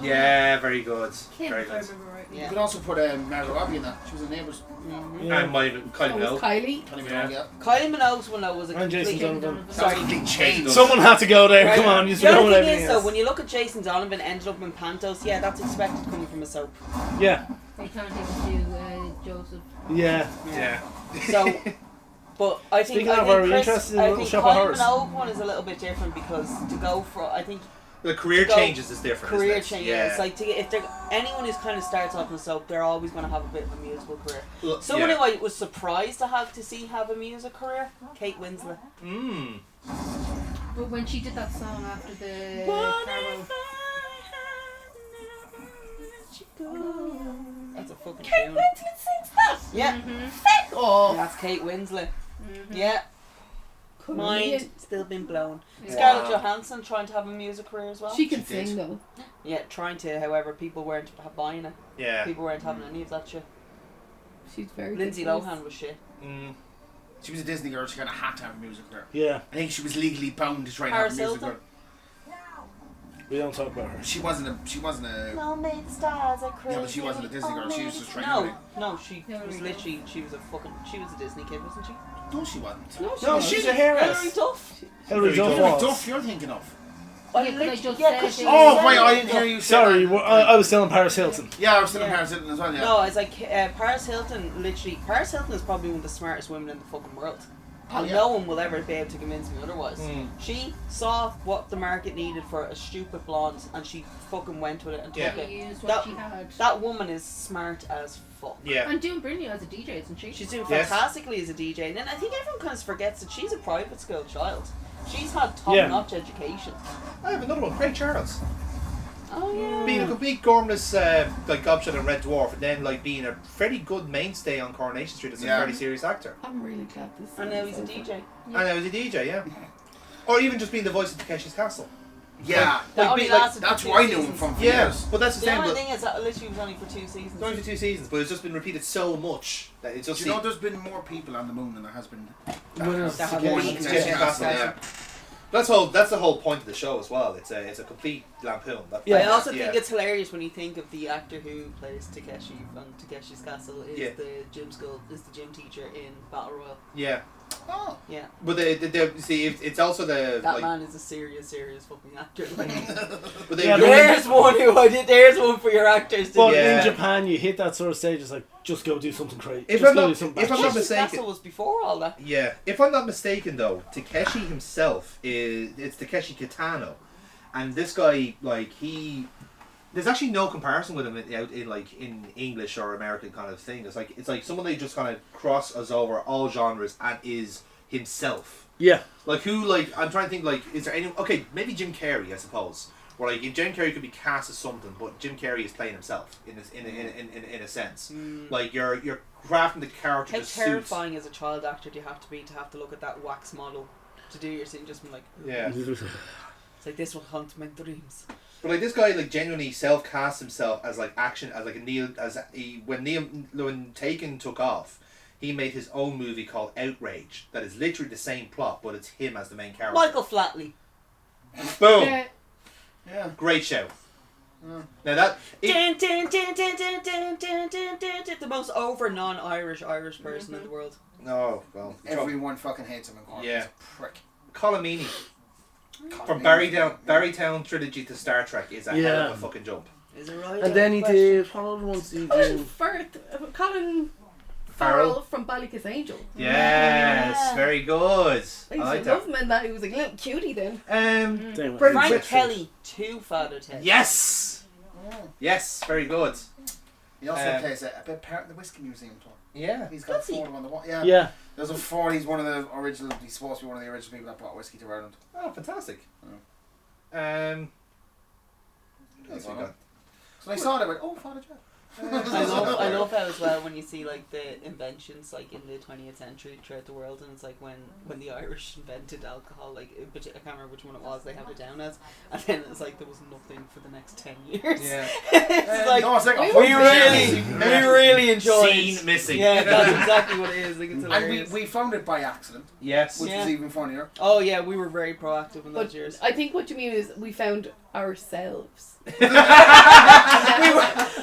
Yeah, very good. Kim, Very if I good. remember right. You Yeah. could also put Margot Robbie in that. She was in Neighbours. And my Kylie That was Minogue. Kylie. Can't even Yeah. know yet. Kylie Minogue's one though was a And Jason complete... Donovan. That was a Sorry. complete change. Someone had to go there. Right. Come on, you The forgot only what thing everything is though, is. when you look at Jason Donovan ended up in Pantos, yeah, that's expected coming from a soap. Yeah. They can't even do Joseph. Yeah. Yeah. So, but I think Speaking of, are we interested in I Little think Shop of Kylie Horrors? Minogue one is a little bit different because to go for, I think The career To go- changes is different. career isn't it? change. Yeah. It's like if they're anyone who's kind of starts off in a soap, they're always going to have a bit of a musical career. Look, Someone yeah. who I was surprised to have a music career, Kate Winslet. Mm. But when she did that song after the Carol, That's a fucking Kate tune. Winslet sings that. Yeah, Oh, that's Kate Winslet. Yeah, mind comedian. still been blown. Yeah. Scarlett Johansson trying to have a music career as well. She can She did. sing though. Yeah, trying to. However, people weren't buying it. Yeah. People weren't having any of that shit. She's very Lindsay good voice. Lohan was shit. Mm. She was a Disney girl. She kind of had to have a music career. Yeah. I think she was legally bound to try and have Paris a music Hilton? career. We don't talk about her. She wasn't a. No made stars are crazy. Yeah, but she wasn't a Disney girl. She was just trying No, to. no, she Hilary was Duff. literally she was a Disney kid, wasn't she? No, she wasn't. No, she No, was. she's a Hilary heiress. Duff. Hilary Duff Hilary was. Duff, you're thinking of. Yeah, 'cause I just yeah, 'cause said she it. Oh, said wait, I it. didn't hear you say Sorry, that. I was still in Paris Hilton. Yeah, I was still in Yeah. Paris Hilton as well, yeah. No, it's like Paris Hilton. Literally, Paris Hilton is probably one of the smartest women in the fucking world. Oh, And yeah. no one will ever be able to convince me otherwise. Mm. She saw what the market needed for a stupid blonde, and she fucking went with it and took Yeah. She it. used That- what she had. That woman is smart as fuck. Yeah. And doing brilliant as a DJ, isn't she? She's doing Yes. fantastically as a DJ, and then I think everyone kind of forgets that she's a private school child. She's had top-notch education. I have another one. Craig Charles. Oh yeah. Being a complete gormless like gobshite and Red Dwarf, and then like being a very good mainstay on Coronation Street as a very serious actor. I'm really glad this. And now he's a DJ. And now he's a DJ, yeah. Or even just being the voice of Takeshi's Castle. Yeah. That only lasted that's for where I 2 knew him seasons. from for Yeah, years. but that's the The same. only But thing is that literally was only for 2 seasons. it's only for 2 seasons, but it's just been repeated so much that it's just. Do you know there's been more people on the moon than there has been. Winners That to have get- won Takeshi's Takeshi's Castle, Castle. That's the whole point of the show as well. It's a complete lampoon. Yeah. I also Yeah. think it's hilarious when you think of the actor who plays Takeshi from Takeshi's Castle is Yeah. the gym teacher in Battle Royale. Yeah, Oh. Yeah, but see, it's also the that like. man is a serious fucking actor. But they, Yeah, There's one who I did. There's one for your actors. To But do. Yeah. in Japan, you hit that sort of stage. It's like just go do something crazy. If Just I'm go not- do something if I'm batshit. not Takeshi's mistaken- Castle was before all that. Yeah, if I'm not mistaken though, Takeshi himself it's Takeshi Kitano, and this guy there's actually no comparison with him in English or American kind of thing. It's like someone they just kind of crosses over all genres and is himself. Yeah. I'm trying to think is there any maybe Jim Carrey I suppose. Where if Jim Carrey could be cast as something, but Jim Carrey is playing himself in a sense. You're crafting the character How to suit. terrifying as a child actor do you have to look at that wax model to do your scene? Just be like, Yeah. it's like this will haunt my dreams. But this guy genuinely self-cast himself as action when Taken took off, he made his own movie called Outrage that is literally the same plot, but it's him as the main character. Michael Flatley. Boom! Yeah. Yeah. Great show. Now that The most over non-Irish person in the world. no, well, Everyone fucking hates him in court. Yeah. He's a prick. Colomini from Barrytown trilogy to Star Trek is a hell Yeah. of a fucking jump. Is it right? And then he did. What other ones did he Colin do? Firth, Colin Farrell. Farrell from Ballycus Angel. Yes, Yeah. very good. I I used like to love him in that. He was a little cutie then. that. Damn it. Brendan Frank Whitford. Kelly to Father Ted. Yes, yes, very good. He also Um, plays a bit part in the Whiskey Museum tour. Yeah. He's got Does he? a photo on the wall. Yeah. Yeah. There's a photo. He's one of the original. He's supposed to be one of the original people that brought whiskey to Ireland. Oh, fantastic. What else we got? So I saw that. I went, oh, Father John. I love how as well when you see the inventions in the 20th century throughout the world, and it's when the Irish invented alcohol, I can't remember which one it was they have it down as, and then it's there was nothing for the next 10 years. Yeah. It's No, it's like a we really enjoyed. Scene missing. Yeah, that's exactly what it is. It's And hilarious. we found it by accident, Yes. which Yeah. was even funnier. Oh yeah, we were very proactive in those But years. I think what you mean is we found ourselves.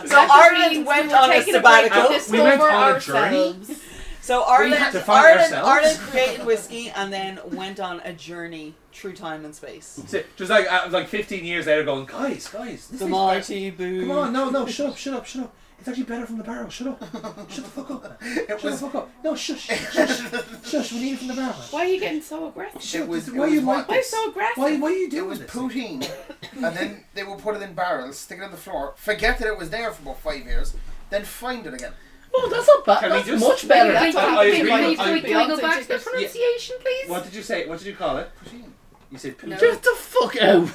So Ireland went on a sabbatical. We went on a journey? So We had to find ourselves. Ireland created whiskey and then went on a journey through time and space. Just like 15 years later going, guys, this The thing's mighty better. boo. Come on, no, shut up. It's actually better from the barrel. Shut up. Shut the fuck up. Shut the fuck up. No, shush. We need it from the barrel. Why are you getting so aggressive? It was. Why it you was like Why so aggressive? Why are you It doing was this? poutine, and then they would put it in barrels, stick it on the floor, forget that it was there for about 5 years, then find it again. Oh, that's not bad. Can we That's just- much better. That's what I I'm agree. thinking. I- Can we go back to the Yeah. pronunciation, please? What did you say? What did you call it? Poutine. You said poutine. Get the fuck out.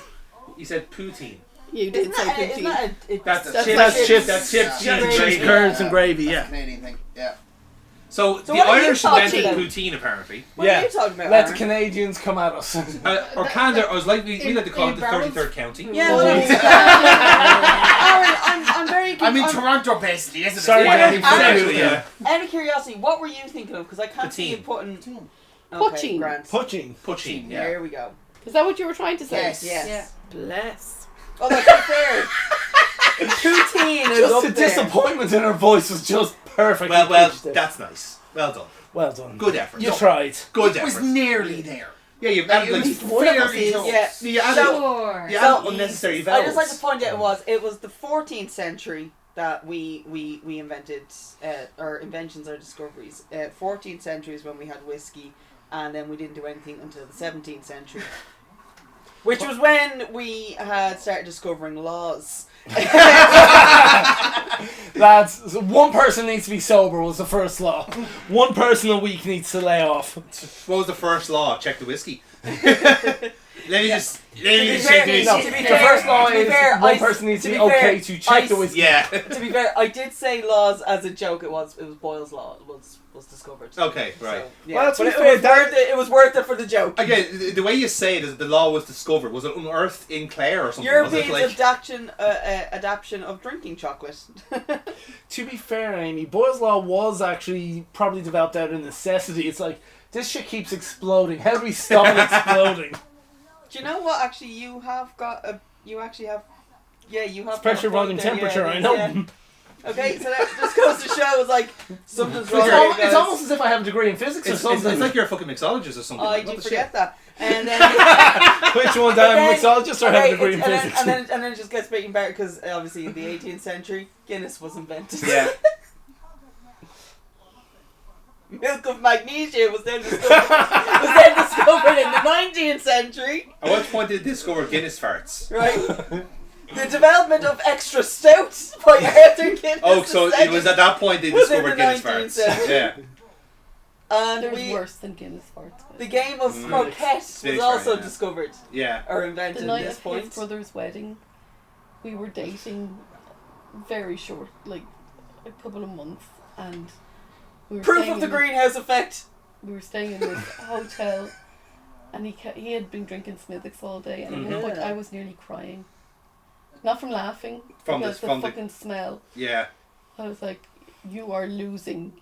You said poutine. You did Isn't say that, poutine. isn't that That's that's chips. like chips. That's chips. Yeah. cheese, Chips, gravy. curds and gravy, That's yeah. a Canadian thing. Yeah. So the what are you Irish talking invented about? poutine apparently. What are you talking about? Let the Aaron? Canadians come at us. Or Canada, I was like we like to call in it the barrels? 33rd county. Yeah, Oh. well, Aaron, I'm very. I mean, I'm- Toronto basically, isn't Sorry, it? Yeah, Aaron. exactly, yeah. Out of curiosity, what were you thinking of? Because I can't see you Poutine. putting. Poutine. Grant. Poaching. Poutine, yeah. There we go. Is that what you were trying to say? Yes. Yes. Bless. Oh, that's not fair. Poutine is Just up the there. disappointment in her voice was just perfect. Well, that's nice. Well done. Well done. Good effort. You tried. Good It was effort. nearly there. Yeah, you've added It like was one of us fairly is- close. yeah. you added, Sure. you added So- unnecessary I vowels. just like to point out it was the 14th century that we invented our inventions, our discoveries. 14th century is when we had whiskey, and then we didn't do anything until the 17th century. Which was when we had started discovering laws. Lads, so one person needs to be sober was the first law. One person a week needs to lay off. What was the first law? Check the whiskey. Let me just fair, check the no, whiskey. to be The fair, first law to be is fair, one I- person needs to to be be fair, okay to check the whiskey. Yeah. To be fair, I did say laws as a joke. It was Boyle's law was discovered. Okay, right. So, yeah. Well, to but be it fair, was worth it. It was worth it for the joke. Again, the way you say it is the law was discovered. Was it unearthed in Clare or something? Was it Europeans' like... adaptation of drinking chocolate. To be fair, Amy, Boyle's Law was actually probably developed out of necessity. It's like, this shit keeps exploding. How do we stop it exploding? Do you know what? Actually, you have got a. You actually have. Yeah, you have. It's pressure, got a volume, point there, temperature, yeah, I know. yeah. Okay, so that just goes to show, it's like something's It's, wrong. al- here, it's guys. almost as if I have a degree in physics or It's something. like you're a fucking mixologist or something. I Like, what did the forget shit? that. And then. Which one? Do I have a then- mixologist or have a degree in and then- physics? and then it just gets making better because obviously in the 18th century, Guinness was invented. Yeah. Milk of magnesia was then discovered in the 19th century. At what point did they discover Guinness farts? Right. The development of extra stout by Arthur Guinness. Oh, so it was at that point they Was in discovered the Guinness 19th farts. century. Yeah. And There's worse than Guinness farts. but- the game of croquet was Spinach also fart, yeah. discovered Yeah. or The invented night at this of point. his brother's wedding, we were dating very short, like a couple of months, and we were Proof staying of the in- greenhouse effect. We were staying in this hotel, and he had been drinking Smithwick's all day, and at one point I was nearly crying, not from laughing, From because the- the from the- fucking smell. Yeah. I was like, you are losing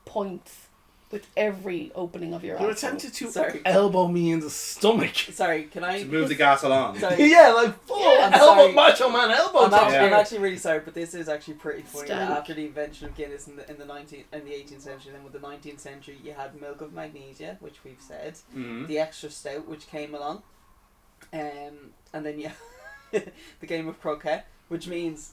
points with every opening of your You asshole. attempted to Sorry. elbow me in the stomach. Sorry, can I? To move the gas along. Sorry. Yeah, like full I'm elbow, sorry. macho man elbow I'm top. actually, Yeah. I'm actually really sorry, but this is actually pretty funny. That Stank. after the invention of Guinness in the 18th century, then with the 19th century, you had milk of magnesia, which we've said, Mm-hmm. the extra stout, which came along, and then the game of croquet, which means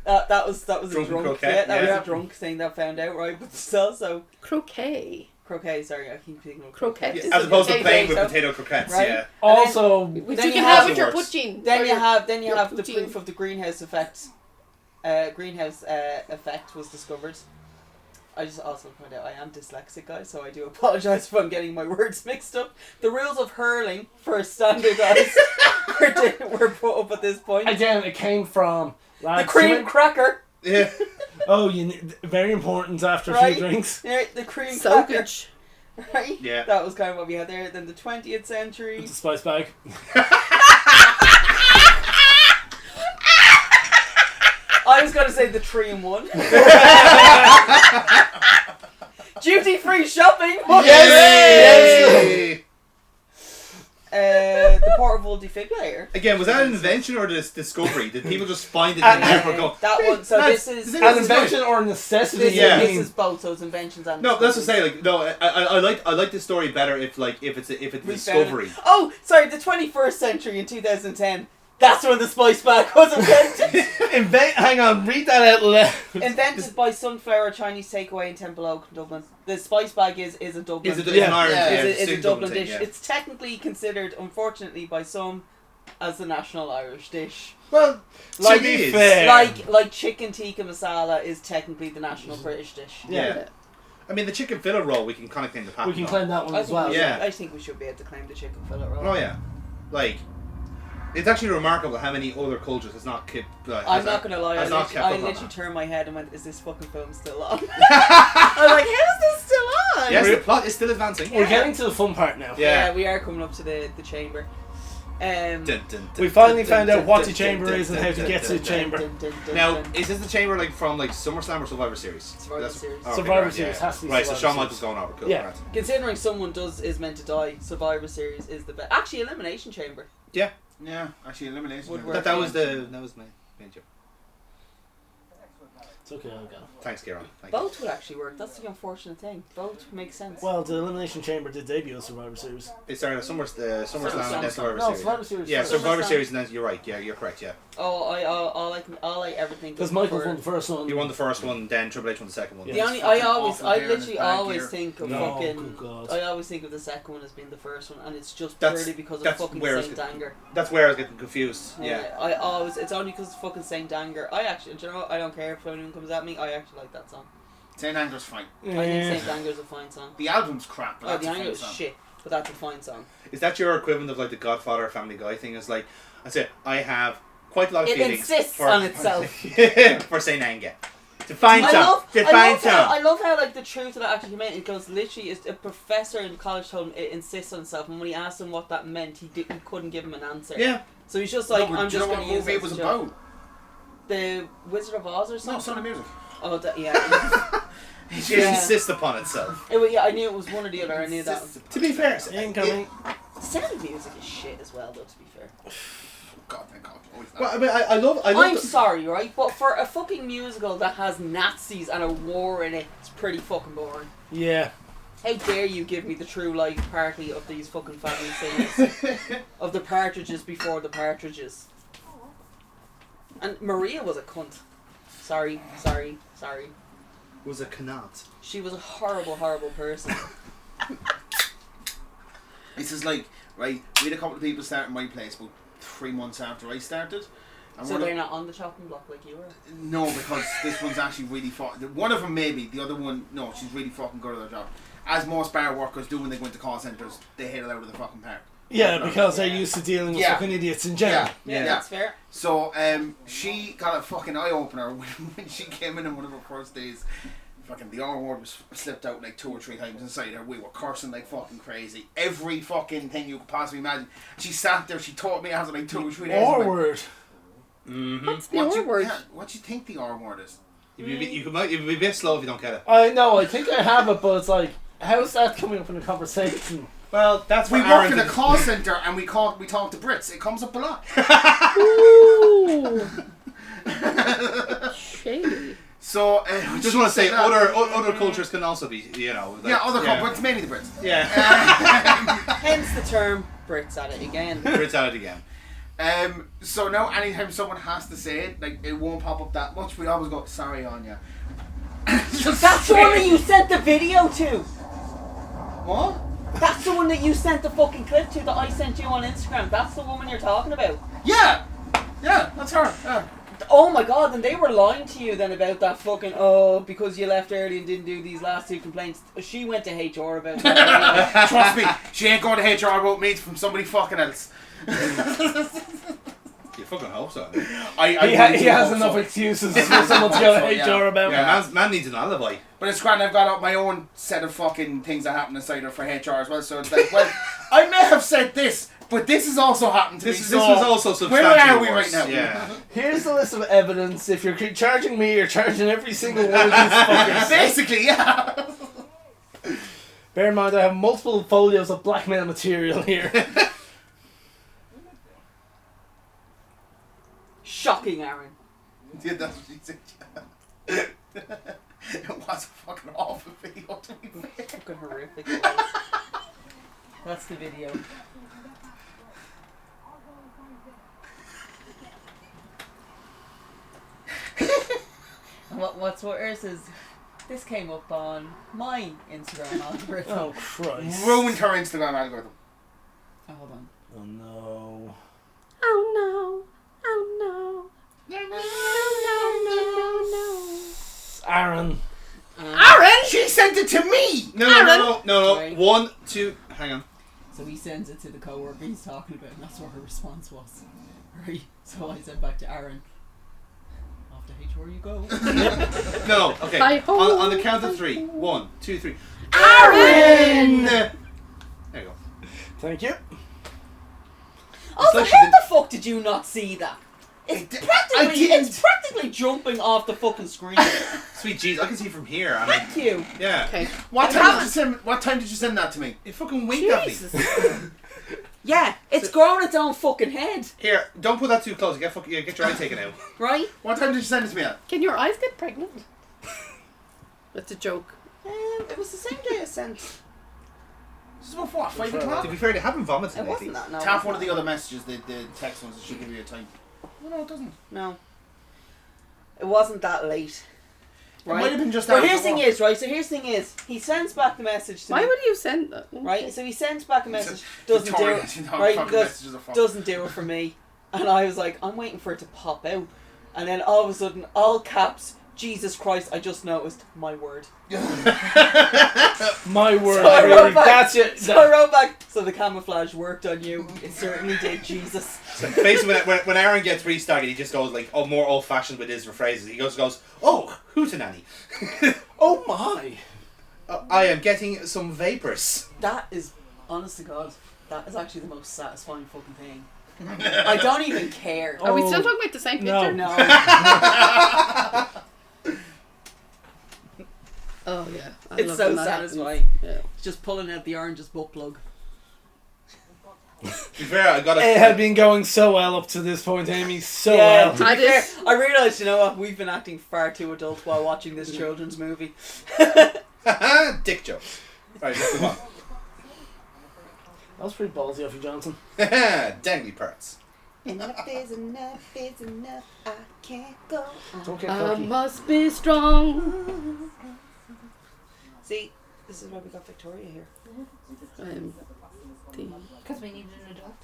that was a Drunken drunk. croquet, Yeah, that was yeah. a drunk thing that found out, right? But still, so Croquet. croquet. Sorry, I keep thinking of Croquet. croquet. Is As it opposed to potato, playing with so- potato croquettes, Right. yeah. Also, Which Then you you can have- have with your Hogwarts. poutine. Then or you your- have the your poutine. proof of the greenhouse effect. Greenhouse effect was discovered. I just also point out I am dyslexic, guys, so I do apologise if I'm getting my words mixed up. The rules of hurling for standardised were put up at this point. again, it came from The lads, cream cracker, Yeah. Oh, very important after a Right. few drinks. the cream cracker, Soakage. right? Yeah. That was kind of what we had there. Then the 20th century. It's a spice bag. I was going to say the 3-in-1. Duty free shopping. Yay! The portable defibrillator. Again, was that an invention or this discovery? Did people just find it and never go? That one. So That's- this is An invention or necessity. This, Yeah. this is both. So it's inventions and. No, that's to discoveries. say, like, no, I like this story better if it's a We found discovery. it. Oh, sorry. The 21st century in 2010. That's when the spice bag was invented. Hang on, read that out loud. Invented by Sunflower Chinese Takeaway in Temple Oak, Dublin. The spice bag is a Dublin. Is it Yeah. an Irish? Yeah, Yeah, is a distinct Dublin thing, dish. yeah. It's technically considered, unfortunately, by some, as the national Irish dish. Well, Like- to be it is. fair, Like chicken tikka masala is technically the national British dish. Yeah. I mean, the chicken fillet roll, we can kind of claim the patent we can on. claim that one I as think, well. we Yeah. should, I think we should be able to claim the chicken fillet roll. Oh yeah, like it's actually remarkable how many other cultures has not kept. I'm not gonna lie, I has not literally, kept I up on literally that. turned my head and went, is this fucking film still on? I was like, how is this still on? Yes, the plot is still advancing. We're getting to the fun part now. Yeah. We are coming up to the chamber. Dun, dun, dun, We finally dun, found dun, out what dun, the chamber dun, is and dun, how to dun, get to dun, the dun, chamber. dun. Now, is this the chamber like from like SummerSlam or Survivor Series? Survivor Series. Okay, Survivor right, Series has to be Right, so Survivor Shawn Michaels Series. going over. Cool. Yeah. Right. Considering someone is meant to die, Survivor Series is the best. Actually, Elimination Chamber. Yeah, actually, elimination. Would Chamber. work. That was my main joke. It's okay, I'll go. Thanks, Kieran. Thank you. Both would actually work. That's the unfortunate thing. Both make sense. Well, the Elimination Chamber did debut as Survivor Series. It's sorry, SummerSlam and then Survivor No, Series. Survivor Series. Yeah, first. Survivor SummerSlam. Series and then you're right. Yeah, you're correct. Yeah, all I ever think. Because of Michael for- won the first one. you won the first one, then Triple H won the second one. Yeah. The only Fucking I awful hair and literally his bad always gear. think of No, fucking. good God. I always think of the second one as being the first one, and it's just That's- purely because of that's fucking where it's Saint good. Anger. That's where I was getting confused. Yeah. It's only because of fucking Saint Anger. I actually, do you know what? I don't care if anyone comes at me. I actually like that song. Saint Anger's fine. I think Saint Anger's a fine song. The album's crap, but Oh, that's the a Anger fine is song. shit, but that's a fine song. Is that your equivalent of like the Godfather Family Guy thing? It's like I said, I have quite a lot of It feelings insists for, on itself. for Saint Anger. Define song. I love how like the truth of that actually came out. It goes literally is a professor in college told him it insists on itself, and when he asked him what that meant, he couldn't give him an answer. Yeah. So he's just like, No, but I'm do you just know going what to use movie it it was as a joke. about? The Wizard of Oz or No, something. Sound of Music. Oh, yeah. It insists upon itself. Yeah, I knew it was one or the other. I knew that. To be fair, Incoming. The Sound of Music is shit as well, though. To be fair. God, thank God. Always that. well, I mean, I love. I'm the- sorry, right? But for a fucking musical that has Nazis and a war in it, it's pretty fucking boring. Yeah. How dare you give me the true life party of these fucking family singers? Of the partridges before the partridges. And Maria was a cunt. Sorry. was a cannot. She was a horrible, horrible person. This is like, right, we had a couple of people start in my place about 3 months after I started. And So one of- they're not on the chopping block like you were? No, because this one's actually really fucking... One of them maybe, the other one, no, she's really fucking good at her job. As most bar workers do when they go into call centres, they hit it out of the fucking park. Yeah, because they're used to dealing with Yeah. fucking idiots in general. Yeah, that's fair. So, she got a fucking eye-opener when she came in on one of her first days. Fucking the R word was slipped out like 2 or 3 times inside her. We were cursing like fucking crazy. Every fucking thing you could possibly imagine. She sat there, she taught me after like 2 or 3 days. R Like, word. Mm-hmm. What's the R word? Yeah, what do you think the R word is? You'd be a bit slow if you don't get it. I know, I think I have it, but it's like, how's that coming up in a conversation? Well, that's We what work Aaron in a did. call centre and we talk to Brits. It comes up a lot. Ooh. Shady. So, I just want to say, other cultures can also be, you know. Like, yeah, other but it's mainly the Brits. Yeah. Hence the term Brits at it again. Brits at it again. So now anytime someone has to say it, like it won't pop up that much. We always go, sorry, Anya. That's the one that you sent the video to. What? That's the one that you sent the fucking clip to that I sent you on Instagram. That's the woman you're talking about. Yeah, that's her. Yeah. Oh my god, and they were lying to you then about that fucking, because you left early and didn't do these last 2 complaints. She went to HR about that. Trust me, she ain't going to HR about me. It's from somebody fucking else. You fucking hope so. He has enough excuses for someone to go to Yeah. HR about. Yeah, man needs an alibi. But it's grand, I've got my own set of fucking things that happen inside her for HR as well. So it's like, well, I may have said this, but this has also happened to me. This So was also substantially where are we worse. right now? Yeah. Here's the list of evidence. If you're charging me, you're charging every single one of these fuckers. Basically, yeah. Bear in mind, I have multiple folios of blackmail material here. Shocking, Aaron. Yeah, that's what she said. It was a fucking awful video to be fair. Fucking horrific. It was. That's the video. And what's worse is this came up on my Instagram algorithm. Oh, Christ. Ruined her Instagram algorithm. Oh, hold on. Oh, no. Oh no. Oh no. No. Aaron. Aaron! She sent it to me! No. Sorry. 1, 2, hang on. So he sends it to the co-worker he's talking about, and that's what her response was. Right? So I said back to Aaron, off to HR you go. No, okay. Bye, home. On the count of 3. 1, 2, 3. Aaron! There you go. Thank you. Also, like she how did- the fuck did you not see that? I didn't. It's practically jumping off the fucking screen. Sweet jeez, I can see from here. I mean, Thank you. yeah. Okay. What time did you send that to me? You fucking winked at me. Jesus. Yeah, it's grown its own fucking head, Here, don't put that too close. Get your eye taken out. right? What time did you send it to me at? Can your eyes get pregnant? That's a joke. It was the same day I sent. This is about what, 5 o'clock? To be fair, they haven't vomited It lately. wasn't that. No. Tap one of the other messages, the text ones that should give you a time. No, it doesn't. No. It wasn't that late. It might Right. have been just But after here's the thing work. is, right? So here's the thing is, he sends back the message to Why me. would you send that? Right. So he sends back a message. The Doesn't do Tory, it. you know, Right. fucking Goes, messages are fucked. doesn't do it for me. And I was like, I'm waiting for it to pop out. And then all of a sudden, all caps, Jesus Christ, I just noticed, my word. My word, So I wrote really, back- that's it. So I wrote back, so the camouflage worked on you. It certainly did, Jesus. So basically, when Aaron gets restaggered, he just goes like, oh, more old fashioned with his phrases. He goes, oh, hootenanny. Oh my! I am getting some vapors. That is, honest to God, that is actually the most satisfying fucking thing. I don't even care. Are we Oh. still talking about the same No. picture? No. Oh yeah. I It's love so when that happens. satisfying. Yeah. Just pulling out the orange's butt plug. To be fair, I got It had been going so well up to this point, Amy. So yeah, well. to be I fair, just- I realised, you know what, we've been acting far too adult while watching this children's movie. dick jokes. Right, let's move on. That was pretty ballsy of you, Johnson. Dangly parts. Enough is enough is enough, I can't go Don't on. get I cocky. must be strong. See, this is why we got Victoria here. Because we needed an adult.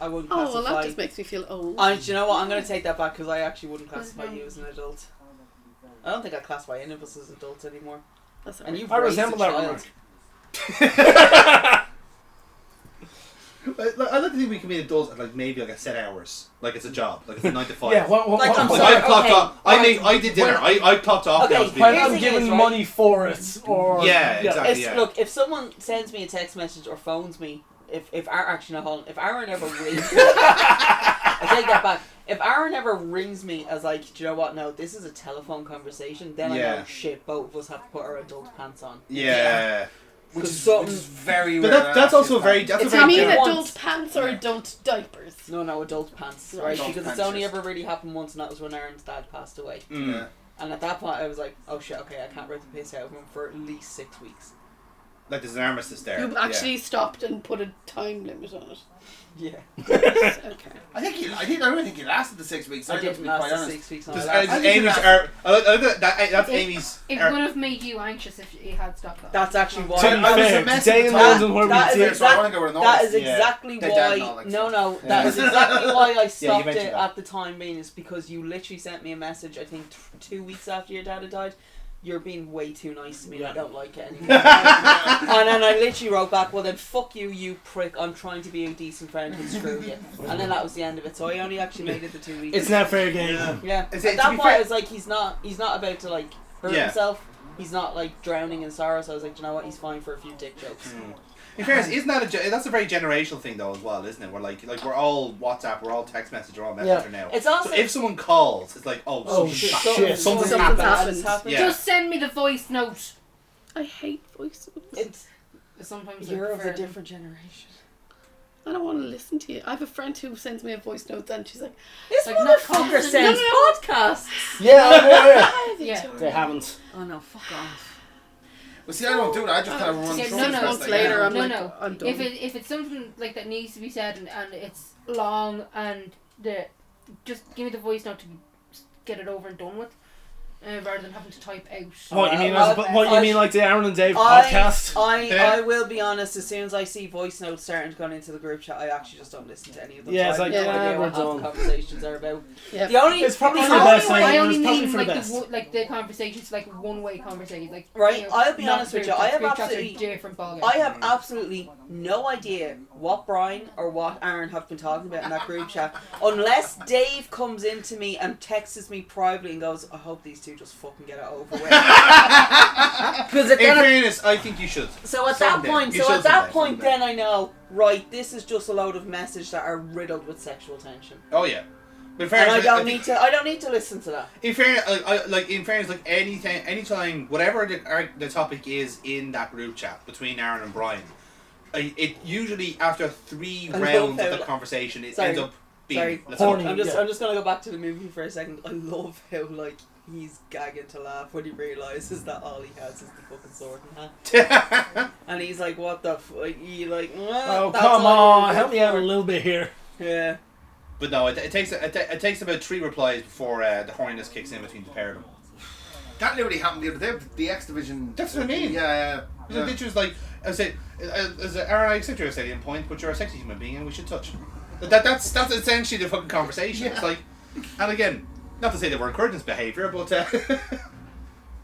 I wouldn't Oh classify... well, that just makes me feel old. Do you know what, I'm going to take that back because I actually wouldn't classify you as an adult. I don't think I classify any of us as adults anymore. That's And you've I raised a resemble that child. remark. I like to think we can be adults at like maybe like a set hours, like it's a job, like it's a 9 to 5. Yeah, what, Like, I'm Like, sorry, I clocked okay. off. I did dinner. I clocked off. Okay, I was when here's I'm the given thing is, right? money for it, or Yeah, exactly. If, Yeah. Look, if someone sends me a text message or phones me, if actually not hold on, if Aaron ever rings me, I take that back. If Aaron ever rings me as like, do you know what? No, this is a telephone conversation. Then I Yeah. know shit. Both of us have to put our adult pants on. Yeah. Which is something- very But rare. that's also very. That's a It's Do you very. mean happened general- adult once. pants or Yeah. adult diapers? No, adult pants, right? Adult Because pants, it's only yes. ever really happened once, and that was when Aaron's dad passed away. Mm. And at that point, I was like, oh shit, okay, I can't rip the piss out of him for at least 6 weeks. Like there's an armistice there. You actually stopped and put a time limit on it. Yeah. Okay. I don't think he lasted the 6 weeks. I I to didn't be last quite the honest. 6 weeks. Yeah. No, Just, that's- I think Amy's that's- that's It- Amy's. It would have made you anxious if he had stopped that. That's actually why. To be I was a fair, mess today at in the time. London where That we is did. So I want to go with an That is honest. Yeah. exactly They died and all why. that No, stuff. no, Yeah. that is exactly why I stopped mentioned it that. at the time. Being is because you literally sent me a message. I think 2 weeks after your dad had died. You're being way too nice to me. And I don't like it anymore. And then I literally wrote back, "Well then, fuck you, you prick. I'm trying to be a decent friend and screw you." And then that was the end of it. So I only actually made it the 2 weeks. It's not fair game. Yeah. Is At it- to that be point, fair- I was like, he's not about to like hurt Yeah. himself. He's not like drowning in sorrow. So I was like, do you know what? He's fine for a few dick jokes. In fairness, isn't that that's a very generational thing though as well, isn't it? We're like we're all WhatsApp, we're all text message, we're all Messenger now. It's also So if someone calls, it's like, oh, Oh, something's shit. happened. Something's happened. bad has happened. Yeah. Just send me the voice note. I hate voice notes. It's Sometimes I you're of a prefer them. different generation. I don't want to listen to you. I have a friend who sends me a voice note and she's like, This Like, not motherfucker constant- sends No, podcasts. Yeah, I know, Yeah. yeah. They haven't. Oh no, fuck off. Well, see, I don't do that. I just kind of run Yeah, through no, it no, first, months like, later, yeah. I'm No, like, no. I'm done. If it's something like that needs to be said and it's long and just give me the voice note to get it over and done with, rather than having to type out. What you mean? Well, What you I- mean, like the Aaron and Dave I podcast? I will be honest. As soon as I see voice notes starting to go into the group chat, I actually just don't listen to any of them. Yeah, so it's I have like, no idea yeah, what we're half done. the conversations are about. yeah. The only It's probably the for the only best way- thing. I only It's probably mean for the like best. like the conversations, like one-way conversations, like Right, you know, I'll be not honest with group you, I chats. have Group chats are absolutely- different ballgame. I have absolutely no idea what Brian or what Aaron have been talking about in that group chat, unless Dave comes into me and texts me privately and goes, "I hope these two just fucking get it over with." Because In fairness, I think you should. So at Someday. that point, You should someday. then I know, right? This is just a load of messages that are riddled with sexual tension, Oh yeah. But in and fairness, I don't think- need to listen to that. In fairness, anytime, whatever the topic is in that group chat between Aaron and Brian, it usually after 3 I rounds love of how- the conversation, it Sorry. ends up being. Sorry. Let's Horny. go. I'm just Yeah. I'm just gonna go back to the movie for a second. I love how like he's gagging to laugh when he realizes that all he has is the fucking sword in hand, and he's like, "What the like?" He like, Oh, that's come all you're on. Help me good out a for." little bit here. Yeah. But no, it takes about 3 replies before the horniness kicks in between the pair of them. That literally happened the other day with the X Division. That's what I mean. Yeah. The picture was like, I say, as I accept your salient point, but you're a sexy human being and we should touch. That's essentially the fucking conversation. Yeah. It's like, and again, not to say that we're encouraging this behaviour, but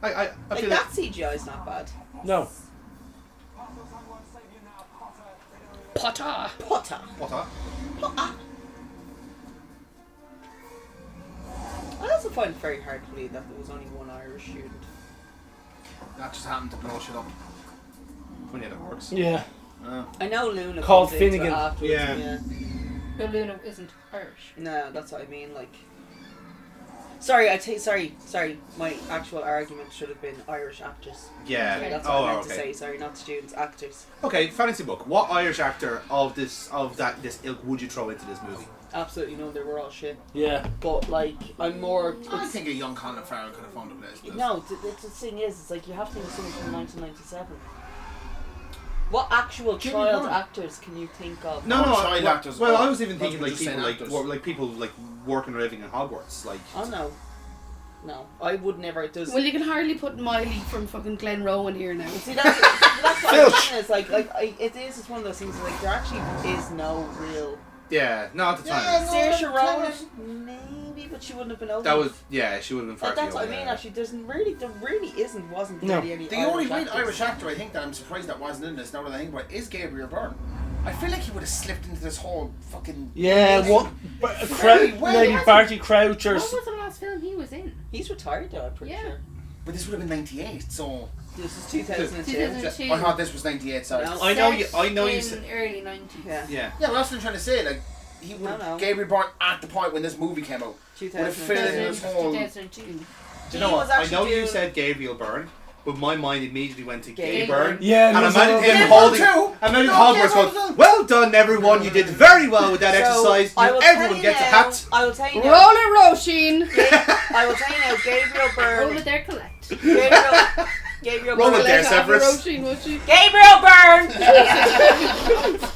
I Like feel that CGI is not bad. No. Potter. Potter. what? I also find it very hard to believe that there was only one Irish student. That just happened to blow shit up. Funny how that works. Yeah. I know Luna Called comes into it Finnegan. afterwards, Yeah. But Luna isn't Irish. No, that's what I mean. Like, sorry, sorry. My actual argument should have been Irish actors. Yeah. Sorry, that's what Oh, I meant to okay. say. Sorry, not students, actors. Okay, fantasy book. What Irish actor of this ilk would you throw into this movie? Absolutely no, they were all shit. Yeah. But like, I'm more. I think a young Colin Farrell could have found a place. But No, the thing is, it's like you have to think of someone from 1997. What actual Jimmy child Bond. actors can you think of? No, child well, actors. Well, I was even I thinking was like just saying people actors. like people like working or living in Hogwarts, like. Oh no, no, I would never. There's Well, you can hardly put Miley from fucking Glen Rowan here now. see that's what I'm saying is like it's one of those things like there actually is no real. Yeah, no, at the time. Yeah, Saoirse no, Ronan, maybe, but she wouldn't have been old. That enough. was she would have been far Like, that's too what I young, mean. yeah. Actually, there really wasn't No. really any. The Irish only real actors. Irish actor I think that I'm surprised that wasn't in this, now that I think about it, is Gabriel Byrne. I feel like he would have slipped into this whole fucking. Yeah, what? Very well, Maybe hasn't Barty Crouch or. What was the last film he was in? He's retired though. I'm pretty Yeah. sure. But this would have been '98, so This is 2002. 2002. I thought this was '98. Sorry. No. I know you. Set I know you in said. early 90s. Yeah. Yeah. Yeah, well, that's what I'm trying to say. Like, he would No. Gabriel Byrne at the point when this movie came out. Would have fit in 2002. this whole. 2002. Do you He know was what? I actually know you doing- said Gabriel Byrne, but my mind immediately went to Gay Gabriel. Byrne. Yeah, And there's imagine all- him Gabriel holding. too. Imagine No, Hogwarts Gabriel going, too. well done everyone, you did very well with that exercise. I You, will tell everyone you gets a now- hat. I will tell you now. Roll it, Roisin. I will tell you now. Gabriel Roll Byrne. it there, collect. Gabriel Roll Byrne. it there, Like half a Severus. Roisin, was she? Gabriel Byrne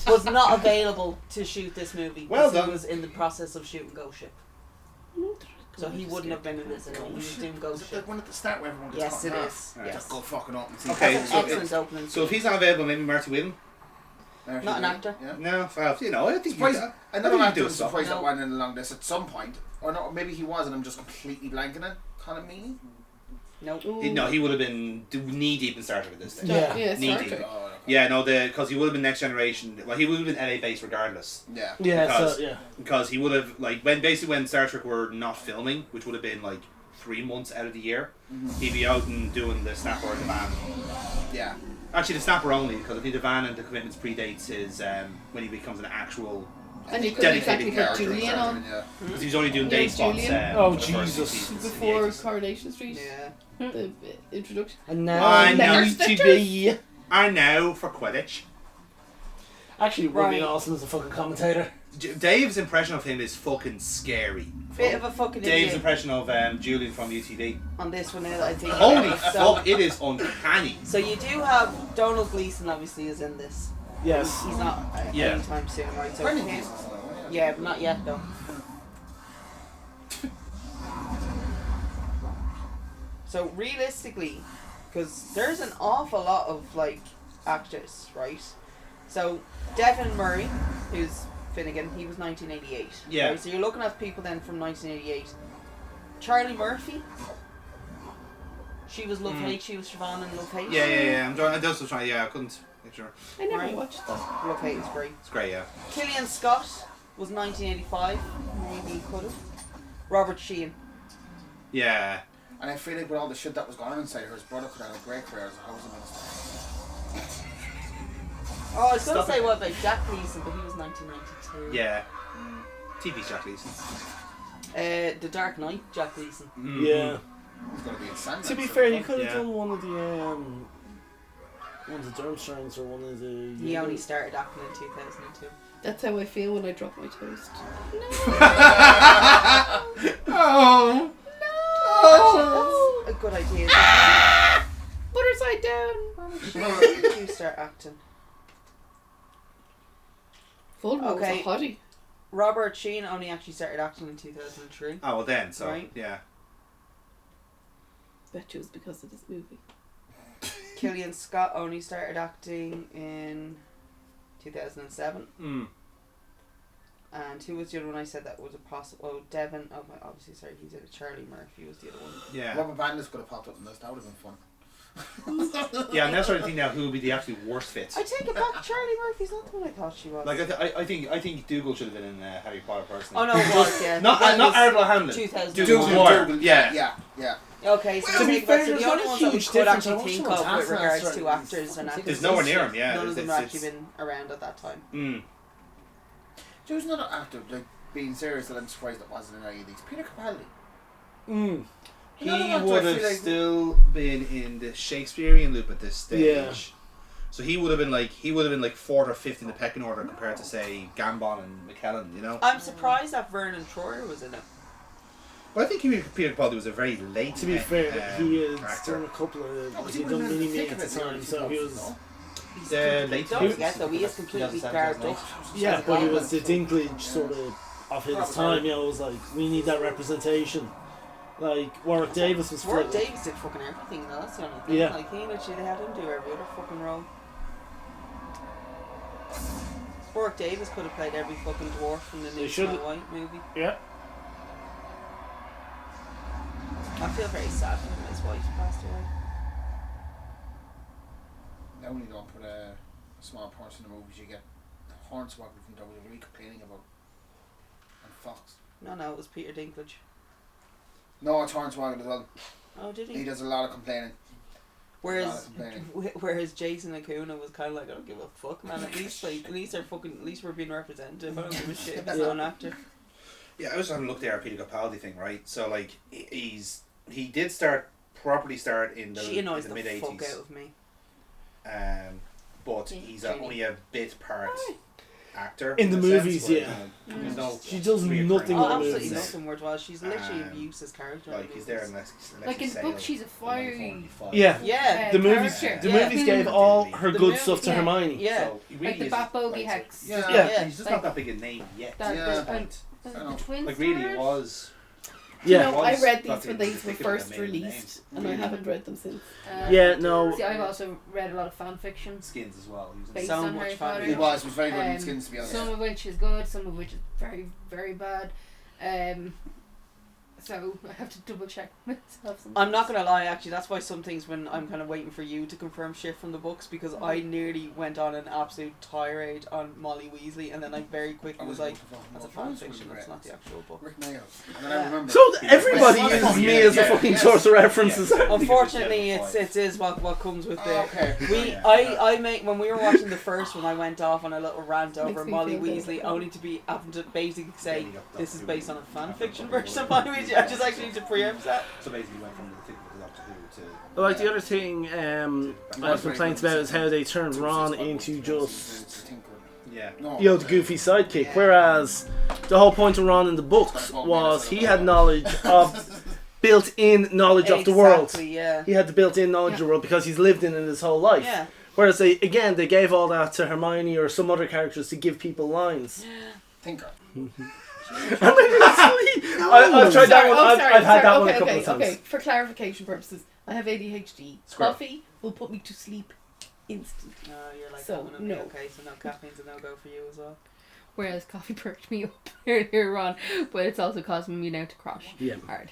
was not available to shoot this movie. Well because done. He was in the process of shooting Ghost Ship, so he wouldn't have been in this. He was doing Is Ghost it the Ship. one at the start where everyone gets Yes, cut it in is. half? Yes. Go fucking up and see. Okay, That's so an excellent opening. So if he's not available, maybe Marty Whelan. Not an actor. Yeah. No, well, you know, I think Surprised, I another think actor you do was stuff. surprised No. that wasn't along this at some point, or not? Maybe he was, and I'm just completely blanking it. Colin Meaney. Nope. No, he would have been knee deep in Star Trek at this stage. Yeah. Yeah, Knee Star deep. Trek. Oh, okay. Yeah, no, because he would have been Next Generation. Well, he would have been LA based regardless. Yeah. Yeah, Because- so, yeah. Because he would have when Star Trek were not filming, which would have been like 3 months out of the year, he'd be out and doing the snapper or the van. Yeah. Actually, the snapper only, because I think the van and the commitments predates his when he becomes an actual. And you could Dedicated exactly put character in Julian Star on Trek, yeah. Because he was only doing Yeah, day spots. Julian. Oh, for the first Jesus. seasons in the before 80s. Coronation Street. Yeah. The introduction. And I now know. need to be. I know for Quidditch. Actually, Robbie Right. Austin is a fucking commentator. Dave's impression of him is fucking scary. Bit of a fucking Dave's idiot impression of Julian from UTV. on this one. I think. Holy So- fuck, it is uncanny. So you do have Donald Gleason, obviously, is in this. Yes. He's not Yeah. anytime soon, right? So Brendan him- Gleeson's in it, yeah, but not yet though. So realistically, because there's an awful lot of like actors, right? So Devin Murray, who's Finnegan, he was 1988. Yeah. Right? So you're looking at people then from 1988. Charlie Murphy. She was Love Hate. She was Siobhan in Love Hate. Yeah. I'm trying. I'm just trying. Yeah, I couldn't. Make sure. I never Right. watched that. Love Hate is great. It's great. Yeah. Killian Scott was 1985. Maybe he could have. Robert Sheehan. Yeah. And I feel like with all the shit that was going on inside her, his brother could have had a great career as a housing minister. Oh, I was going to Stop say it. what about Jack Gleason, but he was 1992. Yeah. TV Jack Leeson. The Dark Knight, Jack Gleason. Yeah. He's going to be in Sandman. To be so- fair, you could have Yeah. done one of the One's the Durmstrangs or one of the. He only started acting in 2002. That's how I feel when I drop my toast. Oh. Actually, that's a good idea. Put her side down. When did you start acting? Voldemort Okay. was a hottie. Robert Sheen only actually started acting in 2003. Oh well, then Right. yeah. Bet you it was because of this movie. Killian Scott only started acting in 2007. And who was the other one I said that was a possible? Oh, Devon. Oh, my, obviously, sorry, he did it. Charlie Murphy was the other one. Yeah. Robert Bandis could have popped up in this. That would have been fun. Yeah, and that's sort of thing now. Who would be the absolute worst fit? I take it back. Charlie Murphy's not the one I thought she was. Like I think Dougal should have been in Harry Potter personally. Oh no, it was yeah. Not That was Ardell Hamlin. 2000. Dougal Dwyer. Yeah. Yeah. Okay, so To be take it back. fair, So the there's only not a ones that we huge could difference. actually I think watched of them with on regards Taskmaster to and actors and actors. There's nowhere near him. Yeah. None of them It's- have actually been around at that time. There was another actor, like, being serious, that I'm surprised it wasn't in any of these. Peter Capaldi. He Another one would I have feel like- still been in the Shakespearean loop at this stage. Yeah. So he would have been like fourth or fifth in the pecking order compared to say Gambon and McKellen, you know. I'm surprised that Vernon Troyer was in it. But I think Peter Capaldi was a very late. To be fair, he has actor. done a couple of. No, 'cause He he done would've been mini thick at of the it, time, so so he was. no? Late. Don't forget though, he is completely 2007, carved up. 2008. Yeah, As but he well. was the Dinklage sort of his time. You know, it was like we need that representation. Like Warwick Davis was. Warwick flipping. Davis did fucking everything though, that's the only thing. Yeah. Like he literally had him do every other fucking role. Warwick Davis could have played every fucking dwarf from the new Snow should've- White movie. Yeah. I feel very sad for him, his wife passed away. Now when you don't put a small parts in the movies, you get Hornswoggle from WWE complaining about and Fox. No, it was Peter Dinklage. No, it's Hornswoggle as well. Oh, did He he? does a lot of complaining. Whereas, complaining. whereas Jason Acuna was kind of like, I don't give a fuck, man. At least we're being represented. I don't give a shit if it's not an actor. Yeah, I was having a look there at Peter Capaldi thing, right? So like he did properly start in She the annoys the mid fuck out '80s. of me. But he's Jenny. only a bit part actor In the a sense, movies, where, yeah. there's no She does reoccurring nothing Oh, in the absolutely movies. nothing worthwhile. She's literally Um, abused as character. in Like the he's there movies. in Like in the book, she's a fiery. Yeah. Yeah. The movies, character. the Yeah. movies gave all her The good movie- stuff to yeah. Hermione. Yeah. So he really Like the is, Bat Bogey like, Hex. Yeah, Yeah. he's just Like- not that big a name yet. That, Yeah. the, Point. the, I know. the twins. Like really, were it it? was. Yeah. No, I was read not these when the they were particular first main released, name. and I haven't read them since. Yeah, no. See, I've also read a lot of fan fiction, Skins as well. He was in based So on much Harry fan Potter. He was very good in Um, Skins, to be honest. Some of which is good, some of which is very, very bad. So I have to double check myself. I'm not gonna lie, actually, that's why some things when I'm kind of waiting for you to confirm shit from the books, because I nearly went on an absolute tirade on Molly Weasley, and then I very quickly was like, that's a fan fiction, that's not the actual book. Rick Mayo. And then Yeah. I remember. So everybody Yeah. uses me Yeah. as a Yeah. fucking Yes. source of references. Unfortunately, Yeah, it is what comes with the. Okay. I made when we were watching the first one, I went off on a little rant over Makes me Molly feel Weasley, better. only to be having to basically say this is based on a fan fiction version of Molly Weasley. I just actually need to preempt that. So basically, he went from the thing with Doctor Who to. Like the other thing I have complaints about is how they turned Ron into just Yeah. the goofy sidekick, whereas the whole point of Ron in the books was he had knowledge of built-in knowledge of the world. Exactly, yeah. He had the built-in knowledge of the world because he's lived in it his whole life. Yeah. Whereas they gave all that to Hermione or some other characters to give people lines. Thinker. I've tried that one. I've had that one a couple of times. Okay, for clarification purposes, I have ADHD. Squirrel. Coffee will put me to sleep instantly. No, you're like, So, having a no. okay, so no caffeine's a no-go for you as well. Whereas coffee perked me up earlier on, but it's also causing me now to crash Yeah. hard.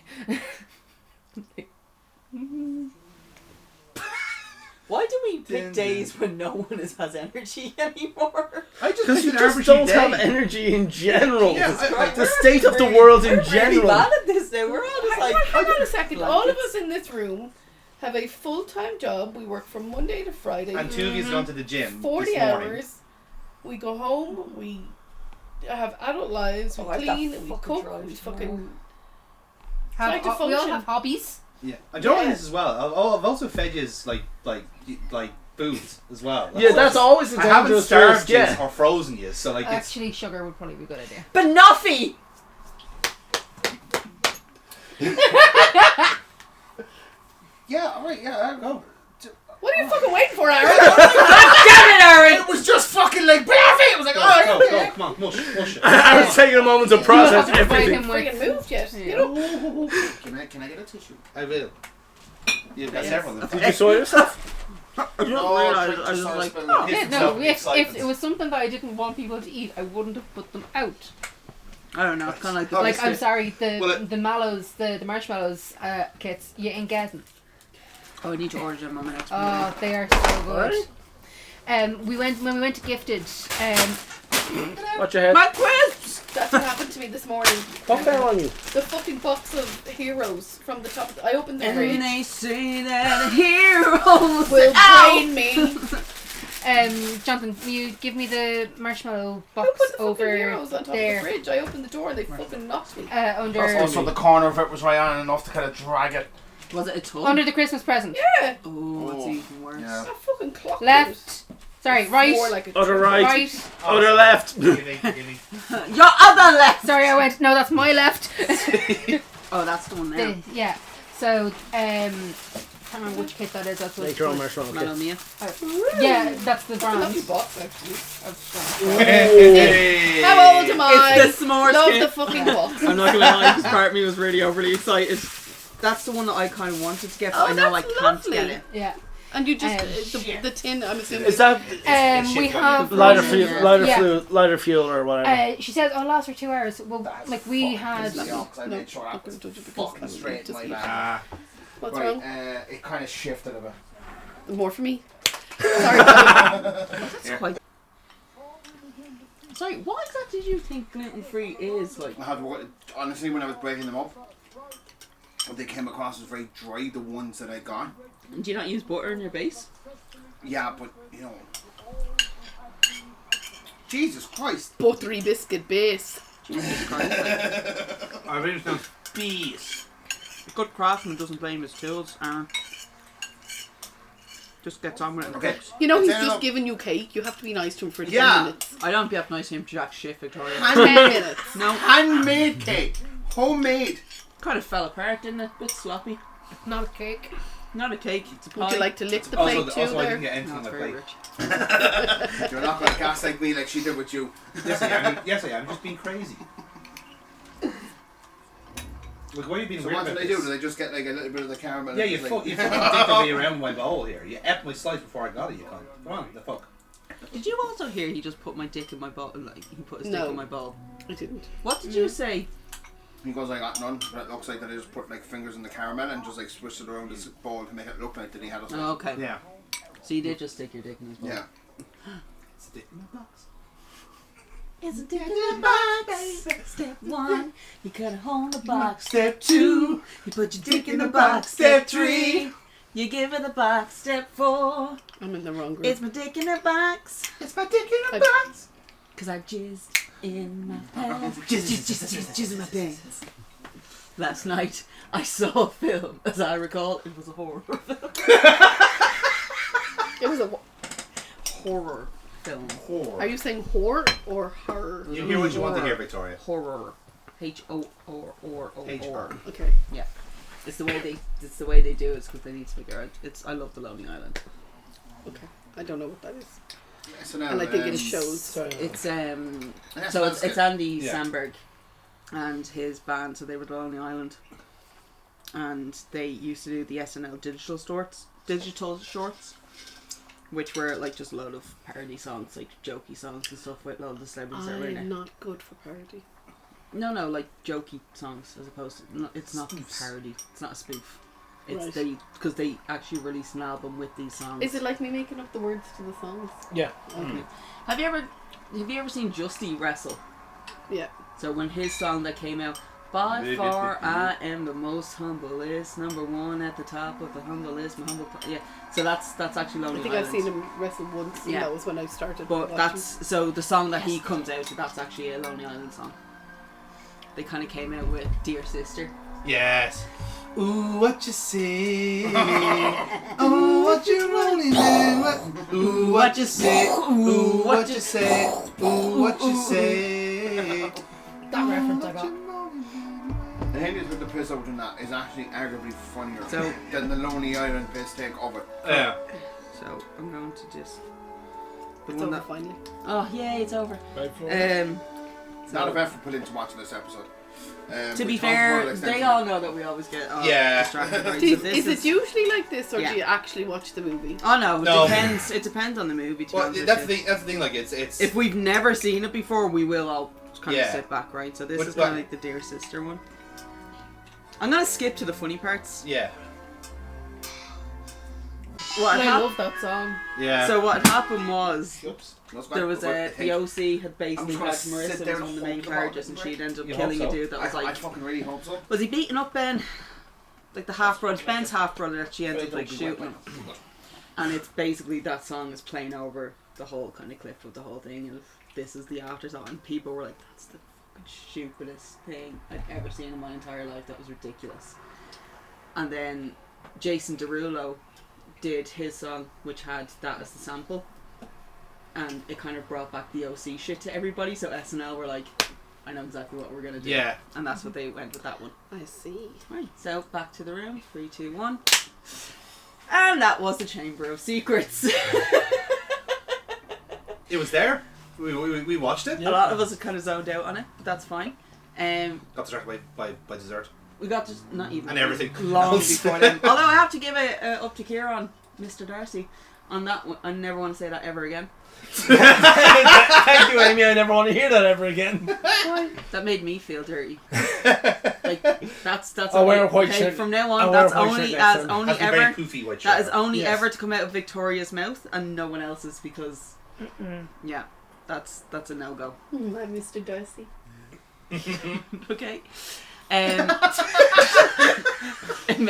Why do we pick days when no one has energy anymore? I just Because you picked an just average don't day. have energy in general. Yeah, The state of the world in We're really general. bad at this now. We're all just like, Hang on a second. All of blankets. us in this room have a full-time job. We work from Monday to Friday. And two of you's gone to the gym 40 this morning. hours. We go home. We have adult lives. We Oh, I've got clean. We fucking cook. drive We tomorrow. fucking try to we all function. have hobbies. Yeah, I don't know Yeah. this as well. I've also fed you like foods as well. Yeah, that's always the I haven't dangerous starved risk. you Yeah. or frozen you, so like it's. Actually, sugar would probably be a good idea. Banoffee! Yeah, alright, yeah, go. What are you fucking waiting for, Aaron? Damn it, Aaron! It was just fucking like Bluffy! It was like, oh, Go, come on, mush it. I was taking a moment to process You have to everything. find Freaking moved yet. You know? Can I get a tissue? I will. You've got several of them. Did you soil yourself? I just realised, I was like, Oh, yeah, It's no, not if excitement. it was something that I didn't want people to eat, I wouldn't have put them out. I don't know, it's kind of Like, I'm sorry, Well, the mallows, the marshmallows kits, you ain't getting. Oh, I need to order them on my next meal. Oh, they are so good. When we went to Gifted, Watch your head. My crisps! That's what happened to me this morning. What fell on you? The fucking box of heroes from the top of I opened the And fridge. they say that heroes Will Ow! brain me. Jonathan, will you give me the marshmallow Who box put the fucking over heroes on top there? of the fridge? I opened the door and they fucking knocked me. Under Also, the corner of it was right on enough to kind of drag it. Was it a tub? under the Christmas present. Yeah. Oh, it's even worse. Yeah. I fucking clocked Left. Sorry, right. More like a Other right. Right. Other left. Your other left! Sorry, I went. No, that's my left. Oh, that's the one there. Yeah. So, can't remember which kit that is. That's what Make it's your own called. marshmallow Mellow kit. Mia. Yeah, that's the It's a lovely brand. box actually. Hey. How old am I? It's the s'mores Love kit. the fucking box. I'm not gonna lie, this part of me was really overly excited. That's the one that I kind of wanted to get, but Oh, I know I that's can't lovely. get it. Yeah. And you just the tin. I'm assuming. Is that We have lighter Yeah. fuel, Yeah. lighter fuel or whatever? She says, "Oh, last for 2 hours." Well, like we had. I made sure that was fucking straight in my bag. Ah, What's Right, wrong? it kind of shifted a bit. More for me. Sorry. That's quite. Sorry, what exactly did you think gluten free is like? I had to work, honestly, when I was breaking them up, they came across as very dry, the ones that I got. Do you not use butter in your base? Yeah, but, you know. Jesus Christ. Buttery biscuit base. Jesus Christ, like, I really sounds bees. a good craftsman doesn't blame his tools, Aaron. Just gets on with it and Okay. cooks. You know he's It's just enough. giving you cake. You have to be nice to him for the Yeah. 10 minutes. I don't be up nice to him jack shit, Victoria. 10 minutes. No, Handmade cake. Homemade. kind of fell apart, didn't it? Bit sloppy. Not a cake. Not a cake, it's a pie. Would you like to lick the plate Also, too I didn't there? get anything No, on it's my very plate. rich. You're not going to gaslight me like she did with you. Yes, I am. Yes, I am. Just being crazy. Look, why are you being So weird what do about they this? do? Do they just get like a little bit of the caramel? Yeah, and you just, fucking dicked me around my bowl here. You ate my slice before I got it, you cunt. Come on, the fuck. Did you also hear he just put my dick in my bowl? Like, he put his dick No. in my bowl. I didn't. What did you say? He goes, I got none, but it looks like that I just put like fingers in the caramel and just like swished it around his bowl to make it look like that he had a slice. Oh, okay. Yeah. So you did just stick your dick in his bowl. Yeah. It's a dick in the box. It's a dick in the box. Step 1, you cut a hole in the box. Step 2. You put your dick in the box. Step 3, you give it a box. Step 4, I'm in the wrong group. it's my dick in a box. It's my dick in I- the box. Cause I jizzed in my pants. Jizz in my pants. Last night I saw a film, as I recall, it was a horror film. It was a. Horror film. Are you saying whore or horror? You hear what you want to hear, Victoria. Horror. H-O-R-O-R-O-R. H-R. Okay. It's the way they do it because they need to figure out. I love the Lonely Island. Okay. I don't know what that is. SNL, And I think it shows. Sorry. It's an so SNL it's Andy Yeah. Samberg and his band. So they were the Lonely Island, and they used to do the SNL digital shorts, which were like just a load of parody songs, like jokey songs and stuff with a lot of the celebrities that were in I'm it. not good for parody. No, like jokey songs as opposed to it's not parody. It's not a spoof. It's Right. because they actually released an album with these songs. Is it like me making up the words to the songs? Yeah. Okay. Have you ever seen Justy wrestle? Yeah. So when his song that came out, by far I am the most humblest, number one at the top of the humble list, my humble. Yeah. So that's actually Lonely I think Island. I've seen him wrestle once, and Yeah. that was when I started. But watching. that's so the song that he comes out to. That's actually a Lonely Island song. They kind of came out with Dear Sister. Yes. Ooh, what you say? Oh, what you rolling in? Ooh, what you say? Ooh, what you say? Ooh, what you say? That reference I got. The Henry's with the piss out in that is actually arguably funnier So- than the Lonely Island piss take of it. Yeah. So I'm going to just. The It's one over that. finally. Oh yay! It's over. Right for it. It's not of effort put into watching this episode. To be we talked about fair, it they extensively. all know that we always get Yeah. distracted. Right? Do you- So this is it usually like this, or Yeah. do you actually watch the movie? Oh no, it No. depends. It depends on the movie. To be Well, honest with that's you. the thing. That's the thing. Like it's. If we've never seen it before, we will all kind of Yeah. sit back, right? So this But- is but- kind of like the Dear Sister one. I'm gonna skip to the funny parts. Yeah. What I hap- love that song. Yeah. So what happened was Oops. there was a the OC had basically I'm had just gonna Marissa sit was there one of the main and hold characters, the and ball. she'd ended up You killing hope a so. dude that was I like, fucking really hope so. was he beating up Ben? Like the half brother, Ben's half brother that she ends up like shooting him. And it's basically that song is playing over the whole kind of clip of the whole thing, and this is the afterthought, and people were like, that's the fucking stupidest thing I've ever seen in my entire life. That was ridiculous. And then Jason Derulo did his song, which had that as the sample, and it kind of brought back the OC shit to everybody. So SNL were like, I know exactly what we're gonna do. Yeah. And that's what they went with that one. I see. Right, so back to the room. 3, 2, 1. And that was the Chamber of Secrets. It was there. We watched it. A lot of us had kind of zoned out on it, but that's fine. Got distracted by dessert. We got to not even And everything long else. before then. Although I have to give it up to Kieran, Mr. Darcy, on that one. I never want to say that ever again. Thank you, Amy. I never want to hear that ever again. That made me feel dirty. Like that's I'll wear a white okay, shirt. from now I'll on. wear a That's white only shirt next as time. only Has to be very ever. poofy white That shirt. is only Yes. ever to come out of Victoria's mouth and no one else's, because yeah, that's a no go. I'm Mr. Darcy. Okay.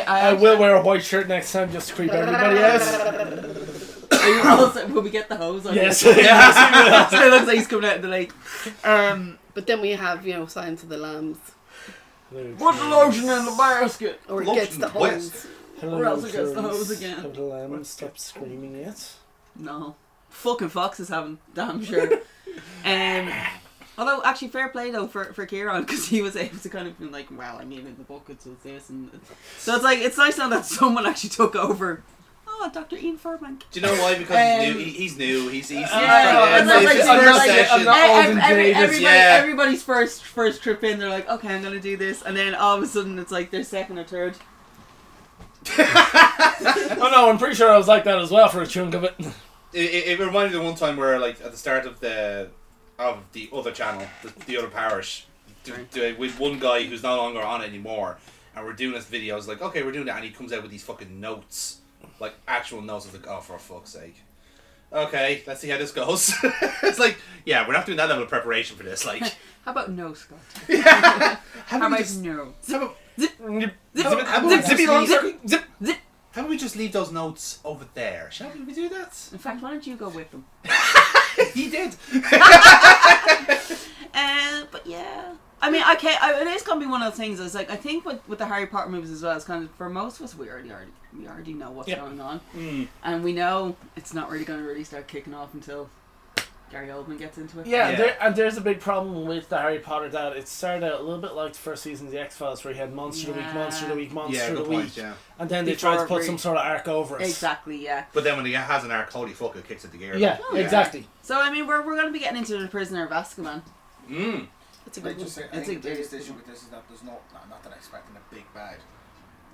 I will wear a white shirt next time just to creep everybody else. Will we get the hose on? Yes. It Yes. It looks like he's coming out of the lake. But then we have, Silence of the Lambs. Put the lotion in the basket. Or it Lotion gets the in the West. hose. Hello, Or else it gets the friends. hose again. Have the lamb stopped screaming yet? No. Fucking foxes haven't, damn sure. Although, actually, fair play though for Kieran, because he was able to kind of be like, well, I mean, in the book it was this, and so it's like, it's nice now that someone actually took over. Oh, Dr. Ian Furbank. Do you know why? Because he's new. He's Yeah, trying and to- that's like it's his saying, first like, session. I'm not old and jaded. Everybody's first trip in, they're like, okay, I'm gonna do this, and then all of a sudden it's like their second or third. Oh no, I'm pretty sure I was like that as well for a chunk of it. It reminded me of one time where, like, at the start of the other channel, the other parish, with one guy who's no longer on it anymore, and we're doing this video. I was like, okay, we're doing that, and he comes out with these fucking notes, like actual notes. I was like, oh, for fuck's sake. Okay, let's see how this goes. It's like, yeah, we're not doing that level of preparation for this. Like, How about no, Scott? how How about we about just no? how about Zip, how about we just zippy long circle. zip, zip. how about we just leave those notes over there? Shall we do that? In fact, why don't you go with them? He did. But yeah, I mean, it is gonna be one of those things. It's like, I think with the Harry Potter movies as well, it's kind of, for most of us, we already know what's going on, and we know it's not really going to really start kicking off until Gary Oldman gets into it. Yeah, there's a big problem with the Harry Potter that it started out a little bit like the first season of the X-Files, where you had Monster of the Week, Monster of the Week, Monster of the Week, and then they tried to put some sort of arc over it. Exactly, yeah. But then when he has an arc, holy fuck, it kicks it together. Yeah, exactly. So I mean, we're going to be getting into the Prisoner of Azkaban. It's a I good one. just say, I It's think a the biggest good issue one. with this is that there's not that I'm expecting a big bad,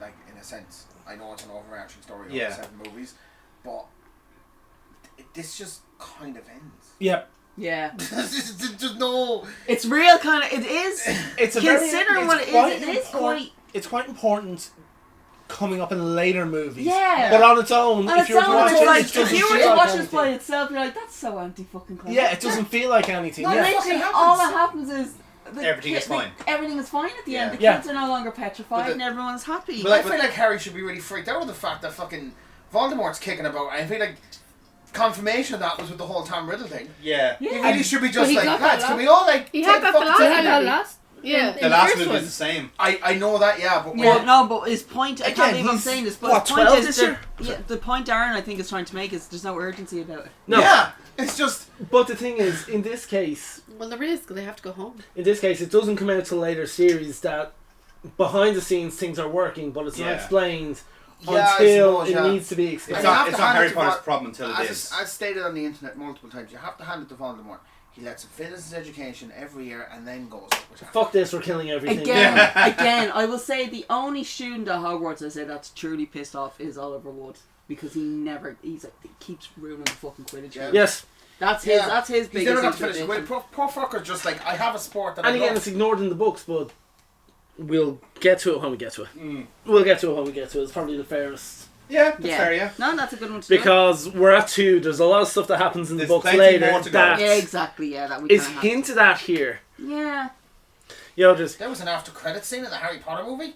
like, in a sense. I know it's an overarching story over 7 movies, but this just kind of ends. Yep. Yeah, Just no. it's real kind of. It is. It's a Considering what it is, it is quite. It's quite important coming up in later movies. Yeah. But on its own, On if its you were to own, watch it's it, like, it doesn't if you were feel to like watch this anything. by itself, you're like, that's so anti-fucking clever. Yeah, it doesn't feel like anything. Well, Yeah. literally, Nothing all happens. that happens is Everything is fine. Everything is fine at the end. The Yeah. kids are no longer petrified, But the- and everyone's happy. But I feel like Harry should be really freaked out with the fact that fucking Voldemort's kicking about. I feel like confirmation of that was with the whole Tom Riddle thing. Yeah. He yeah. really should be But just he like, got that lads, can last- we all like He take had that the fucking last time time. now?" Last. Yeah. The In last first movie one. is the same. I know that, yeah, but Well, no, but his point, I Again, can't believe I'm he's, saying this, but what, his point 12 is this that, year? yeah, the point Aaron I think is trying to make is there's no urgency about it. No, yeah, it's just but the thing is, in this case, Well, there is, 'cause they have to go home. it doesn't come out till later series that behind the scenes things are working, but it's not Yeah. explained Yeah, I until suppose, it yeah. needs to be And explained. you have to hand Harry it to Potter's Vol- problem until it is. as stated on the internet multiple times. You have to hand it to Voldemort. He lets him finish his education every year and then goes. Fuck this, we're killing everything. Again, I will say the only student at Hogwarts I say that's truly pissed off is Oliver Wood because he keeps ruining the fucking Quidditch. Yeah. game. Yes, That's his He's biggest never got to finish. issue. Well, poor fucker's just like, I have a sport that and I again, love. it's ignored in the books, but we'll get to it when we get to it. Mm. We'll get to it when we get to it. It's probably the fairest. Yeah, that's Yeah. fair, yeah. No, that's a good one to do. Because we're at 2, there's a lot of stuff that happens in the There's books plenty later more to go. that Yeah, exactly. Yeah, that we is kinda have. hinted at here. Yeah. You know, just There was an after credit scene in the Harry Potter movie.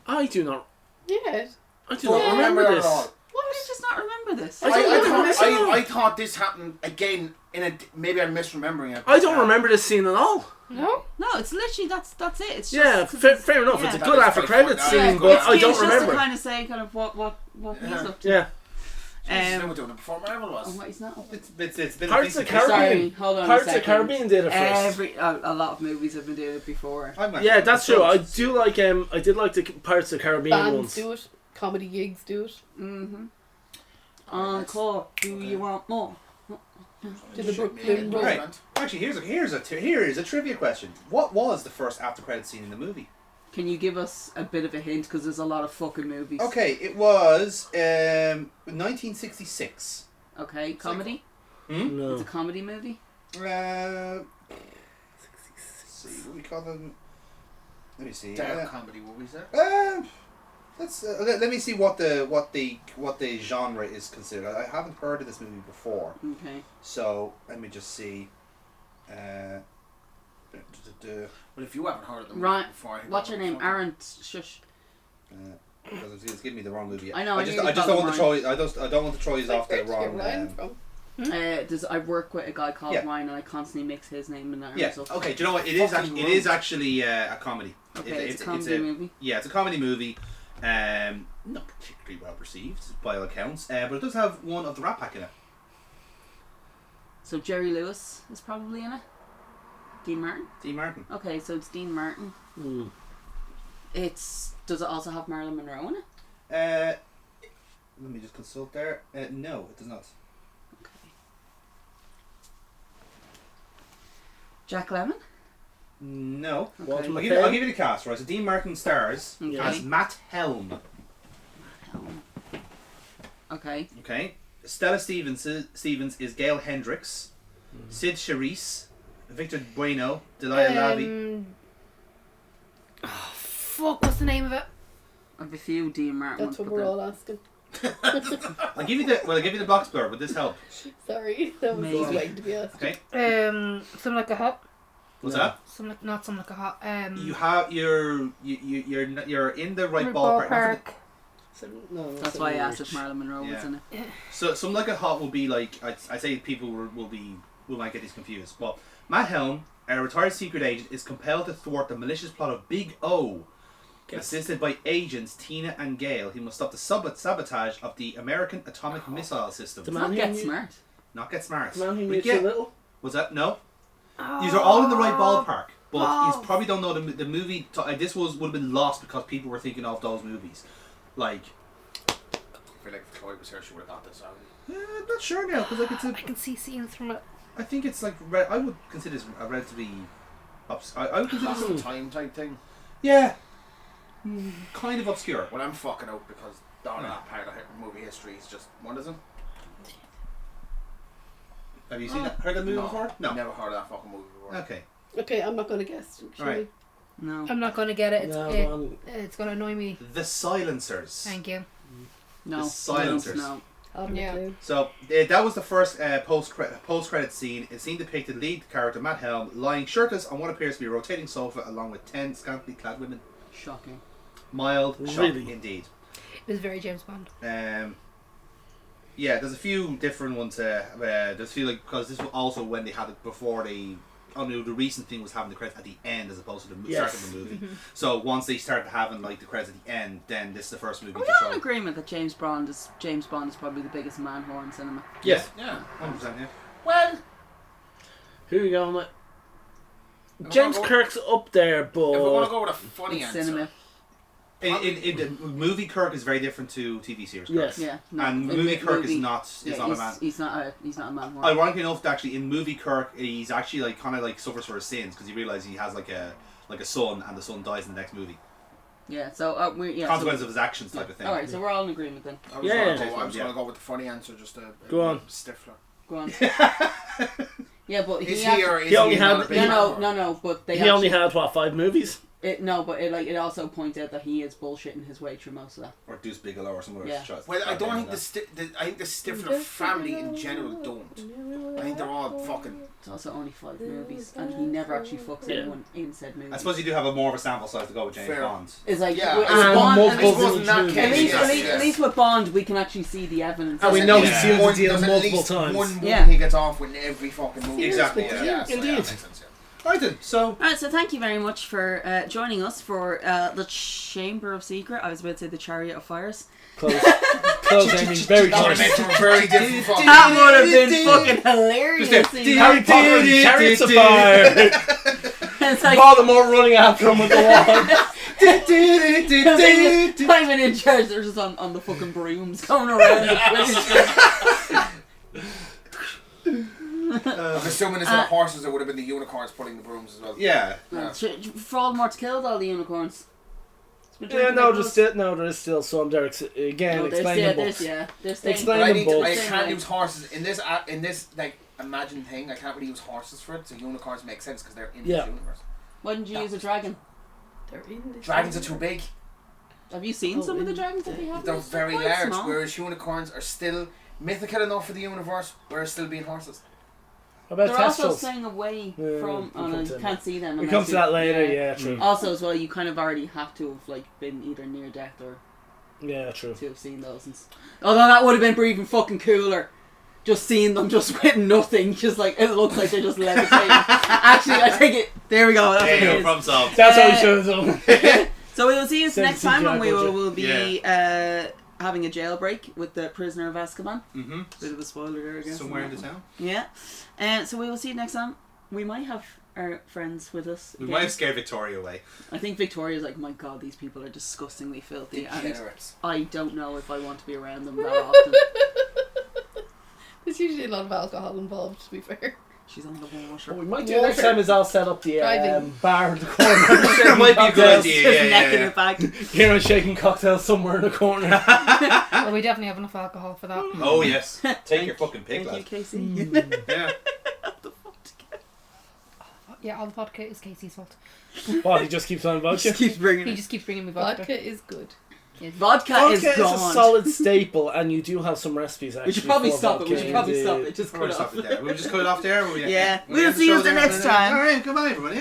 I do not Yeah. Don't remember this. at all. Why did I just not remember this? I don't remember this at all. I thought this happened again in a. Maybe I'm misremembering it. I don't remember this scene at all. No? No, it's literally that's it. It's just Yeah, 'cause fair enough. yeah. It's a That good is after quite credits fun. Yeah, scene, it's but good. I don't Just remember. to kind of say kind of what he's Yeah. up to. Yeah, Jesus, they were doing it before Marvel Oh, was. what he's not up to. It's been Pirates a of thing the for- Sorry, Caribbean. hold on a Pirates of the second. Caribbean did it first. A lot of movies have been doing it before. I'm actually- Yeah, that's true. I it's- do like I did like the Pirates of the Caribbean Bands ones. do it. Comedy gigs do it. Mm-hmm. Encore. Do you want more? To the Brooklyn Road. Right. Actually, here is a trivia question. What was the first after credit scene in the movie? Can you give us a bit of a hint? Because there's a lot of fucking movies. Okay, it was 1966. Okay, comedy? No. It's a comedy movie? Let's see, what we call them? Let me see. Dark comedy movies there. Let me see what the genre is considered. I haven't heard of this movie before, Okay. so let me just see. Well, if you haven't heard of them Right. before, I think What's that your would be name? something. Aaron. Shush. Because it's giving me the wrong movie. I know, I I just knew you don't got want the to throw. I don't want to throw you off the Where'd you get wrong. Ryan from? I work with a guy called Yeah. Ryan and I constantly mix his name and Aaron's Yeah. up. Okay. Do you know what? It Fucking is actually a comedy. Okay, it's a comedy movie. Yeah, it's a comedy movie. Not particularly well received by all accounts, but it does have one of the Rat Pack in it. So Jerry Lewis is probably in it. Dean Martin. Dean Martin. Okay, so it's Dean Martin. Mm. Does it also have Marilyn Monroe in it? Let me just consult there. No, it does not. Okay. Jack Lemmon? No. Walter Okay. McHale? I'll give you the cast, right? So Dean Martin stars Okay. as Matt Helm. Okay. Okay. Stella Stevens is Gail Hendricks. Sid Charisse, Victor Bueno, Delilah Lavi. Fuck, what's the name of it? I have a few Dean Martin That's ones, what but we're then- all asking. I'll give you the box blur. Would this help? Sorry, that was Maybe. easy waiting to be asked. Okay. Something like a hop. What's No. that? Not something like a hop. You have you're in the right ballpark. No, That's why I asked if Marilyn Monroe was Yeah. in it. So some like a hot will be like I say people will might get these confused. But Matt Helm, a retired secret agent, is compelled to thwart the malicious plot of Big O. Assisted by agents Tina and Gale, he must stop the sabotage of the American atomic missile system. The Not man who get knew- smart. Not get smart. The man who We knew get- too little. Was that no? These are all in the right ballpark, but you probably don't know the movie. This would have been lost because people were thinking of those movies. Like, I feel like if Chloe was here, she would have got this out. I'm not sure now because like it's a. I can see scenes from it. I think it's like I would consider this a relatively. I would consider Lost this in time type thing. yeah, kind of obscure. Well, I'm fucking out because that part of movie history is just one, isn't it? Have you seen that? Heard that movie before? No. Never heard of that fucking movie before. Okay. Okay, I'm not going to guess. Shall Right. we? No. I'm not gonna get it. It's, No, it's gonna annoy me. The Silencers. Thank you. No. The Silencers. No. Haven't a Yeah. clue. So that was the first post-credit scene. A scene depicted lead character Matt Helm lying shirtless on what appears to be a rotating sofa, along with 10 scantily clad women. Shocking. Mild, shocking Really? indeed. It was very James Bond. Yeah, there's a few different ones. There's a few because this was also when they had it before they the recent thing was having the credits at the end as opposed to the Yes. start of the movie. So once they start having like the credits at the end, then this is the first movie Are we to all in show. agreement that James Bond is probably the biggest man whore in cinema? Yes. Yeah, 100%. Yeah. Well, Who are you going with? If James we're Kirk's up there, if we want to but go with a funny It's answer, cinema. In the movie, Kirk is very different to TV series. Kirk. yes. Yeah. No, And in movie the Kirk movie- is not yeah, a man. He's not a man whore. Ironically enough, actually, in movie Kirk, he's actually like kind of like suffers for his sins because he realizes he has like a son, and the son dies in the next movie. Yeah. So we Consequence of his actions, type of thing. All right. So we're all in agreement then. I was Yeah. going Yeah. to go with the funny answer, just a Go on. Stifler. Go on. Yeah, but Is he he or is He only he not had- a big no, man? but they he only actually- had what, 5 movies? it also points out that he is bullshitting his way through most of that. Or Deuce Bigelow or something. Yeah. Well, I don't think I think the Stifler family in general don't. I think they're all fucking. It's also only 5 movies, and he never actually fucks Yeah. anyone in said movie. I suppose you do have a more of a sample size to go with James Fair. Bond. It's like Yeah, with and Bond, multiple at I suppose least, in that movies. case, at least, yes, at least, yes. at least with Bond, we can actually see the evidence. And we of know it. he's sealed the deal there's at multiple least times. one movie Yeah. he gets off with in every fucking movie. Exactly, So, yeah. so, Indeed. Yeah, makes sense, yeah. Right then, so Alright, so thank you very much for joining us for the Chamber of Secret. I was about to say the Chariot of Fires. Close. Close, Amy. Very That would close. have been very different fucking. That would have been fucking hilarious. seeing Harry that. Potter and the Chariots of Fire. It's like Voldemort running after him with the wand. Simon in charge. They're just on the fucking brooms going around the Quidditch. I'm assuming instead of horses, it would have been the unicorns pulling the brooms as well. yeah. Voldemort's killed all the unicorns. Yeah, no, there is still some there. Again, explain the books. They're staying. Explain But I, the need to, I books. can't use horses in this like imagined thing. I can't really use horses for it. So unicorns make sense because they're in Yeah. this universe. Why didn't you use a dragon? They're in this. Dragons are too big. Have you seen some of the dragons that they have? They're very quite large. small. Whereas unicorns are still mythical enough for the universe, whereas still being horses. How about They're also Testrals? staying away Yeah, from. we'll Oh no, come you to can't see them. We unless come to you- that later, yeah, true. Also, as well, you kind of already have to have like been either near death or Yeah, true. to have seen those. Although that would have been even fucking cooler. Just seeing them just with nothing, just like it looks like they're just levitating. Actually, I take it. There we go. That's There you what go, it is. problem solved. That's how we should have done. So we will see you Send next the time CGI when we will budget. be having a jailbreak with the Prisoner of Azkaban. Mm-hmm. Bit of a spoiler there again. Somewhere in the town. Yeah. So we will see you next time. We might have our friends with us. We again. might have scared Victoria away. I think Victoria's like, my god, these people are disgustingly filthy, and Degenerates. I don't know if I want to be around them that often. There's usually a lot of alcohol involved, to be fair. She's on the water. What we might do next time is I'll set up the Driving. bar in the corner. That might be a good idea. Just Yeah, necking yeah, it back. Here I'm shaking cocktails somewhere in the corner. Well, we definitely have enough alcohol for that. Oh yes. Take your fucking pick, Thank you, lad. Casey. Yeah. Yeah, all the vodka is Casey's fault. What, he just keeps on about you? Just keeps bringing He it. just keeps bringing me vodka. Vodka is good. Vodka Vodka is is a gone. solid staple, and you do have some recipes actually. We should probably for stop it. vodka We should probably indeed. stop it. Just We'll cut it stop off. it there. We'll just cut it off there. Yeah. We'll We'll see you the next time. Alright, goodbye everybody. Yeah.